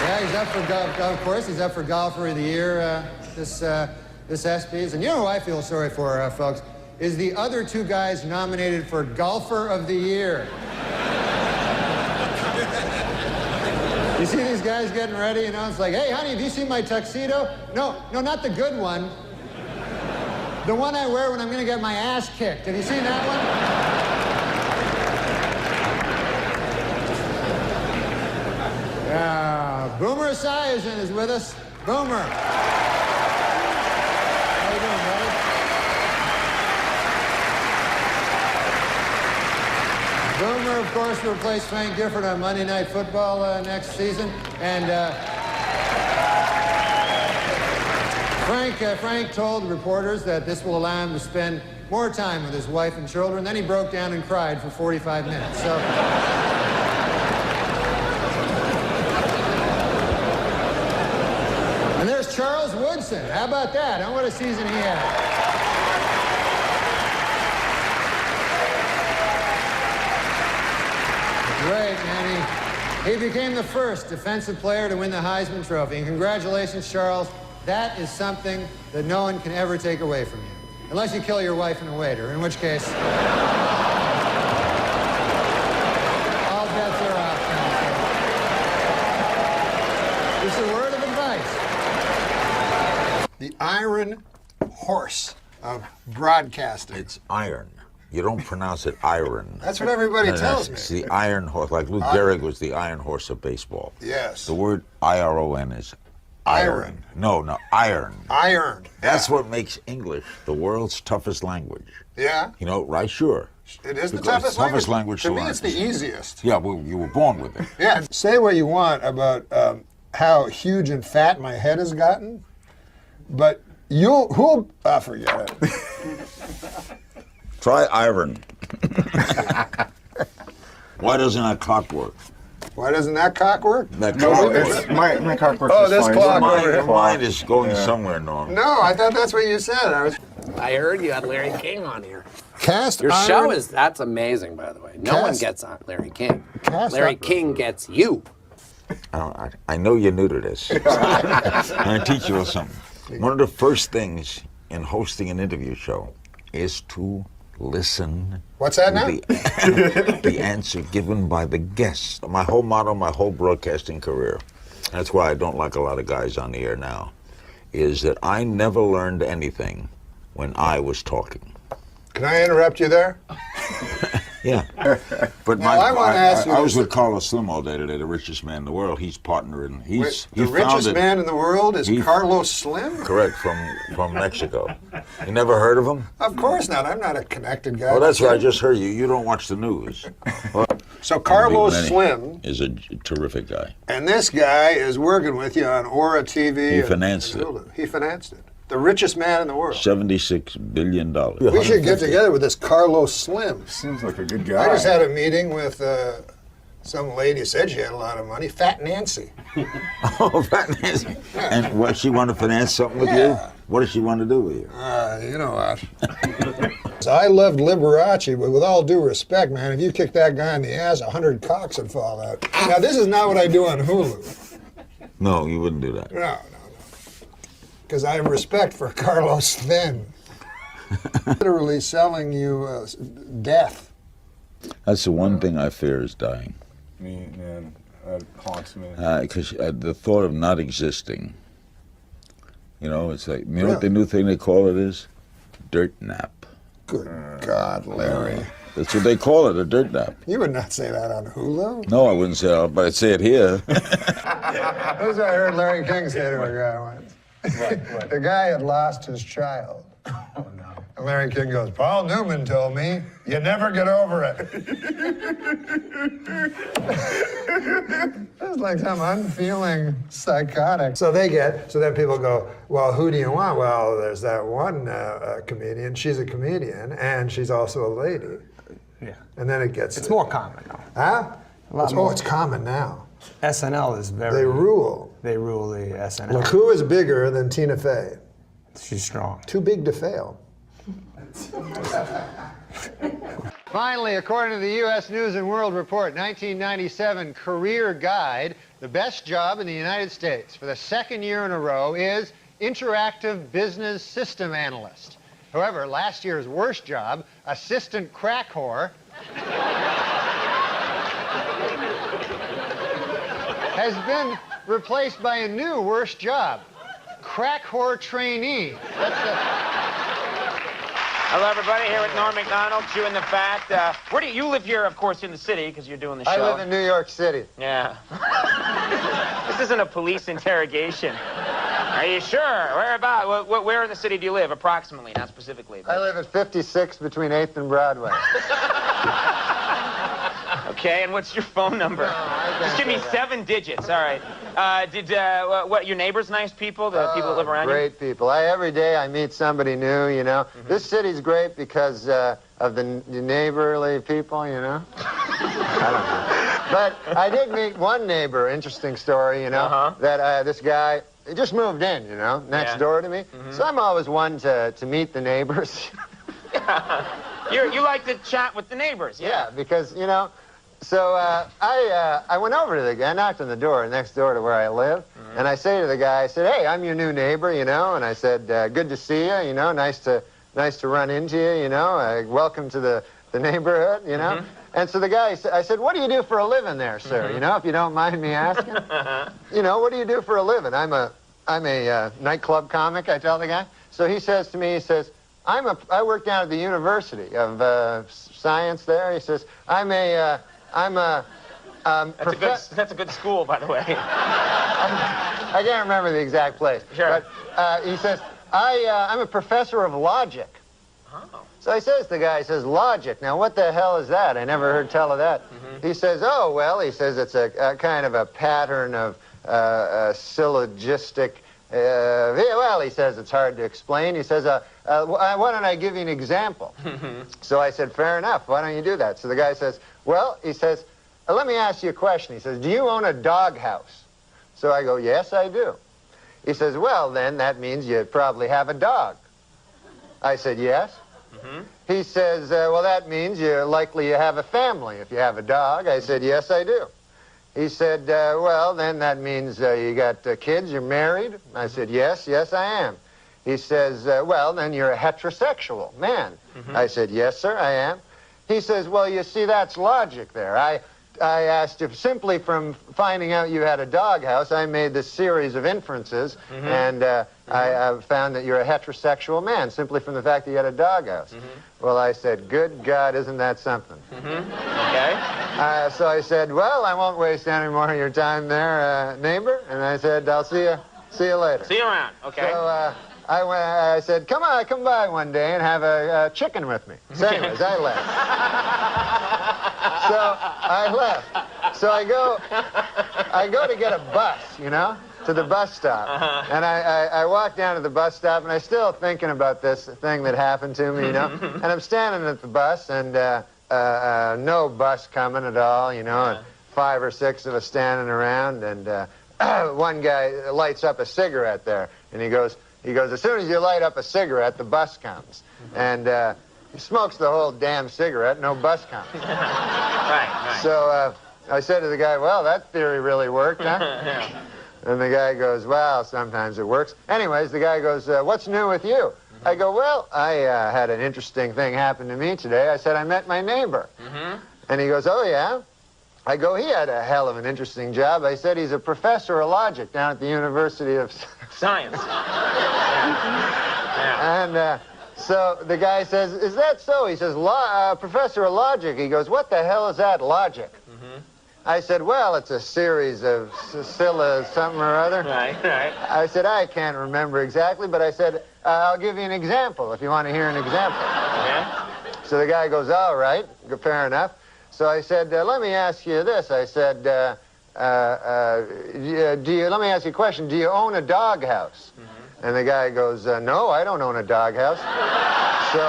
Yeah, he's up for golf. Of course, he's up for Golfer of the Year this ESPYs. And you know who I feel sorry for, folks? Is the other 2 guys nominated for Golfer of the Year. You see these guys getting ready, you know, it's like, hey, honey, have you seen my tuxedo? No, not the good one. The one I wear when I'm gonna get my ass kicked. Have you seen that one? Boomer Esiason is with us. Boomer. How you doing, buddy? Boomer, of course, will replace Frank Gifford on Monday Night Football next season. And Frank told reporters that this will allow him to spend more time with his wife and children. Then he broke down and cried for 45 minutes. So. And there's Charles Woodson. How about that? What a season he had. Great, man. He became the first defensive player to win the Heisman Trophy. And congratulations, Charles. That is something that no one can ever take away from you. Unless you kill your wife and a waiter, in which case... all bets are off. Just a word of advice. The iron horse of broadcasting. It's iron. You don't pronounce it iron. That's what everybody tells me. It's the iron horse, like Lou Gehrig was the iron horse of baseball. Yes. The word I-R-O-N is iron. No, iron. Iron. That's what makes English the world's toughest language. Yeah. You know, right? Sure. It is the Because toughest language to to me, learn. it's the easiest. Yeah, well, you were born with it. Yeah. Say what you want about how huge and fat my head has gotten, but who'll forget it. Try iron. Why doesn't that clock work? Why doesn't that cock work? That No, clock it's- my cock works Oh, just this fine. clock Mine- over here. Mine is going somewhere, Norm. No, I thought that's what you said. I heard you had Larry King on here. Cast Your iron. show that's amazing, by the way. No one Cast- gets on Larry King. Cast Larry iron. King gets you. I know you're new to this. I'm going to teach you something. One of the first things in hosting an interview show is to listen. What's that now? The answer given by the guest. My whole motto, my whole broadcasting career, that's why I don't like a lot of guys on the air now, is that I never learned anything when I was talking. Can I interrupt you there? Yeah. But Now, I wanna ask you I was this. with Carlos Slim all day today, the richest man in the world. He's partnering. The richest man in the world is Carlos Slim? Correct, from Mexico. You never heard of him? Of course not. I'm not a connected guy. Oh, that's right. I just heard you. You don't watch the news. Well, So Carlos Slim is a terrific guy. and this guy is working with you on Aura TV. He financed it. He financed it. The richest man in the world. $76 billion. We should get together with this Carlos Slim. Seems like a good guy. I just had a meeting with some lady, said she had a lot of money, Fat Nancy. Oh, Fat Nancy. And what, she want to finance something with you? What does she want to do with you? You know what? So I loved Liberace, but with all due respect, man, if you kick that guy in the ass, 100 cocks would fall out. Now, this is not what I do on Hulu. No, you wouldn't do that. No. Because I have respect for Carlos Slim. Literally selling you death. That's the one thing I fear is dying. Me, man, that haunts me. Because the thought of not existing, you know, it's like, you know what the new thing they call it is? Dirt nap. Good God, Larry. That's what they call it, a dirt nap. You would not say that on Hulu. No, I wouldn't say it, but I'd say it here. That's what I heard Larry King say to a guy once. The guy had lost his child. Oh, no. And Larry King goes, Paul Newman told me, you never get over it. It's like some unfeeling psychotic. So then people go, well, who do you want? Well, there's that one comedian. She's a comedian, and she's also a lady. Yeah. And then it gets... It's more common now. Huh? A lot more. It's common now. SNL is very... They rule. They rule the SNL. Look, who is bigger than Tina Fey? She's strong. Too big to fail. Finally, according to the U.S. News and World Report 1997 Career Guide, the best job in the United States for the second year in a row is Interactive Business System Analyst. However, last year's worst job, Assistant Crack Whore, has been replaced by a new worst job, Crack Whore Trainee. Hello, everybody. Here with Norm MacDonald, chewing the fat. Where do you live here? Of course, in the city because you're doing the show. I live in New York City. Yeah. This isn't a police interrogation. Are you sure? Where about? Where in the city do you live, approximately, not specifically? But... I live at 56 between 8th and Broadway. Okay, and what's your phone number? Just give me 7 digits. All right. What? Your neighbors nice people? The people that live around you? Great people. Every day I meet somebody new. You know, this city's great because of the neighborly people. You know. I don't know. But I did meet one neighbor. Interesting story. You know, that this guy. He just moved in, you know, next door to me. So I'm always one to meet the neighbors. You like to chat with the neighbors, yeah, because, you know, so I went over to the guy, I knocked on the door next door to where I live, and I say to the guy, I said, hey, I'm your new neighbor, you know, and I said, good to see you, you know, nice to run into you, you know, welcome to the neighborhood, you know. And so the guy, I said, what do you do for a living there, sir? You know, if you don't mind me asking. You know, what do you do for a living? I'm a nightclub comic, I tell the guy. So he says to me, he says, I work down at the University of Science there. He says, that's a good school, by the way. I can't remember the exact place. Sure. But he says, I'm a professor of logic. Oh. So he says, the guy says, logic. Now, what the hell is that? I never heard tell of that. He says, oh, well, he says it's a kind of a pattern of syllogistic. Well, he says it's hard to explain. He says, why don't I give you an example? So I said, fair enough. Why don't you do that? So the guy says, well, he says, let me ask you a question. He says, do you own a doghouse? So I go, yes, I do. He says, well, then that means you probably have a dog. I said, yes. He says, well, that means you're likely you have a family if you have a dog. I said, yes, I do. He said, well, then that means you got kids, you're married. I said, yes, I am. He says, well, then you're a heterosexual man. I said, yes, sir, I am. He says, well, you see, that's logic there. I asked if simply from finding out you had a doghouse, I made this series of inferences, and I found that you're a heterosexual man simply from the fact that you had a doghouse. Well, I said, good God, isn't that something? Okay. So I said, well, I won't waste any more of your time there, neighbor. And I said, I'll see you later. See you around. Okay. So I said, come by one day and have a chicken with me. So anyways, I left. So I left. So I go to get a bus, you know, to the bus stop. And I walk down to the bus stop, and I'm still thinking about this thing that happened to me, you know. And I'm standing at the bus, and no bus coming at all, you know, and 5 or 6 of us standing around, and one guy lights up a cigarette there, and he goes, as soon as you light up a cigarette, the bus comes. And he smokes the whole damn cigarette, no bus comes. Right. So I said to the guy, well, that theory really worked, huh? And the guy goes, well, sometimes it works. Anyways, the guy goes, what's new with you? I go, well, I had an interesting thing happen to me today. I said, I met my neighbor. And he goes, oh, yeah? I go, he had a hell of an interesting job. I said, he's a professor of logic down at the University of Science. And so the guy says, is that so? He says, professor of logic. He goes, what the hell is that, logic? I said, well, it's a series of Scylla something or other. Right. I said, I can't remember exactly, but I said, I'll give you an example if you want to hear an example. So the guy goes, all right, fair enough. So I said, let me ask you this. I said, let me ask you a question. Do you own a doghouse? And the guy goes, no, I don't own a doghouse. So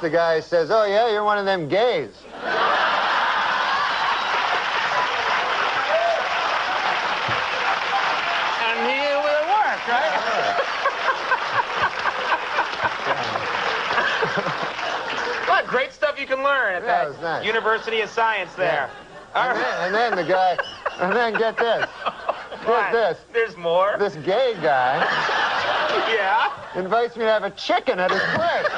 the guy says, oh, yeah, you're one of them gays. And it worked, right? What great stuff you can learn at that nice. University of Science there. And then the guy, and then get this. Get this. There's more. This gay guy invites me to have a chicken at his place.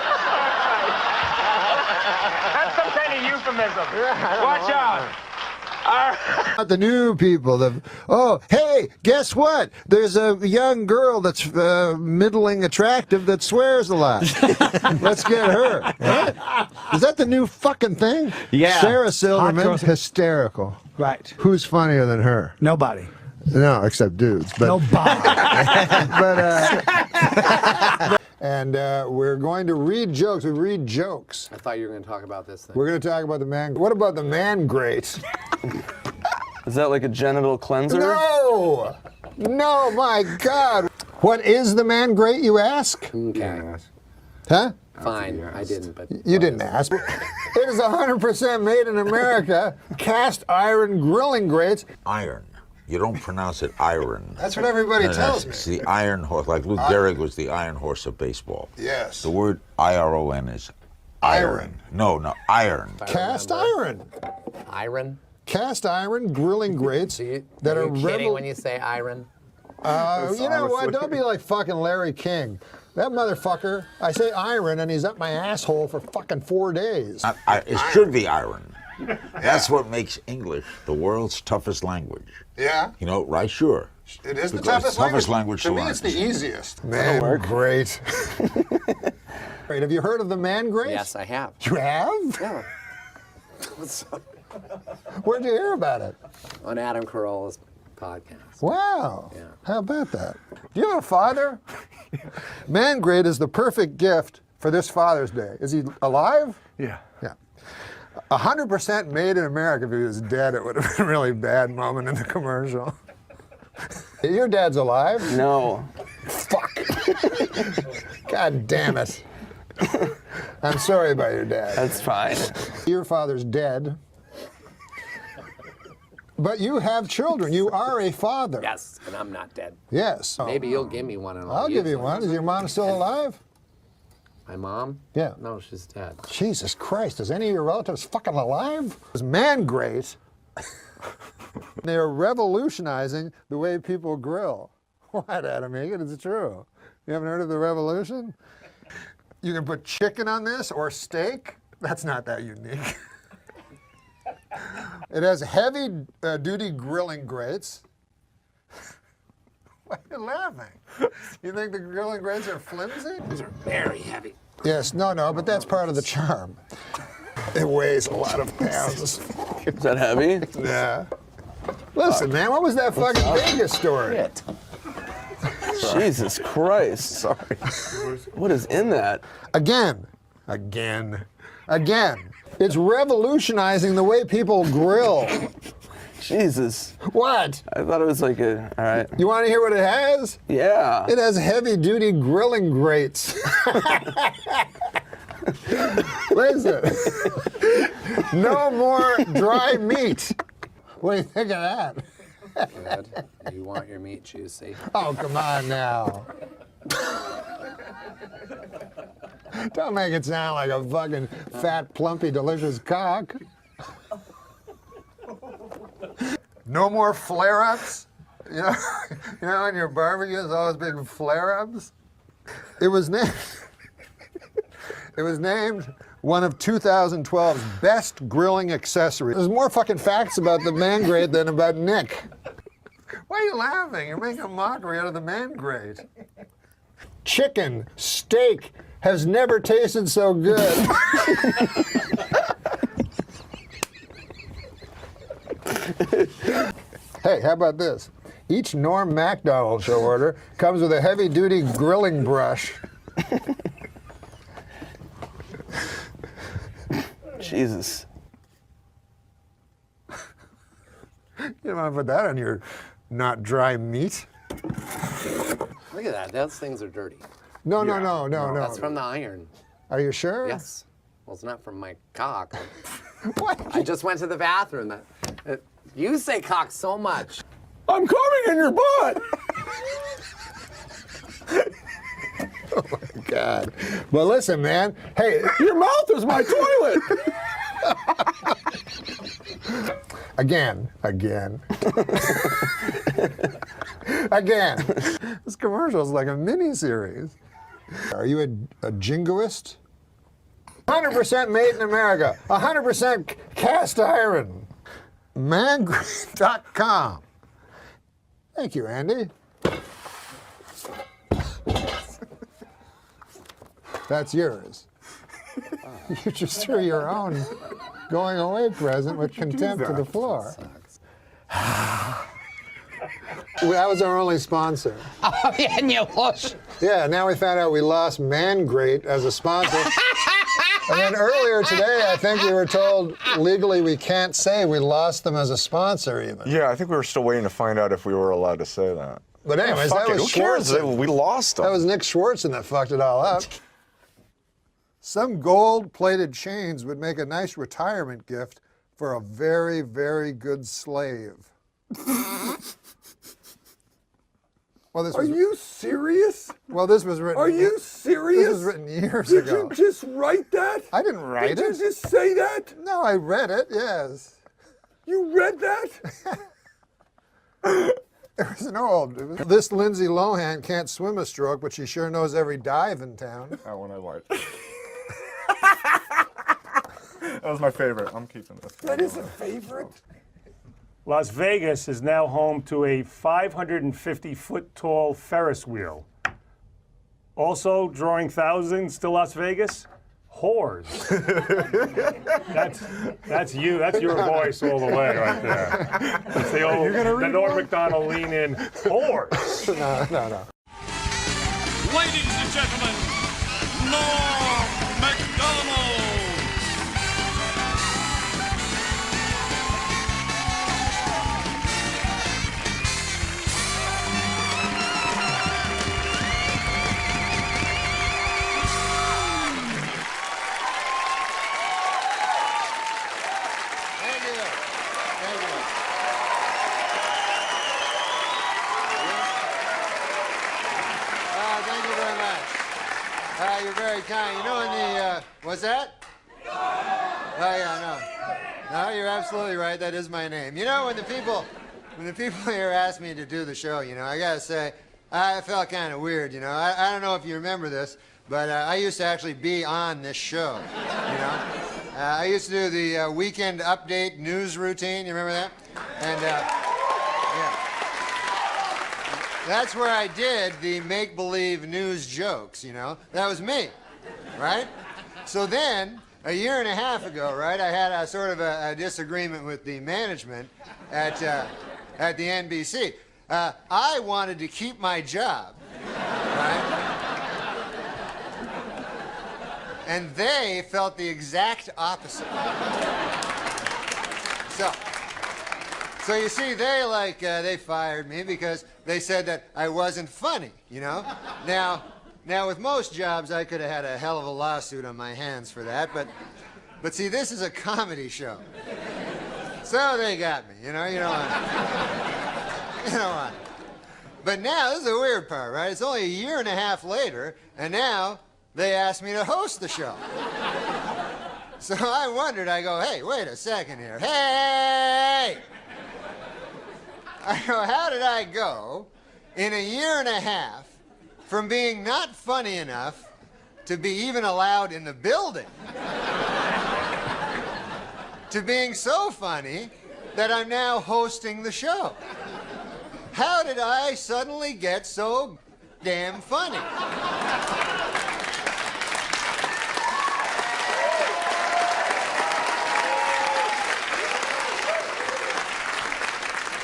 That's some kind of euphemism. Watch out. The new people. Hey, guess what? There's a young girl that's middling attractive that swears a lot. Let's get her. Right? Is that the new fucking thing? Yeah. Sarah Silverman, hysterical. Right. Who's funnier than her? Nobody. No, except dudes. But, Nobody. And we're going to read jokes. We read jokes. I thought you were going to talk about this thing. We're going to talk about the man. What about the man grate? Is that like a genital cleanser? No! No, my God. What is the man grate, you ask? Okay. Huh? Fine, I didn't, but... You didn't ask. It is 100% made in America. Cast iron grilling grates. Iron. You don't pronounce it iron. That's what everybody tells me. It's the iron horse. Like Lou Gehrig was the iron horse of baseball. Yes. The word I-R-O-N is iron. No, iron. Cast iron. Iron? Cast iron grilling grates that are kidding when you say iron? You know what? Don't be like fucking Larry King. That motherfucker, I say iron and he's up my asshole for fucking 4 days. It should be iron. That's what makes English the world's toughest language. Yeah? You know, right? Sure. It is the Because toughest language To to me, learn. it's the easiest. Man grate. Great. Have you heard of the man grate? Yes, I have. You have? Yeah. Where'd you hear about it? On Adam Carolla's podcast. Wow. Yeah. How about that? Do you have a father? Man grate is the perfect gift for this Father's Day. Is he alive? Yeah. Yeah. 100% made in America. If he was dead, it would have been a really bad moment in the commercial. Your dad's alive? No. Fuck. God damn it. I'm sorry about your dad. That's fine. Your father's dead. But you have children. You are a father. Yes, and I'm not dead. Yes. Maybe you'll give me one. And I'll give you one. Is your mom still alive? My mom? Yeah. No, she's dead. Jesus Christ, is any of your relatives fucking alive? It's man grate. They are revolutionizing the way people grill. What, Adam Egan? It's true. You haven't heard of the revolution? You can put chicken on this or steak. That's not that unique. It has heavy duty grilling grates. Why are you laughing? You think the grilling grates are flimsy? These are very heavy. Yes, no, but that's part of the charm. It weighs a lot of pounds. Is that heavy? Yeah. Listen, man, what was that fucking Vegas story? Shit. Jesus Christ. Sorry. What is in that? Again. It's revolutionizing the way people grill. Jesus. What? I thought it was like a, all right. You want to hear what it has? Yeah. It has heavy-duty grilling grates. Listen. No more dry meat. What do you think of that? Good. You want your meat juicy. Oh, come on now. Don't make it sound like a fucking fat, plumpy, delicious cock. No more flare-ups. You know, in your barbecues, all those big flare-ups. It was named one of 2012's best grilling accessories. There's more fucking facts about the man grate than about Nick. Why are you laughing? You're making a mockery out of the man grate. Chicken, steak, has never tasted so good. Hey, how about this? Each NORM MACDONALD show order comes with a heavy-duty grilling brush. Jesus. You don't want to put that on your not dry meat. Look at that. Those things are dirty. No. That's from the iron. Are you sure? Yes. Well, it's not from my cock. What? I just went to the bathroom. You say cock so much. I'm coming in your butt. Oh my God. But listen, man. Hey, your mouth is my toilet. Again. This commercial is like a mini-series. Are you a jingoist? 100% made in America. 100% cast iron. Mangrate.com. Thank you, Andy. That's yours. You just threw your own going away present with contempt to the floor. That was our only sponsor. Oh, yeah, and you lost. Yeah, now we found out we lost Mangrate as a sponsor. And then earlier today, I think we were told legally we can't say we lost them as a sponsor even. Yeah, I think we were still waiting to find out if we were allowed to say that. But anyways, that was who cares? Schwartzen. We lost them. That was Nick Schwartzen that fucked it all up. Some gold-plated chains would make a nice retirement gift for a very, very good slave. Well, Are you serious? Well, this was written. Are you serious? This was written years Did ago. you just write that? I didn't write it. Did you just say that? No, I read it, yes. You read that? It was an old. This Lindsay Lohan can't swim a stroke, but she sure knows every dive in town. That one I liked. That was my favorite. I'm keeping this. That is a favorite? Las Vegas is now home to a 550-foot-tall Ferris wheel. Also drawing thousands to Las Vegas, whores. That's you. That's your voice all the way right there. It's the old, the Norm MacDonald lean in, whores. No. Ladies and gentlemen, Norm MacDonald. Thank you very much. You're very kind. You know, in the, what's that? Oh, yeah, no, you're absolutely right. That is my name. You know, when the people here asked me to do the show, you know, I gotta say, I felt kind of weird, you know. I don't know if you remember this, but I used to actually be on this show, you know. I used to do the weekend update news routine. You remember that? And yeah, that's where I did the make-believe news jokes. You know, that was me, right? So then, a year and a half ago, right, I had a sort of a disagreement with the management at the NBC. I wanted to keep my job, right? And they felt the exact opposite. So you see, they fired me because they said that I wasn't funny, you know? Now with most jobs, I could have had a hell of a lawsuit on my hands for that, but see, this is a comedy show. So they got me, you know, you don't want it. But now, this is the weird part, right? It's only a year and a half later, and now they asked me to host the show. So I wondered, I go, hey, wait a second here. Hey! I go, how did I go in a year and a half from being not funny enough to be even allowed in the building to being so funny that I'm now hosting the show? How did I suddenly get so damn funny?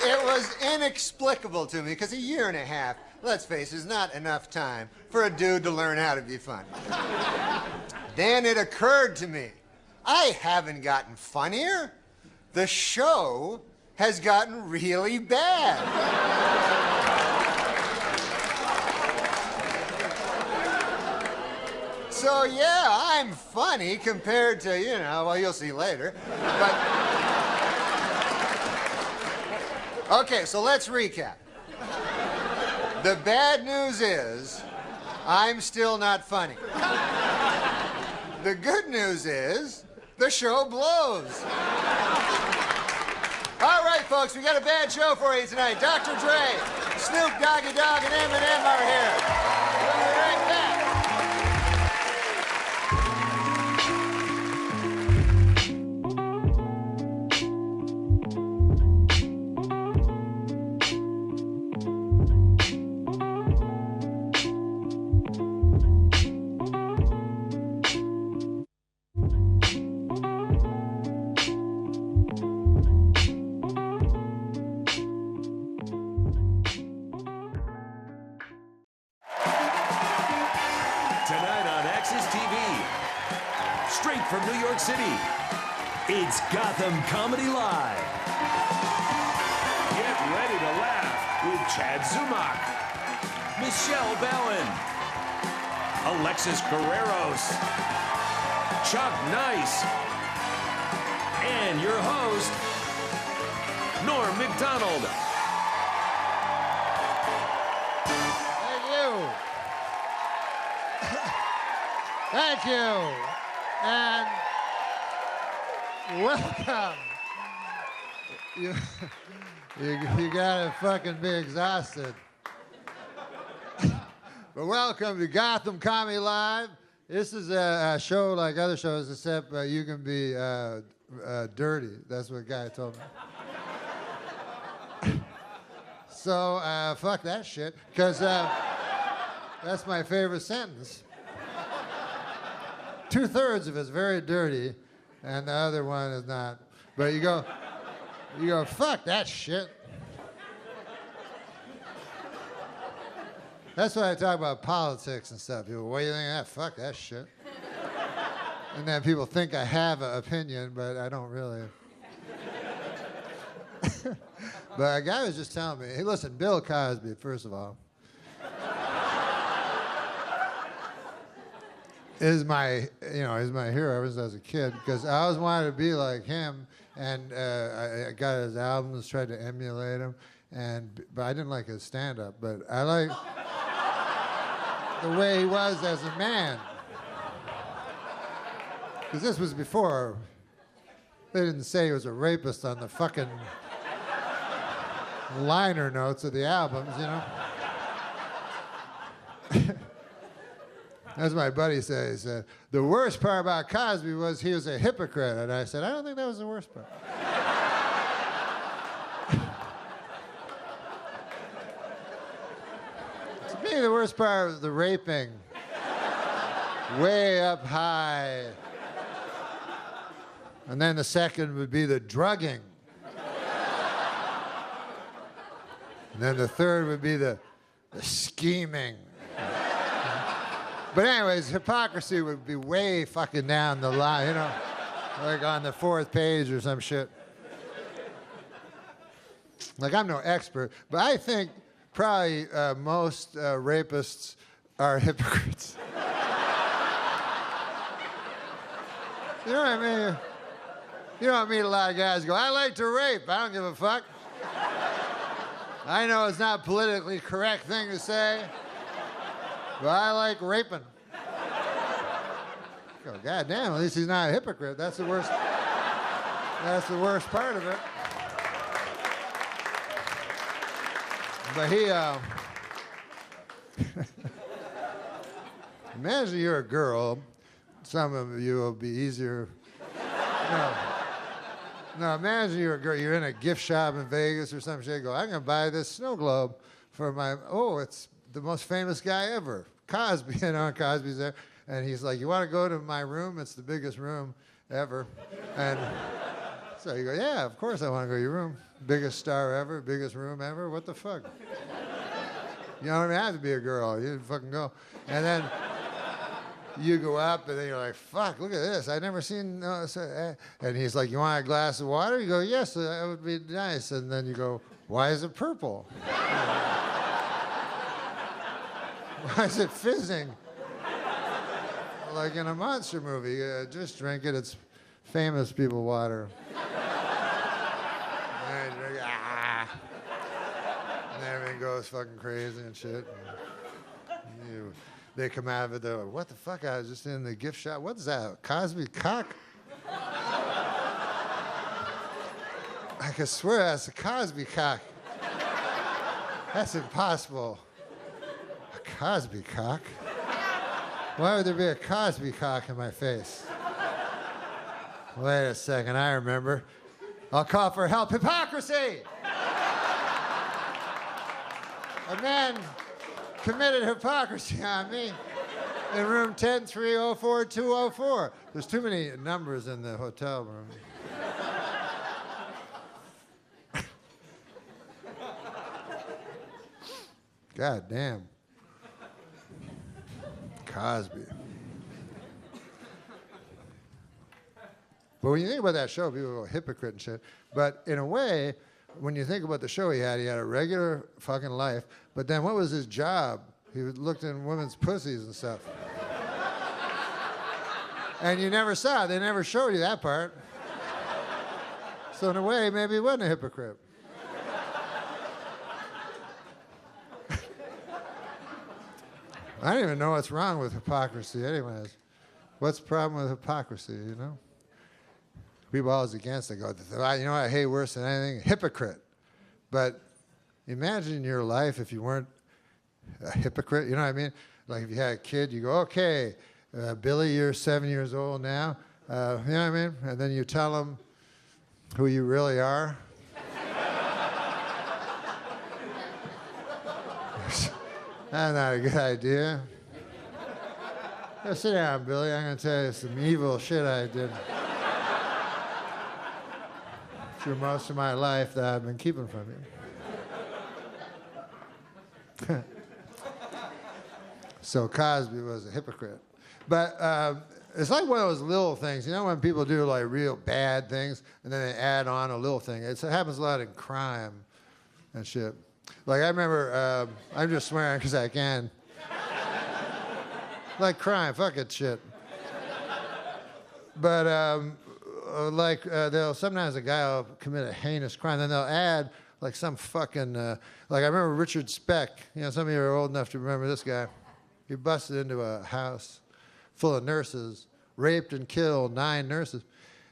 It was inexplicable to me, because a year and a half, let's face it, is not enough time for a dude to learn how to be funny. Then it occurred to me, I haven't gotten funnier. The show has gotten really bad. So yeah, I'm funny compared to, you know, well, you'll see later. But okay, so let's recap. The bad news is I'm still not funny. The good news is the show blows. All right, folks, we got a bad show for you tonight. Dr. Dre, Snoop Doggy Dogg, and Eminem are here. We'll be right back. From New York City, it's Gotham Comedy Live. Get ready to laugh with Chad Zumock, Michelle Bowen, Alexis Guerreros, Chuck Nice, and your host, Norm MacDonald. Thank you. And welcome. You gotta fucking be exhausted. But welcome to Gotham Comedy Live. This is a show like other shows, except you can be dirty. That's what the guy told me. So fuck that shit, because that's my favorite sentence. 2/3 of it's very dirty, and the other one is not. But you go, fuck that shit. That's why I talk about politics and stuff. People, what do you think of that? Fuck that shit. And then people think I have an opinion, but I don't really. But a guy was just telling me, hey, listen, Bill Cosby, first of all, is my hero ever since I was a kid, because I always wanted to be like him, and I got his albums, tried to emulate him, but I didn't like his stand-up, but I like the way he was as a man. Because this was before they didn't say he was a rapist on the fucking liner notes of the albums, you know? As my buddy said, he said, the worst part about Cosby was he was a hypocrite. And I said, I don't think that was the worst part. To me, the worst part was the raping. Way up high. And then the second would be the drugging. And then the third would be the scheming. But anyways, hypocrisy would be way fucking down the line, you know, like on the 4th page or some shit. Like, I'm no expert, but I think probably most rapists are hypocrites. You know what I mean? You don't meet a lot of guys who go, I like to rape, I don't give a fuck. I know it's not a politically correct thing to say, but I like raping. Go, God damn, at least he's not a hypocrite. That's the worst. That's the worst part of it. But he, imagine you're a girl. Some of you will be easier. No, imagine you're a girl. You're in a gift shop in Vegas or some shit. Go, I'm gonna buy this snow globe for my. Oh, it's the most famous guy ever, Cosby. You know, Cosby's there, and he's like, "You want to go to my room? It's the biggest room ever." And so you go, "Yeah, of course I want to go to your room. Biggest star ever, biggest room ever. What the fuck? You don't even have to be a girl. You fucking go." And then you go up, and then you're like, fuck, look at this. I've never seen... And he's like, you want a glass of water? You go, yes, that would be nice. And then you go, why is it purple? Why is it fizzing? Like in a monster movie. Just drink it. It's famous people water. And you drink, and everything goes fucking crazy and shit. And they come out of it, they're like, what the fuck? I was just in the gift shop. What's that? Cosby cock? I can swear that's a Cosby cock. That's impossible. A Cosby cock? Why would there be a Cosby cock in my face? Wait a second, I remember. I'll call for help. Hypocrisy! A man committed hypocrisy on me in room 10304-204. There's too many numbers in the hotel room. God damn. Cosby. But when you think about that show, people go hypocrite and shit. But in a way, when you think about the show he had a regular fucking life, but then what was his job? He looked in women's pussies and stuff. And you never saw it. They never showed you that part. So in a way, maybe he wasn't a hypocrite. I don't even know what's wrong with hypocrisy anyways. What's the problem with hypocrisy, you know? People always against it go, you know what I hate worse than anything? Hypocrite. But imagine your life if you weren't a hypocrite, you know what I mean? Like if you had a kid, you go, okay, Billy, you're 7 years old now. You know what I mean? And then you tell them who you really are. That's not a good idea. Now, sit down, Billy. I'm going to tell you some evil shit I did through most of my life that I've been keeping from you. So Cosby was a hypocrite. But it's like one of those little things. You know when people do like real bad things and then they add on a little thing? It happens a lot in crime and shit. Like I remember, I'm just swearing because I can. Like crime, fuck it, shit. But sometimes a guy will commit a heinous crime, then they'll add like some fucking, like I remember Richard Speck. You know, some of you are old enough to remember this guy. He busted into a house full of nurses, raped and killed 9 nurses.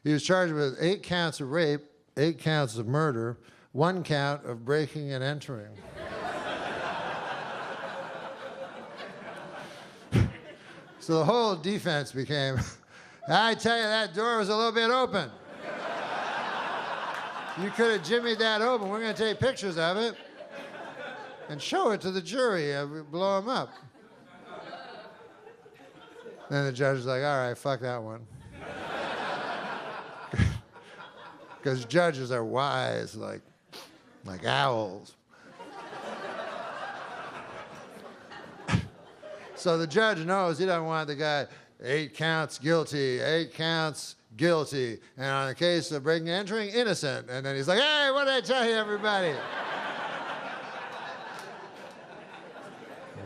He was charged with 8 counts of rape, 8 counts of murder, 1 count of breaking and entering. So the whole defense became, I tell you, that door was a little bit open. You could have jimmied that open. We're going to take pictures of it and show it to the jury. Blow them up. Then the judge is like, all right, fuck that one. Because judges are wise, like owls. So the judge knows he doesn't want the guy, 8 counts guilty, 8 counts guilty, and on the case of breaking and entering, innocent. And then he's like, hey, what did I tell you, everybody?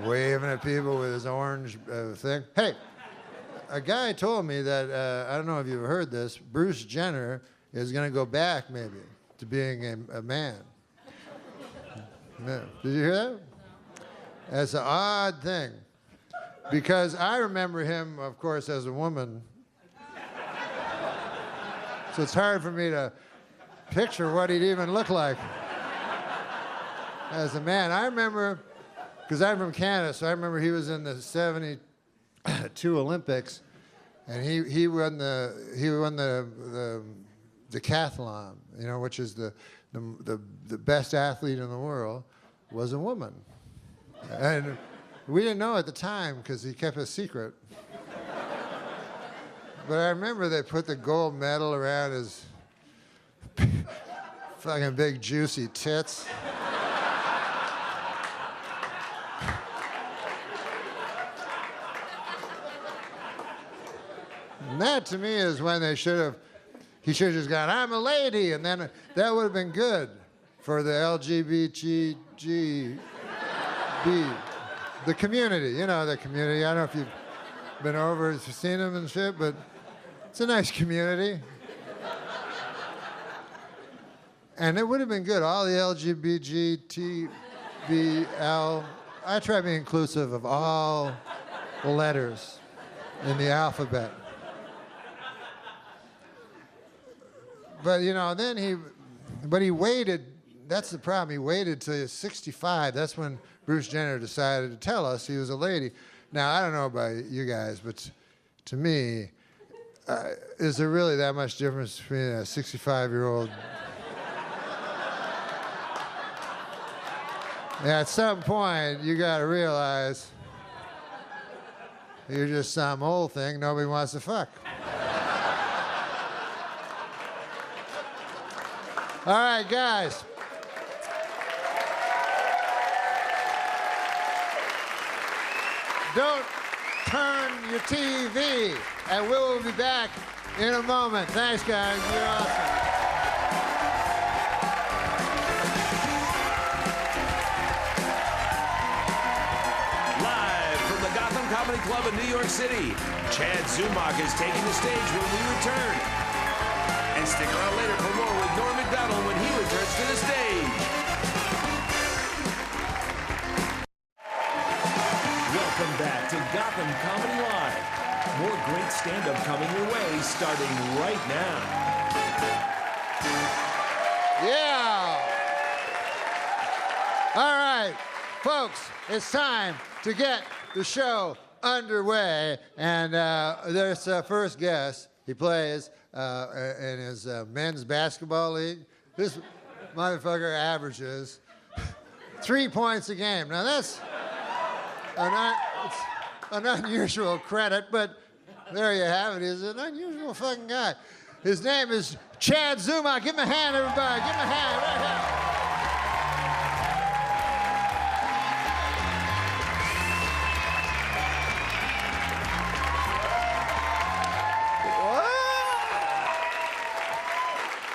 Waving at people with his orange thing. Hey, a guy told me that, I don't know if you've heard this, Bruce Jenner is going to go back, maybe, to being a man. Yeah. Did you hear that? That's an odd thing. Because I remember him, of course, as a woman. So it's hard for me to picture what he'd even look like as a man. I remember, because I'm from Canada, so I remember he was in the '72 Olympics, and he won the decathlon, you know, which is the best athlete in the world, was a woman. And we didn't know at the time because he kept it secret. But I remember they put the gold medal around his fucking big juicy tits. And that to me is when he should have just gone, I'm a lady, and then that would have been good for the LGBTG. The community, you know, the community. I don't know if you've been over and seen them and shit, but it's a nice community. And it would have been good. All the LGBTBL. I try to be inclusive of all the letters in the alphabet. But, you know, then he waited. That's the problem. He waited till he was 65. That's when Bruce Jenner decided to tell us he was a lady. Now, I don't know about you guys, but to me, is there really that much difference between a 65-year-old? At some point, you got to realize you're just some old thing nobody wants to fuck. All right, guys. Don't turn your TV, and we will be back in a moment. Thanks, guys. You're awesome. Live from the Gotham Comedy Club in New York City, Chad Zumach is taking the stage when we return. And stick around later for more with Norm MacDonald when he returns to the stage. Welcome back to Gotham Comedy Live. More great stand-up coming your way starting right now. Yeah. All right, folks, it's time to get the show underway. And there's first guest. He plays in his men's basketball league. This motherfucker averages 3 points a game. Now that's an unusual credit, but there you have it. He's an unusual fucking guy. His name is Chad Zumach. Give him a hand, everybody. Give him a hand. Right here.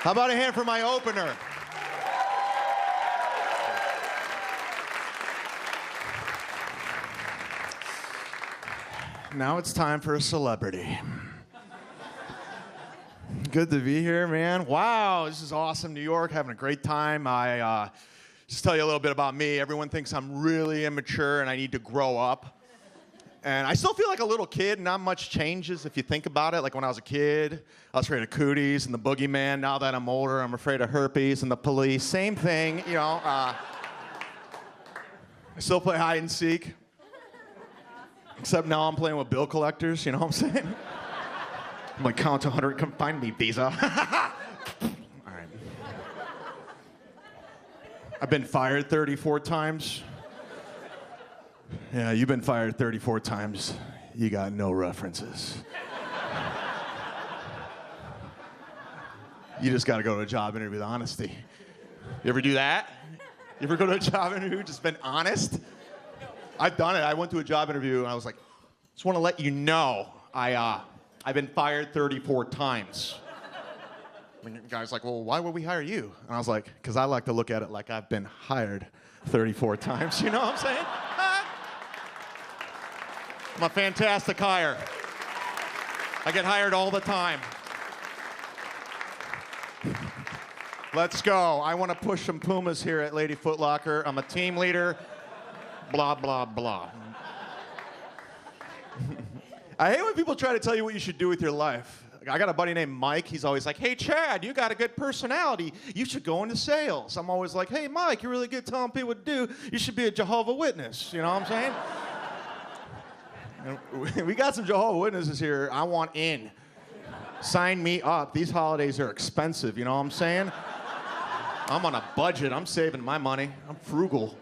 How about a hand for my opener? Now it's time for a celebrity. Good to be here, man. Wow, this is awesome. New York, having a great time. I just tell you a little bit about me. Everyone thinks I'm really immature and I need to grow up. And I still feel like a little kid. Not much changes if you think about it. Like when I was a kid, I was afraid of cooties and the boogeyman. Now that I'm older, I'm afraid of herpes and the police. Same thing, you know. I still play hide and seek. Except now I'm playing with bill collectors, you know what I'm saying? I'm like, count to 100, come find me, Visa. All right. I've been fired 34 times. Yeah, you've been fired 34 times. You got no references. You just got to go to a job interview with honesty. You ever do that? You ever go to a job interview just been honest? I've done it. I went to a job interview and I was like, just want to let you know I've been fired 34 times. And the guy's like, well, why would we hire you? And I was like, because I like to look at it like I've been hired 34 times. You know what I'm saying? I'm a fantastic hire. I get hired all the time. Let's go. I want to push some Pumas here at Lady Foot Locker. I'm a team leader. Blah, blah, blah. I hate when people try to tell you what you should do with your life. I got a buddy named Mike. He's always like, hey, Chad, you got a good personality. You should go into sales. I'm always like, hey, Mike, you're really good telling people what to do. You should be a Jehovah's Witness. You know what I'm saying? We got some Jehovah's Witnesses here. I want in. Sign me up. These holidays are expensive. You know what I'm saying? I'm on a budget. I'm saving my money. I'm frugal.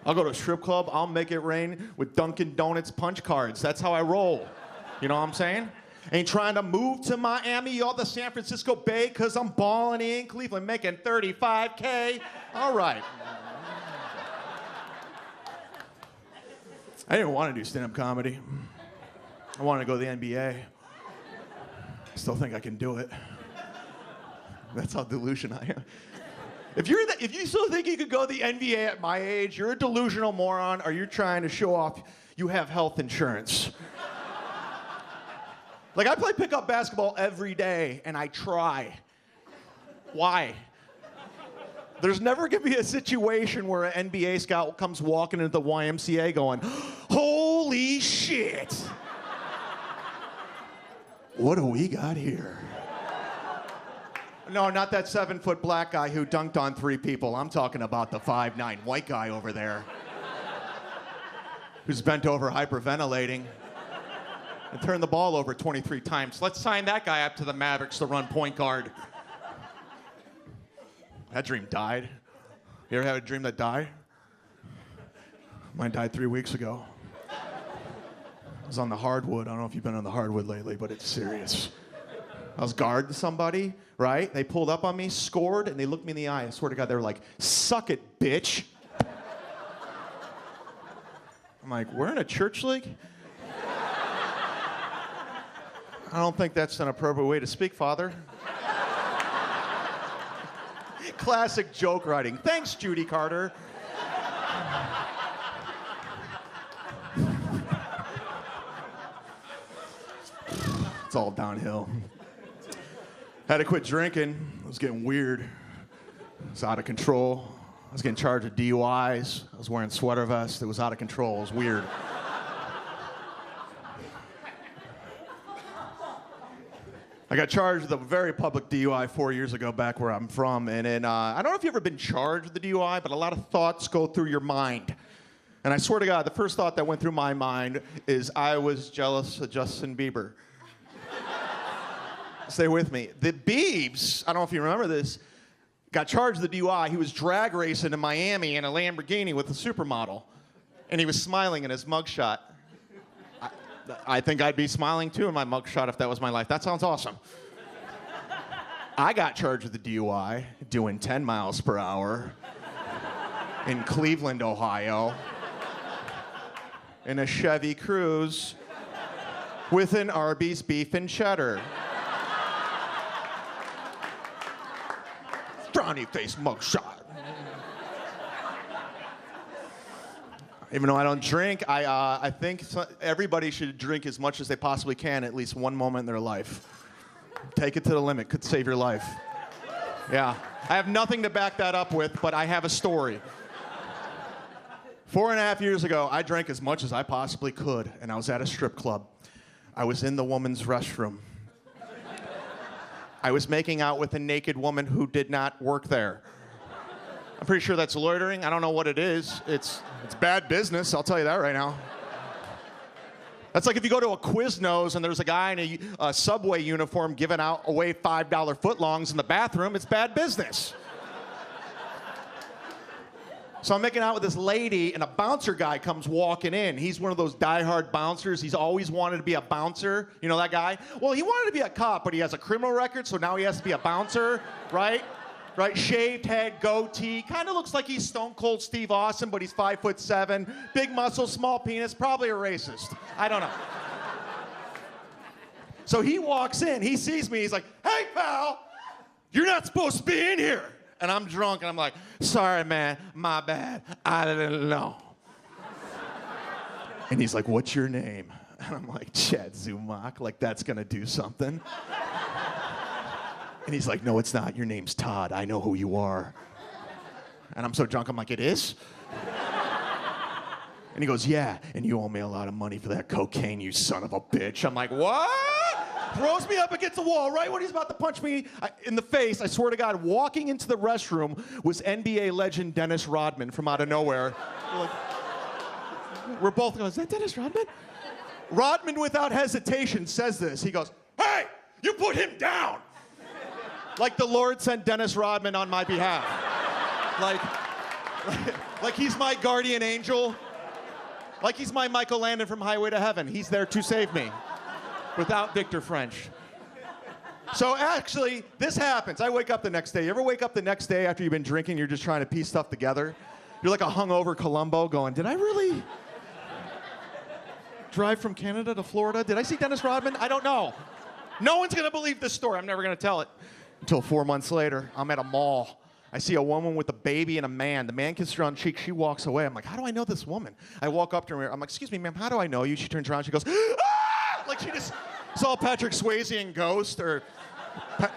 I'll go to a strip club. I'll make it rain with Dunkin' Donuts punch cards. That's how I roll. You know what I'm saying? Ain't trying to move to Miami or the San Francisco Bay because I'm balling in Cleveland making $35K. All right. I didn't want to do stand-up comedy. I wanted to go to the NBA. I still think I can do it. That's how delusional I am. If you still think you could go to the NBA at my age, you're a delusional moron, or you're trying to show off you have health insurance. Like, I play pickup basketball every day, and I try. Why? There's never going to be a situation where an NBA scout comes walking into the YMCA going, holy shit. What do we got here? No, not that 7-foot black guy who dunked on 3 people. I'm talking about the 5'9" white guy over there who's bent over hyperventilating and turned the ball over 23 times. Let's sign that guy up to the Mavericks to run point guard. That dream died. You ever had a dream that died? Mine died 3 weeks ago. I was on the hardwood. I don't know if you've been on the hardwood lately, but it's serious. I was guarding somebody, right? They pulled up on me, scored, and they looked me in the eye. I swear to God, they were like, suck it, bitch. I'm like, we're in a church league? I don't think that's an appropriate way to speak, Father. Classic joke writing. Thanks, Judy Carter. It's all downhill. Had to quit drinking. It was getting weird. It was out of control. I was getting charged with DUIs. I was wearing sweater vests. It was out of control. It was weird. I got charged with a very public DUI 4 years ago back where I'm from. And then, I don't know if you've ever been charged with a DUI, but a lot of thoughts go through your mind. And I swear to God, the first thought that went through my mind is I was jealous of Justin Bieber. Stay with me. The Biebs, I don't know if you remember this, got charged with the DUI. He was drag racing in Miami in a Lamborghini with a supermodel. And he was smiling in his mugshot. I think I'd be smiling too in my mugshot if that was my life. That sounds awesome. I got charged with the DUI doing 10 miles per hour in Cleveland, Ohio, in a Chevy Cruze with an Arby's beef and cheddar. Brownie face mugshot. Even though I don't drink, I think everybody should drink as much as they possibly can at least one moment in their life. Take it to the limit. Could save your life. Yeah. I have nothing to back that up with, but I have a story. 4.5 years ago, I drank as much as I possibly could, and I was at a strip club. I was in the woman's restroom. I was making out with a naked woman who did not work there. I'm pretty sure that's loitering. I don't know what it is. It's bad business, I'll tell you that right now. That's like if you go to a Quiznos and there's a guy in a Subway uniform giving away $5 footlongs in the bathroom. It's bad business. So I'm making out with this lady, and a bouncer guy comes walking in. He's one of those diehard bouncers. He's always wanted to be a bouncer. You know that guy? Well, he wanted to be a cop, but he has a criminal record, so now he has to be a bouncer, right? Right? Shaved head, goatee. Kind of looks like he's Stone Cold Steve Austin, but he's 5'7", big muscle, small penis, probably a racist. I don't know. So he walks in. He sees me. He's like, "Hey, pal, you're not supposed to be in here." And I'm drunk, and I'm like, "Sorry, man, my bad. I didn't know." And he's like, "What's your name?" And I'm like, "Chad Zumock, like that's gonna do something." And he's like, "No, it's not. Your name's Todd. I know who you are." And I'm so drunk, I'm like, "It is?" And he goes, "Yeah, and you owe me a lot of money for that cocaine, you son of a bitch." I'm like, "What?" Throws me up against the wall right when he's about to punch me in the face. I swear to God, walking into the restroom was NBA legend Dennis Rodman from out of nowhere. We're both going, "Is that Dennis Rodman?" Rodman, without hesitation, says this. He goes, "Hey, you put him down." Like the Lord sent Dennis Rodman on my behalf. Like he's my guardian angel. Like he's my Michael Landon from Highway to Heaven. He's there to save me. Without Victor French. So actually, this happens. I wake up the next day. You ever wake up the next day after you've been drinking, you're just trying to piece stuff together? You're like a hungover Columbo going, "Did I really drive from Canada to Florida? Did I see Dennis Rodman? I don't know." No one's gonna believe this story. I'm never gonna tell it. Until 4 months later, I'm at a mall. I see a woman with a baby and a man. The man kisses her on the cheek. She walks away. I'm like, "How do I know this woman?" I walk up to her. I'm like, "Excuse me, ma'am, how do I know you?" She turns around. She goes, "Ah!" Like she just saw Patrick Swayze in Ghost, or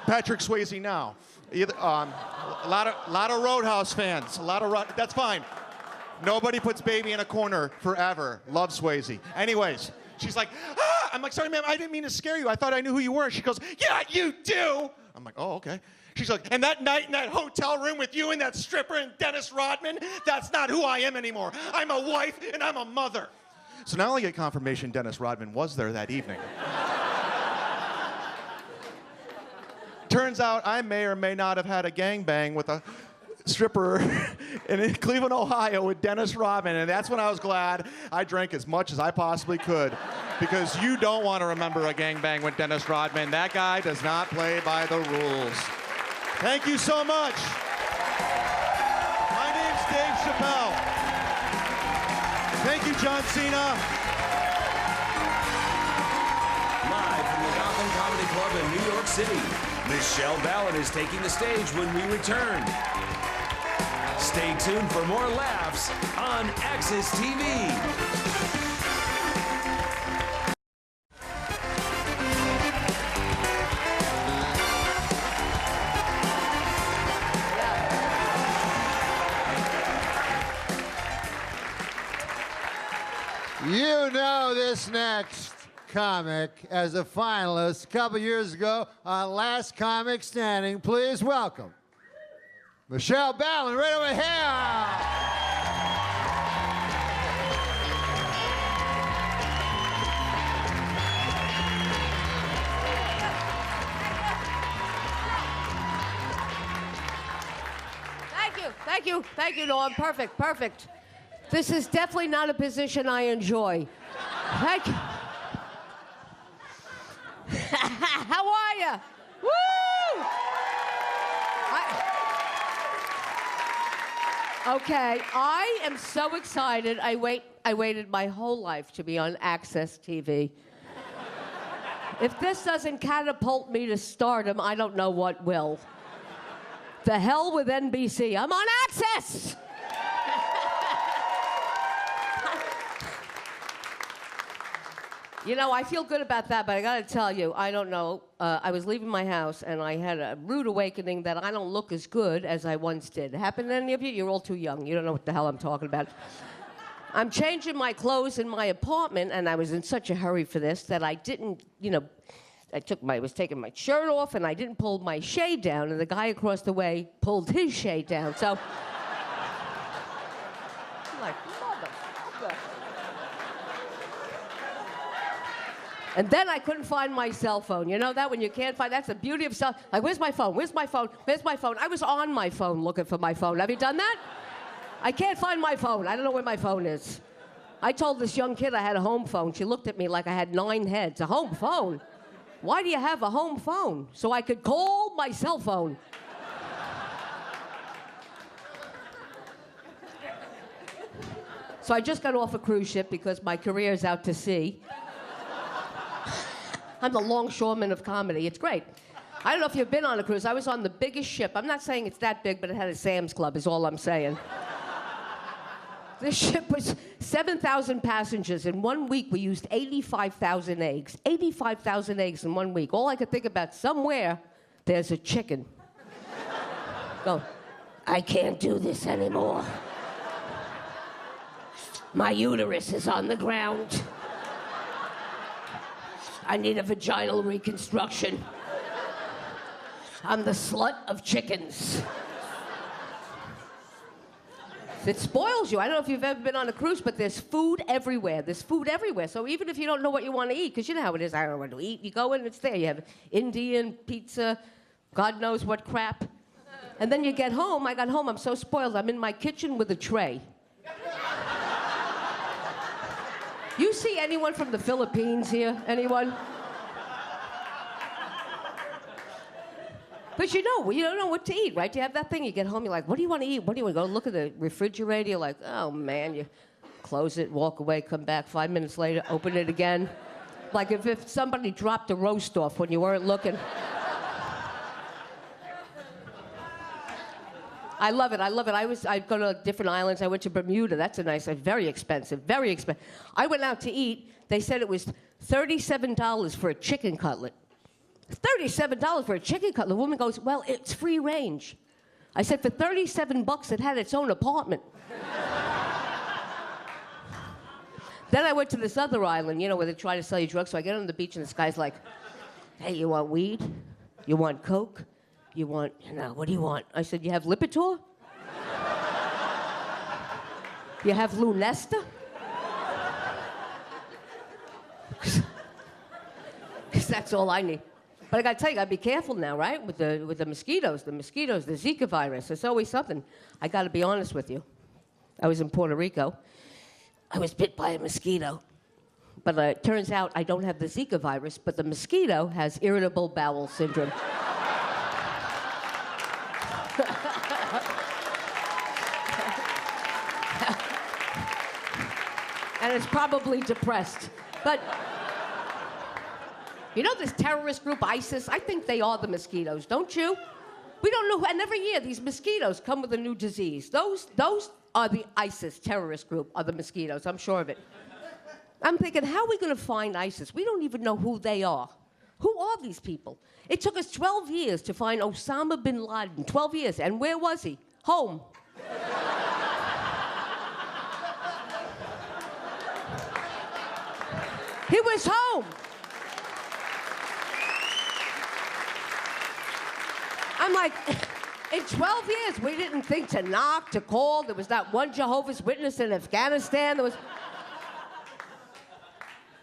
Patrick Swayze now. Either, a lot of Roadhouse fans. That's fine. Nobody puts baby in a corner forever. Love Swayze. Anyways, she's like, "Ah!" I'm like, "Sorry, ma'am, I didn't mean to scare you. I thought I knew who you were." She goes, "Yeah, you do." I'm like, "Oh, okay." She's like, "And that night in that hotel room with you and that stripper and Dennis Rodman, that's not who I am anymore. I'm a wife and I'm a mother." So not only get confirmation Dennis Rodman was there that evening. Turns out I may or may not have had a gangbang with a stripper in Cleveland, Ohio with Dennis Rodman, and that's when I was glad I drank as much as I possibly could, because you don't want to remember a gangbang with Dennis Rodman. That guy does not play by the rules. Thank you so much. My name's Dave Chappelle. Thank you, John Cena. Live from the Gotham Comedy Club in New York City, Michelle Ballard is taking the stage when we return. Stay tuned for more laughs on Access TV. You know this next comic as a finalist a couple years ago on Last Comic Standing. Please welcome Michelle Ballard right over here. Thank you, Norm. Perfect. This is definitely not a position I enjoy. Thank you. How are you? Woo! Okay, I am so excited. I waited my whole life to be on Access TV. If this doesn't catapult me to stardom, I don't know what will. The hell with NBC. I'm on Access! You know, I feel good about that, but I gotta tell you, I don't know. I was leaving my house, and I had a rude awakening that I don't look as good as I once did. Happened to any of you? You're all too young. You don't know what the hell I'm talking about. I'm changing my clothes in my apartment, and I was in such a hurry for this that I didn't, I was taking my shirt off, and I didn't pull my shade down, and the guy across the way pulled his shade down, so... I'm like, motherfucker. And then I couldn't find my cell phone. You know that when you can't find, that's the beauty of cell. Like, where's my phone? Where's my phone? Where's my phone? I was on my phone looking for my phone. Have you done that? I can't find my phone. I don't know where my phone is. I told this young kid I had a home phone. She looked at me like I had 9 heads. A home phone? Why do you have a home phone? So I could call my cell phone. So I just got off a cruise ship because my career is out to sea. I'm the longshoreman of comedy. It's great. I don't know if you've been on a cruise. I was on the biggest ship. I'm not saying it's that big, but it had a Sam's Club is all I'm saying. This ship was 7,000 passengers. In 1 week, we used 85,000 eggs. 85,000 eggs in 1 week. All I could think about, somewhere, there's a chicken. Go, I can't do this anymore. My uterus is on the ground. I need a vaginal reconstruction. I'm the slut of chickens. It spoils you. I don't know if you've ever been on a cruise, but there's food everywhere. There's food everywhere. So even if you don't know what you want to eat, because you know how it is, I don't know what to eat. You go in, it's there. You have Indian, pizza, God knows what crap. And then you get home. I got home. I'm so spoiled. I'm in my kitchen with a tray. You see anyone from the Philippines here? Anyone? But you don't know what to eat, right? You have that thing, you get home, you're like, what do you want to eat? What do you want to go look at the refrigerator? You're like, oh, man. You close it, walk away, come back 5 minutes later, open it again. Like if somebody dropped a roast off when you weren't looking. I love it. I'd go to different islands. I went to Bermuda. That's very expensive, very expensive. I went out to eat. They said it was $37 for a chicken cutlet. $37 for a chicken cutlet. The woman goes, well, it's free range. I said, for $37, it had its own apartment. Then I went to this other island, where they try to sell you drugs. So I get on the beach, and this guy's like, hey, you want weed? You want coke? You want, what do you want? I said, you have Lipitor? You have Lunesta? Because that's all I need. But I got to tell you, got to be careful now, right? With the mosquitoes. The Zika virus. It's always something. I got to be honest with you. I was in Puerto Rico. I was bit by a mosquito. But it turns out I don't have the Zika virus, but the mosquito has irritable bowel syndrome. And it's probably depressed. But this terrorist group, ISIS, I think they are the mosquitoes, don't you? We don't know, and every year these mosquitoes come with a new disease. Those are the ISIS terrorist group, are the mosquitoes, I'm sure of it. I'm thinking, how are we going to find ISIS? We don't even know who they are. Who are these people? It took us 12 years to find Osama bin Laden, 12 years, and where was he? Home. He was home. I'm like, in 12 years, we didn't think to knock, to call. There was not one Jehovah's Witness in Afghanistan. There was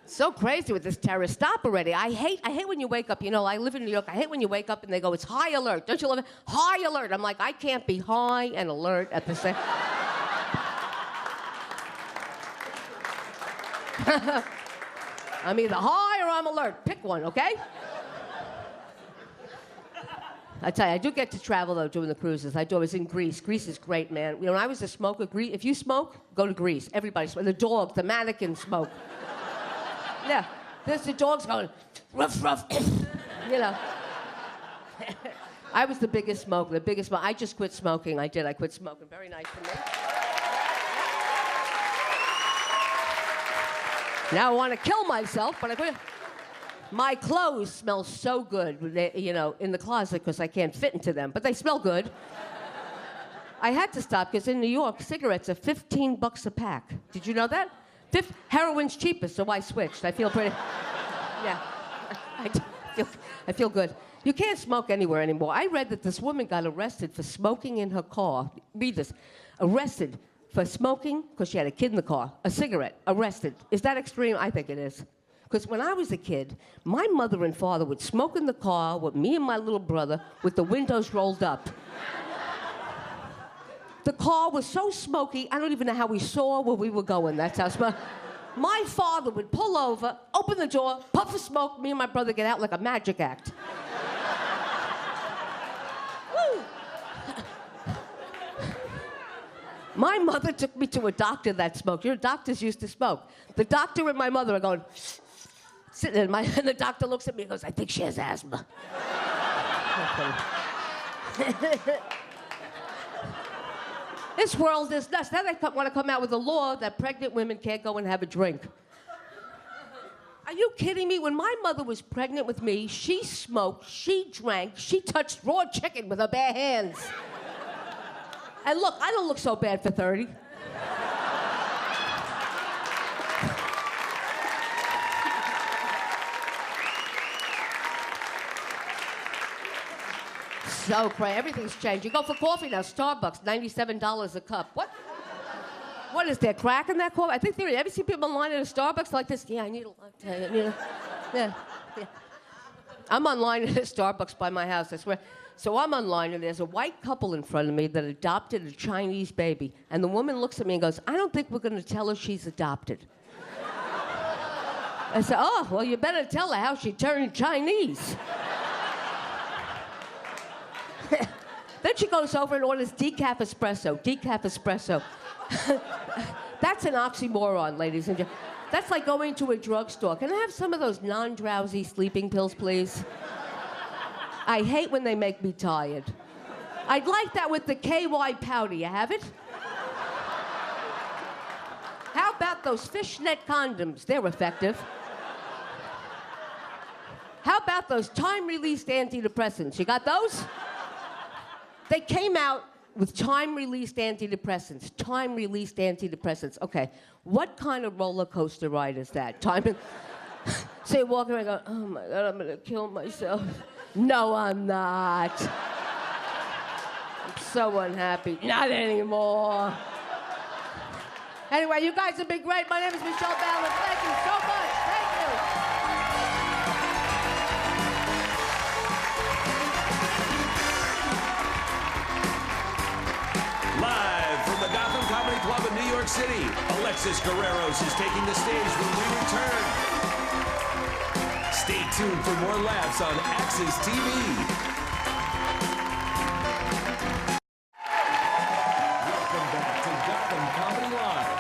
so crazy with this terror. Stop already. I hate when you wake up. I live in New York. I hate when you wake up and they go, it's high alert. Don't you love it? High alert. I'm like, I can't be high and alert at the same. I'm either high or I'm alert. Pick one, okay? I tell you, I do get to travel, though, doing the cruises. I was in Greece. Greece is great, man. When I was a smoker, if you smoke, go to Greece. Everybody smokes. The dogs, the mannequins smoke. Yeah. There's the dogs going, ruff, ruff. I was the biggest smoker, I just quit smoking. I did. I quit smoking. Very nice for me. Now I want to kill myself, but I quit. My clothes smell so good, in the closet because I can't fit into them, but they smell good. I had to stop because in New York, cigarettes are $15 a pack. Did you know that? Heroin's cheapest, so I switched. I feel pretty. Yeah, I feel good. You can't smoke anywhere anymore. I read that this woman got arrested for smoking in her car. Read this. Arrested for smoking because she had a kid in the car. A cigarette. Arrested. Is that extreme? I think it is. Because when I was a kid, my mother and father would smoke in the car with me and my little brother with the windows rolled up. The car was so smoky, I don't even know how we saw where we were going. That's how smoky. My father would pull over, open the door, puff of smoke, me and my brother get out like a magic act. Woo! My mother took me to a doctor that smoked. Your doctors used to smoke. The doctor and my mother are going, sitting there, and the doctor looks at me and goes, I think she has asthma. This world is nuts. Now they want to come out with a law that pregnant women can't go and have a drink. Are you kidding me? When my mother was pregnant with me, she smoked, she drank, she touched raw chicken with her bare hands. And look, I don't look so bad for 30. So crazy. Everything's changed. You go for coffee now, Starbucks, $97 a cup. What? What is there, crack in that coffee? I think there is. Ever see people in line at a Starbucks like this? Yeah, I need a latte. You know? Yeah. I'm online at a Starbucks by my house, I swear. So I'm online, and there's a white couple in front of me that adopted a Chinese baby. And the woman looks at me and goes, I don't think we're going to tell her she's adopted. I said, oh, well, you better tell her how she turned Chinese. Then she goes over and orders decaf espresso. Decaf espresso. That's an oxymoron, ladies and gentlemen. That's like going to a drugstore. Can I have some of those non-drowsy sleeping pills, please? I hate when they make me tired. I'd like that with the KY powder. You have it? How about those fishnet condoms? They're effective. How about those time-released antidepressants? You got those? They came out with time-released antidepressants. Time-released antidepressants. Okay, what kind of roller coaster ride is that? So you walk around and go, oh my God, I'm gonna kill myself. No, I'm not. I'm so unhappy. Not anymore. Anyway, you guys have been great. My name is Michelle Ballard. Thank you so much. Thank you. Live from the Gotham Comedy Club in New York City, Alexis Guerreros is taking the stage when we return. Stay tuned for more laughs on Axis TV. Welcome back to Gotham Comedy Live.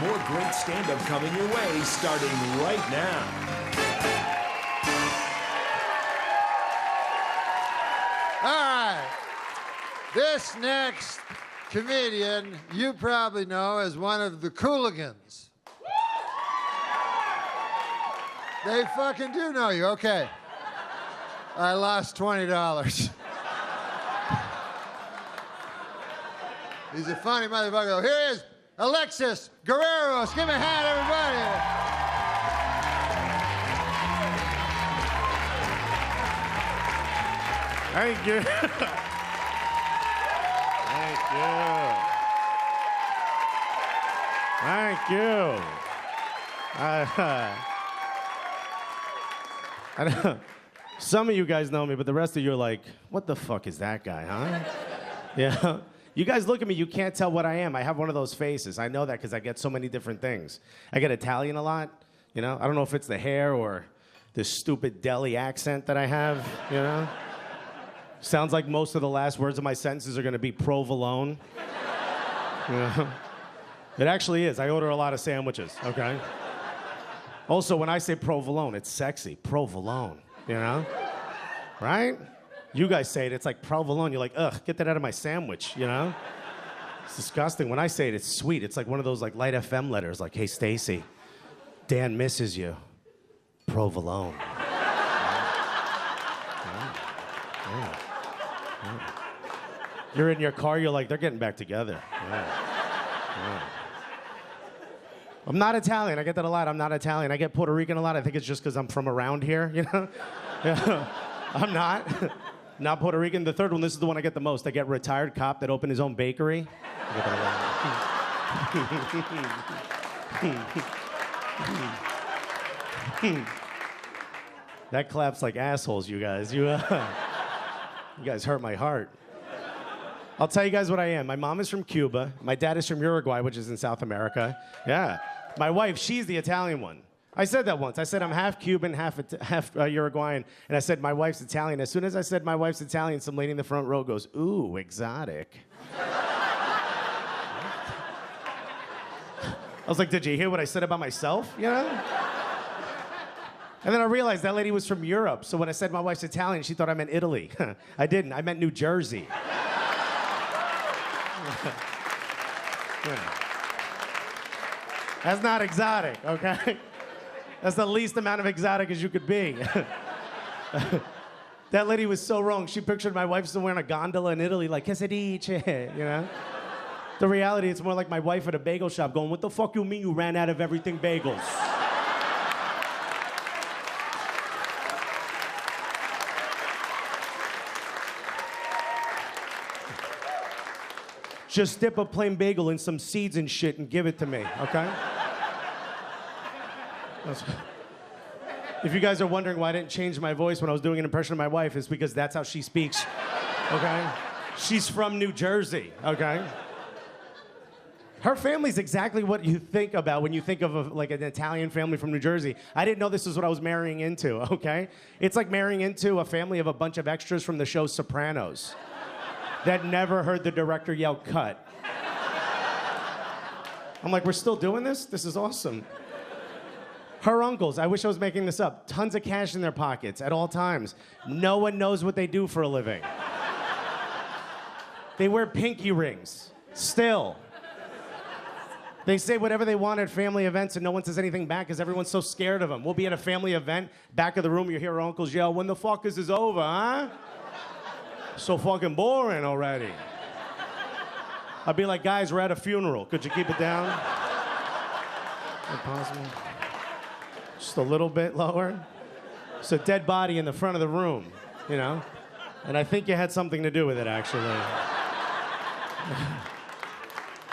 More great stand-up coming your way starting right now. All right. This next comedian you probably know as one of the Cooligans. They fucking do know you. Okay. I lost $20. He's a funny motherfucker. Here is Alexis Guerreros. Give him a hand, everybody. Thank you. Thank you. I know, some of you guys know me, but the rest of you are like, what the fuck is that guy, huh? Yeah. You guys look at me, you can't tell what I am. I have one of those faces. I know that because I get so many different things. I get Italian a lot, you know? I don't know if it's the hair or this stupid deli accent that I have, you know? Sounds like most of the last words of my sentences are going to be provolone. You know? It actually is. I order a lot of sandwiches, okay? Also, when I say provolone, it's sexy. Provolone, you know? Right? You guys say it, it's like provolone. You're like, ugh, get that out of my sandwich, you know? It's disgusting. When I say it, it's sweet. It's like one of those like light FM letters, like, hey, Stacy, Dan misses you. Provolone. Yeah. You're in your car, you're like, they're getting back together. Yeah. I'm not Italian. I get that a lot. I'm not Italian. I get Puerto Rican a lot. I think it's just because I'm from around here, you know? Yeah. I'm not. Not Puerto Rican. The third one, this is the one I get the most. I get retired cop that opened his own bakery. I get that a lot. That claps like assholes, you guys. You guys hurt my heart. I'll tell you guys what I am. My mom is from Cuba. My dad is from Uruguay, which is in South America. Yeah. My wife, she's the Italian one. I said that once. I said I'm half Cuban, half Uruguayan, and I said my wife's Italian. As soon as I said my wife's Italian, some lady in the front row goes, "Ooh, exotic." I was like, "Did you hear what I said about myself?" You know? And then I realized that lady was from Europe. So when I said my wife's Italian, she thought I meant Italy. I didn't. I meant New Jersey. Yeah. That's not exotic, okay? That's the least amount of exotic as you could be. That lady was so wrong. She pictured my wife somewhere in a gondola in Italy, like, quesadiche, you know? The reality, it's more like my wife at a bagel shop going, "What the fuck you mean you ran out of everything bagels?" Just dip a plain bagel in some seeds and shit and give it to me, okay? If you guys are wondering why I didn't change my voice when I was doing an impression of my wife, it's because that's how she speaks, okay? She's from New Jersey, okay? Her family's exactly what you think about when you think of like an Italian family from New Jersey. I didn't know this is what I was marrying into, okay? It's like marrying into a family of a bunch of extras from the show Sopranos that never heard the director yell, "Cut." I'm like, we're still doing this? This is awesome. Her uncles, I wish I was making this up, tons of cash in their pockets at all times. No one knows what they do for a living. They wear pinky rings, still. They say whatever they want at family events and no one says anything back because everyone's so scared of them. We'll be at a family event, back of the room, you hear our uncles yell, "When the fuck is this over, huh? So fucking boring already." I'd be like, "Guys, we're at a funeral. Could you keep it down? Is it possible? Just a little bit lower." It's a dead body in the front of the room, you know? And I think you had something to do with it, actually.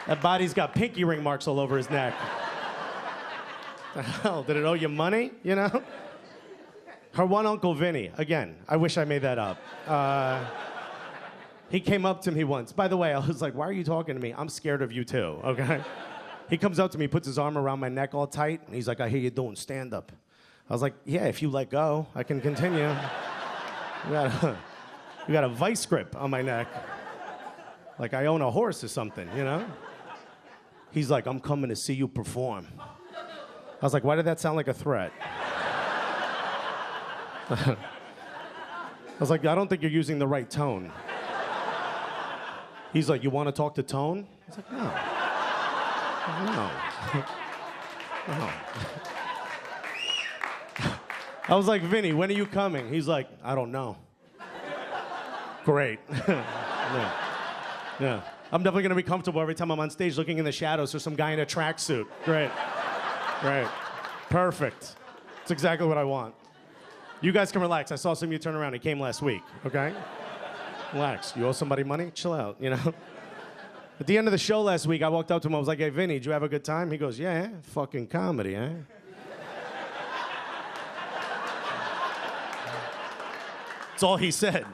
That body's got pinky ring marks all over his neck. The hell, did it owe you money, you know? Her one uncle, Vinny, again, I wish I made that up. He came up to me once. By the way, I was like, "Why are you talking to me? I'm scared of you too," okay? He comes up to me, puts his arm around my neck all tight, and he's like, "I hear you doing stand-up." I was like, "Yeah, if you let go, I can continue." You got a vice grip on my neck. Like I own a horse or something, you know? He's like, "I'm coming to see you perform." I was like, "Why did that sound like a threat?" I was like, "I don't think you're using the right tone." He's like, "You want to talk to Tone?" I was like, "No. No." No. I was like, "Vinny, when are you coming?" He's like, "I don't know." Great. Yeah. Yeah. I'm definitely going to be comfortable every time I'm on stage looking in the shadows for some guy in a tracksuit. Great. Great. Perfect. That's exactly what I want. You guys can relax. I saw some of you turn around. He came last week, okay? Relax. You owe somebody money? Chill out, you know? At the end of the show last week, I walked up to him. I was like, "Hey, Vinny, did you have a good time?" He goes, "Yeah, fucking comedy, eh?" That's all he said.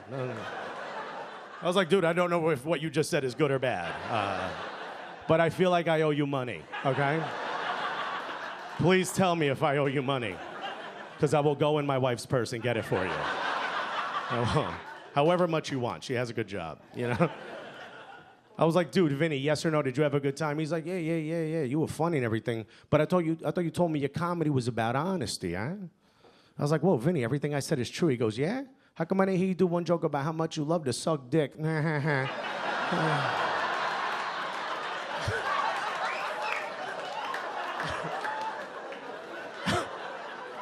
I was like, "Dude, I don't know if what you just said is good or bad. But I feel like I owe you money, okay? Please tell me if I owe you money, because I will go in my wife's purse and get it for you. However much you want. She has a good job, you know?" I was like, "Dude, Vinny, yes or no, did you have a good time?" He's like, yeah. You were funny and everything, but I thought you told me your comedy was about honesty, huh?" I was like, "Whoa, Vinny, everything I said is true." He goes, "Yeah? How come I didn't hear you do one joke about how much you love to suck dick?" I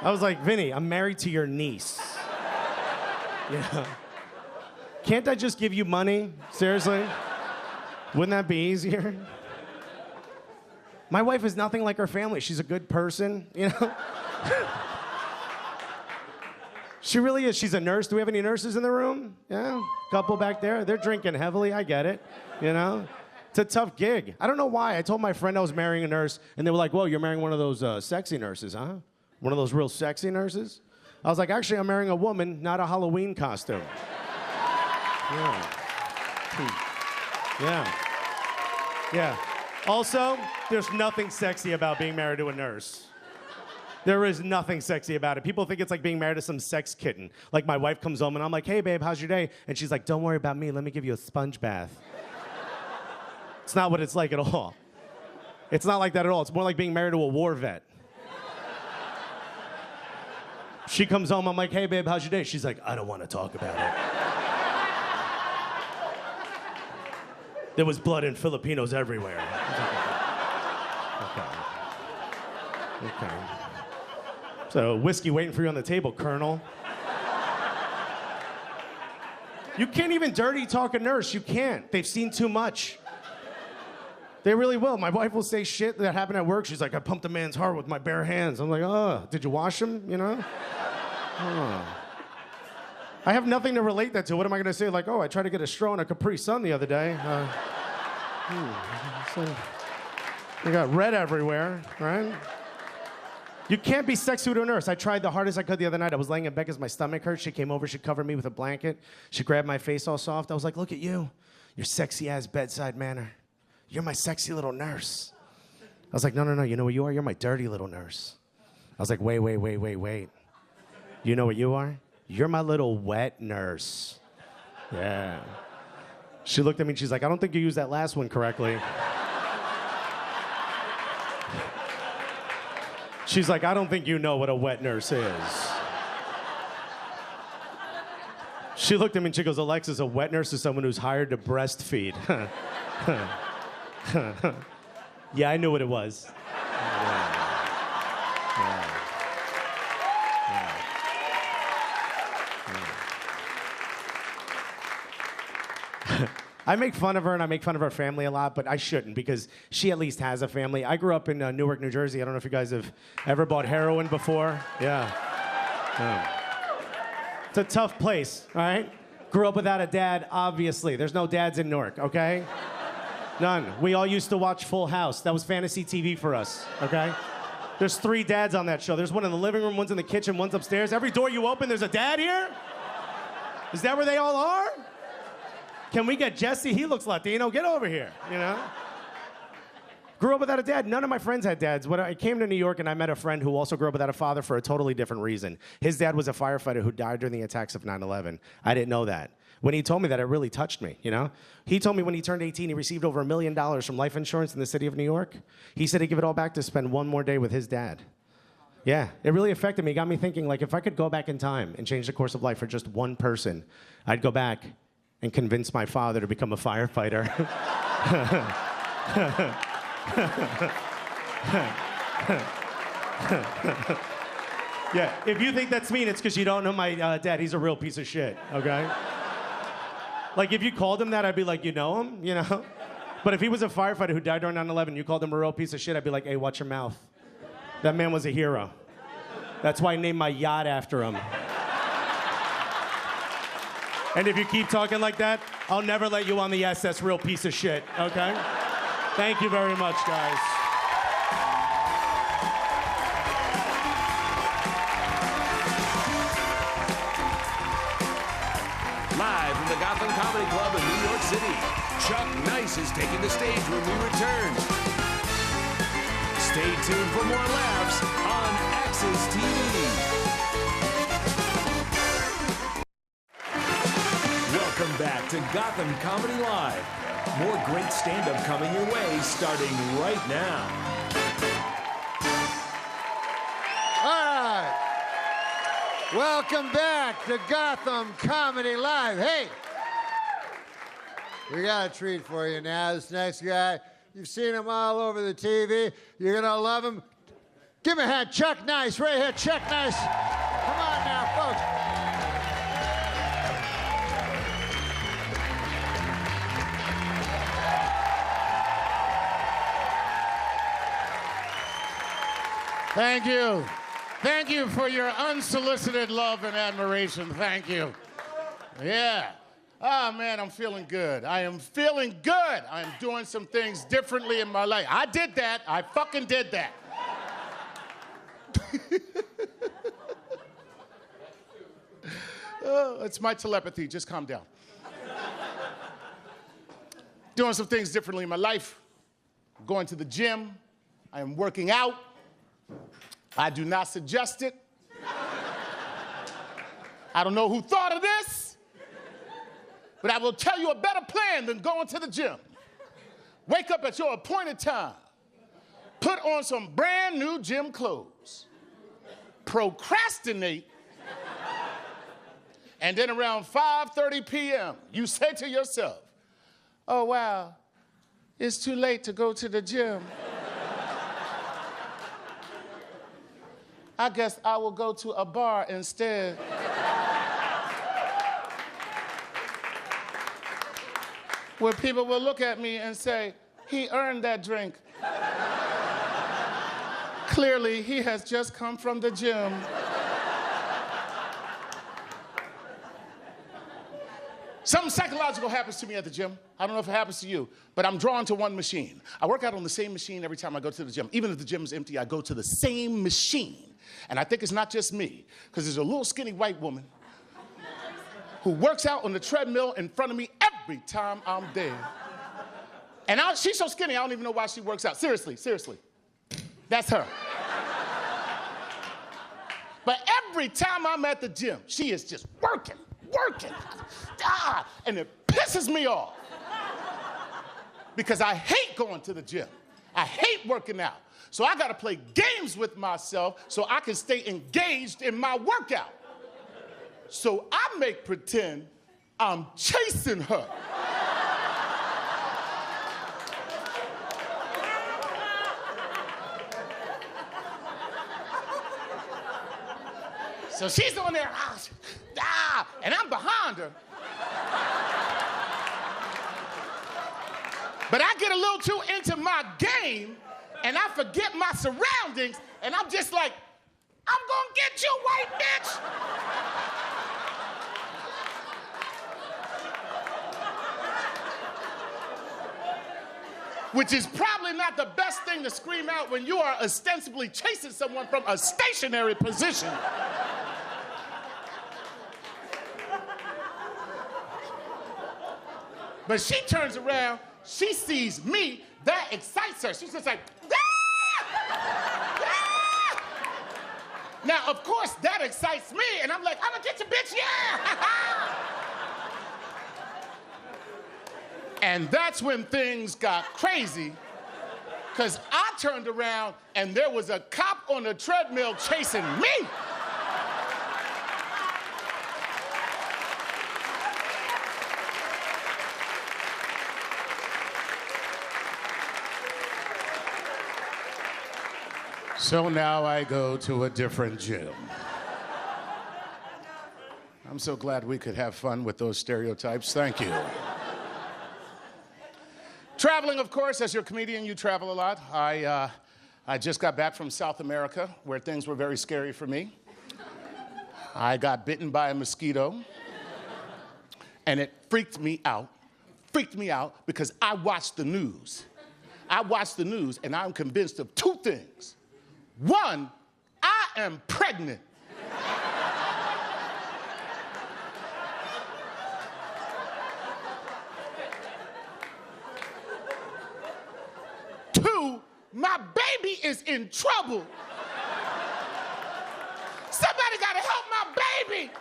was like, "Vinny, I'm married to your niece. Yeah. Can't I just give you money? Seriously? Wouldn't that be easier?" My wife is nothing like her family. She's a good person, you know? She really is. She's a nurse. Do we have any nurses in the room? Yeah? Couple back there. They're drinking heavily. I get it, you know? It's a tough gig. I don't know why. I told my friend I was marrying a nurse, and they were like, "Whoa, you're marrying one of those sexy nurses, huh?" One of those real sexy nurses? I was like, actually, I'm marrying a woman, not a Halloween costume. Yeah. Yeah. Yeah. Also, there's nothing sexy about being married to a nurse. There is nothing sexy about it. People think it's like being married to some sex kitten. Like my wife comes home and I'm like, hey babe, how's your day? And she's like, don't worry about me, let me give you a sponge bath. It's not what it's like at all. It's not like that at all. It's more like being married to a war vet. She comes home, I'm like, hey babe, how's your day? She's like, I don't want to talk about it. There was blood and Filipinos everywhere. Okay. Okay. So, whiskey waiting for you on the table, Colonel. You can't even dirty talk a nurse. You can't. They've seen too much. They really will. My wife will say shit that happened at work. She's like, I pumped a man's heart with my bare hands. I'm like, oh, did you wash him? You know? Oh. I have nothing to relate that to. What am I going to say? Like, oh, I tried to get a straw in a Capri Sun the other day. So you got red everywhere, right? You can't be sexy to a nurse. I tried the hardest I could the other night. I was laying in bed because my stomach hurt. She came over. She covered me with a blanket. She grabbed my face all soft. I was like, look at you. Your sexy-ass bedside manner. You're my sexy little nurse. I was like, no, no, no. You know what you are? You're my dirty little nurse. I was like, wait. You know what you are? You're my little wet nurse. Yeah. She looked at me and she's like, I don't think you used that last one correctly. She's like, I don't think you know what a wet nurse is. She looked at me and she goes, Alexis, a wet nurse is someone who's hired to breastfeed. Yeah, I knew what it was. I make fun of her and I make fun of her family a lot, but I shouldn't because she at least has a family. I grew up in Newark, New Jersey. I don't know if you guys have ever bought heroin before. Yeah. It's a tough place, all right? Grew up without a dad, obviously. There's no dads in Newark, okay? None. We all used to watch Full House. That was fantasy TV for us, okay? There's 3 dads on that show. There's one in the living room, one's in the kitchen, one's upstairs. Every door you open, there's a dad here? Is that where they all are? Can we get Jesse? He looks Latino. Get over here, you know? Grew up without a dad. None of my friends had dads. When I came to New York and I met a friend who also grew up without a father for a totally different reason. His dad was a firefighter who died during the attacks of 9/11. I didn't know that. When he told me that, it really touched me, you know? He told me when he turned 18, he received over $1 million from life insurance in the city of New York. He said he'd give it all back to spend one more day with his dad. Yeah, it really affected me. It got me thinking, like, if I could go back in time and change the course of life for just one person, I'd go back and convince my father to become a firefighter. Yeah, if you think that's mean, it's because you don't know my dad. He's a real piece of shit, okay? Like, if you called him that, I'd be like, you know him, you know? But if he was a firefighter who died during 9/11, you called him a real piece of shit, I'd be like, hey, watch your mouth. That man was a hero. That's why I named my yacht after him. And if you keep talking like that, I'll never let you on the SS, real piece of shit, okay? Thank you very much, guys. Live from the Gotham Comedy Club in New York City, Chuck Nice is taking the stage when we return. Stay tuned for more laughs on Axis TV. Welcome back to Gotham Comedy Live. More great stand-up coming your way starting right now. All right. Welcome back to Gotham Comedy Live. Hey, we got a treat for you now. This next guy, you've seen him all over the TV. You're going to love him. Give him a hand. Chuck Nice, right here. Chuck Nice. Come on now, folks. Thank you. Thank you for your unsolicited love and admiration. Thank you. Yeah. Oh, man, I'm feeling good. I am feeling good. I'm doing some things differently in my life. I did that. I fucking did that. It's my telepathy. Just calm down. Doing some things differently in my life. Going to the gym. I am working out. I do not suggest it. I don't know who thought of this, but I will tell you a better plan than going to the gym. Wake up at your appointed time. Put on some brand new gym clothes. Procrastinate. And then around 5:30 p.m., you say to yourself, oh, wow, it's too late to go to the gym. I guess I will go to a bar instead. Where people will look at me and say, he earned that drink. Clearly, he has just come from the gym. Something psychological happens to me at the gym. I don't know if it happens to you, but I'm drawn to one machine. I work out on the same machine every time I go to the gym. Even if the gym is empty, I go to the same machine. And I think it's not just me, because there's a little skinny white woman who works out on the treadmill in front of me every time I'm there. And she's so skinny, I don't even know why she works out. Seriously, seriously. That's her. But every time I'm at the gym, she is just working. And it pisses me off. Because I hate going to the gym. I hate working out. So I gotta play games with myself so I can stay engaged in my workout. So I make pretend I'm chasing her. So she's on there, and I'm behind her. But I get a little too into my game, and I forget my surroundings, and I'm just like, I'm gonna get you, white bitch! Which is probably not the best thing to scream out when you are ostensibly chasing someone from a stationary position. But she turns around, she sees me, that excites her. She's just like, Now, of course, that excites me, and I'm like, I'm gonna get you, bitch, yeah! And that's when things got crazy, because I turned around and there was a cop on the treadmill chasing me. So now I go to a different gym. I'm so glad we could have fun with those stereotypes. Thank you. Traveling, of course, as your comedian, you travel a lot. I just got back from South America, where things were very scary for me. I got bitten by a mosquito, and it freaked me out because I watched the news. And I'm convinced of two things. One, I am pregnant. Two, my baby is in trouble. Somebody gotta help my baby.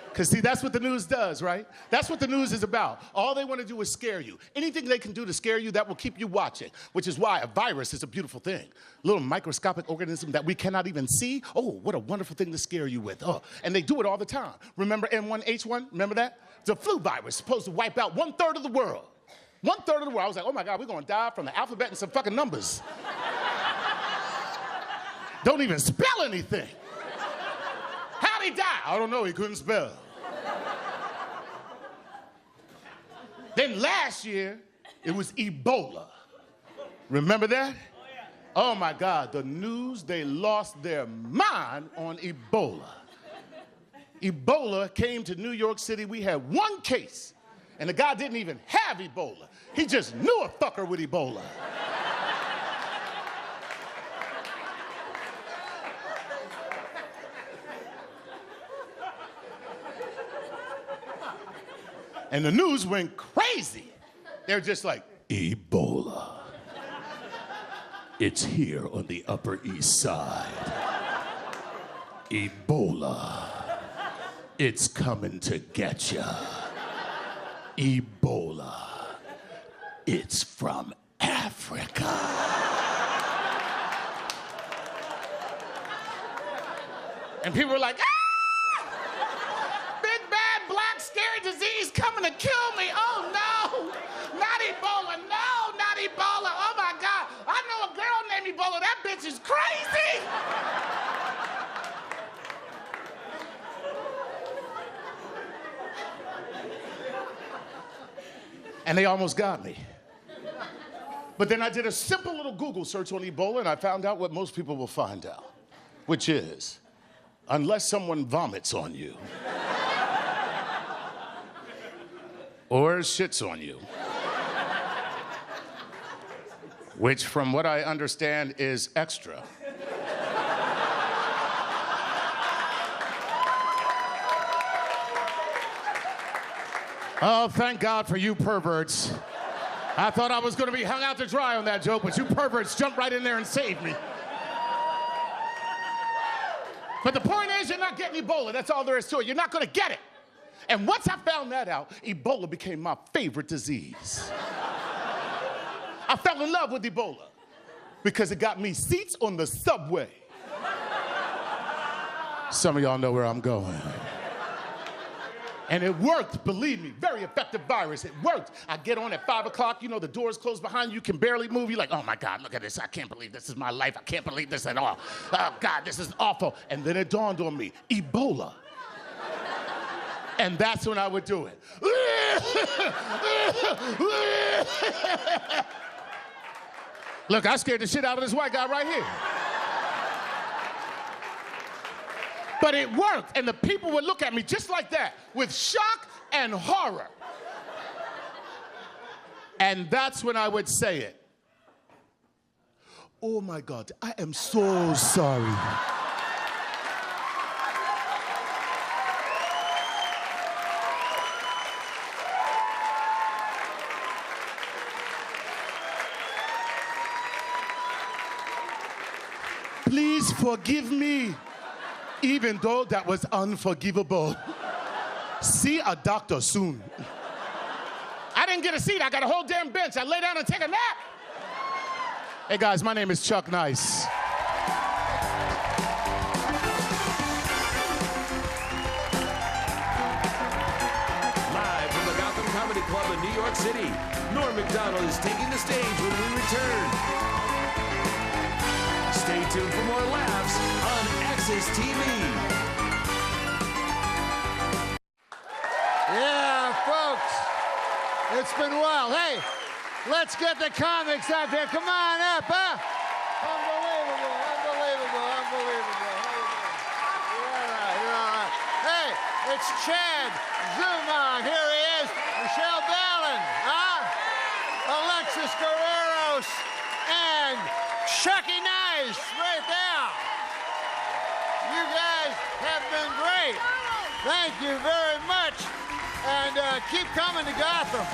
Because, see, that's what the news does, right? That's what the news is about. All they want to do is scare you. Anything they can do to scare you, that will keep you watching, which is why a virus is a beautiful thing. A little microscopic organism that we cannot even see. Oh, what a wonderful thing to scare you with. Oh, and they do it all the time. Remember N1H1? Remember that? The flu virus supposed to wipe out 1/3 of the world. 1/3 of the world. I was like, oh, my God, we're going to die from the alphabet and some fucking numbers. Don't even spell anything. How'd he die? I don't know. He couldn't spell. Then last year, it was Ebola. Remember that? Oh, my God, the news, they lost their mind on Ebola. Ebola came to New York City. We had one case, and the guy didn't even have Ebola. He just knew a fucker with Ebola. And the news went crazy. They're just like, Ebola. It's here on the Upper East Side. Ebola. It's coming to get ya. Ebola. It's from Africa. And people were like, ah! Big bad black scary disease coming to kill me. Oh no, not Ebola, no, not Ebola. Oh my God, I know a girl named Ebola. That bitch is crazy. And they almost got me. But then I did a simple little Google search on Ebola and I found out what most people will find out, which is, unless someone vomits on you or shits on you, which from what I understand is extra. Oh, thank God for you perverts. I thought I was going to be hung out to dry on that joke, but you perverts jumped right in there and saved me. But the point is, you're not getting Ebola. That's all there is to it. You're not going to get it. And once I found that out, Ebola became my favorite disease. I fell in love with Ebola because it got me seats on the subway. Some of y'all know where I'm going. And it worked, believe me, very effective virus. It worked. I get on at 5 o'clock, you know, the doors close behind you, you can barely move. You're like, oh my God, look at this. I can't believe this is my life. I can't believe this at all. Oh God, this is awful. And then it dawned on me, Ebola. And that's when I would do it. Look, I scared the shit out of this white guy right here. But it worked, and the people would look at me just like that, with shock and horror. And that's when I would say it. Oh my God, I am so sorry. Please forgive me. Even though that was unforgivable. See a doctor soon. I didn't get a seat. I got a whole damn bench. I lay down and take a nap. Hey guys, my name is Chuck Nice. Live from the Gotham Comedy Club in New York City, Norm MacDonald is taking the stage when we return. Stay tuned for more laughs on Access TV. Yeah, folks, it's been a while. Hey, let's get the comics out there. Come on up, huh? Unbelievable, unbelievable, unbelievable. You're all right. Hey, it's Chad Zuman. Here he is. Michelle Ballin, huh? Alexis Guerreros and Chucky Nice right there. You guys have been great. Thank you very much. And keep coming to Gotham.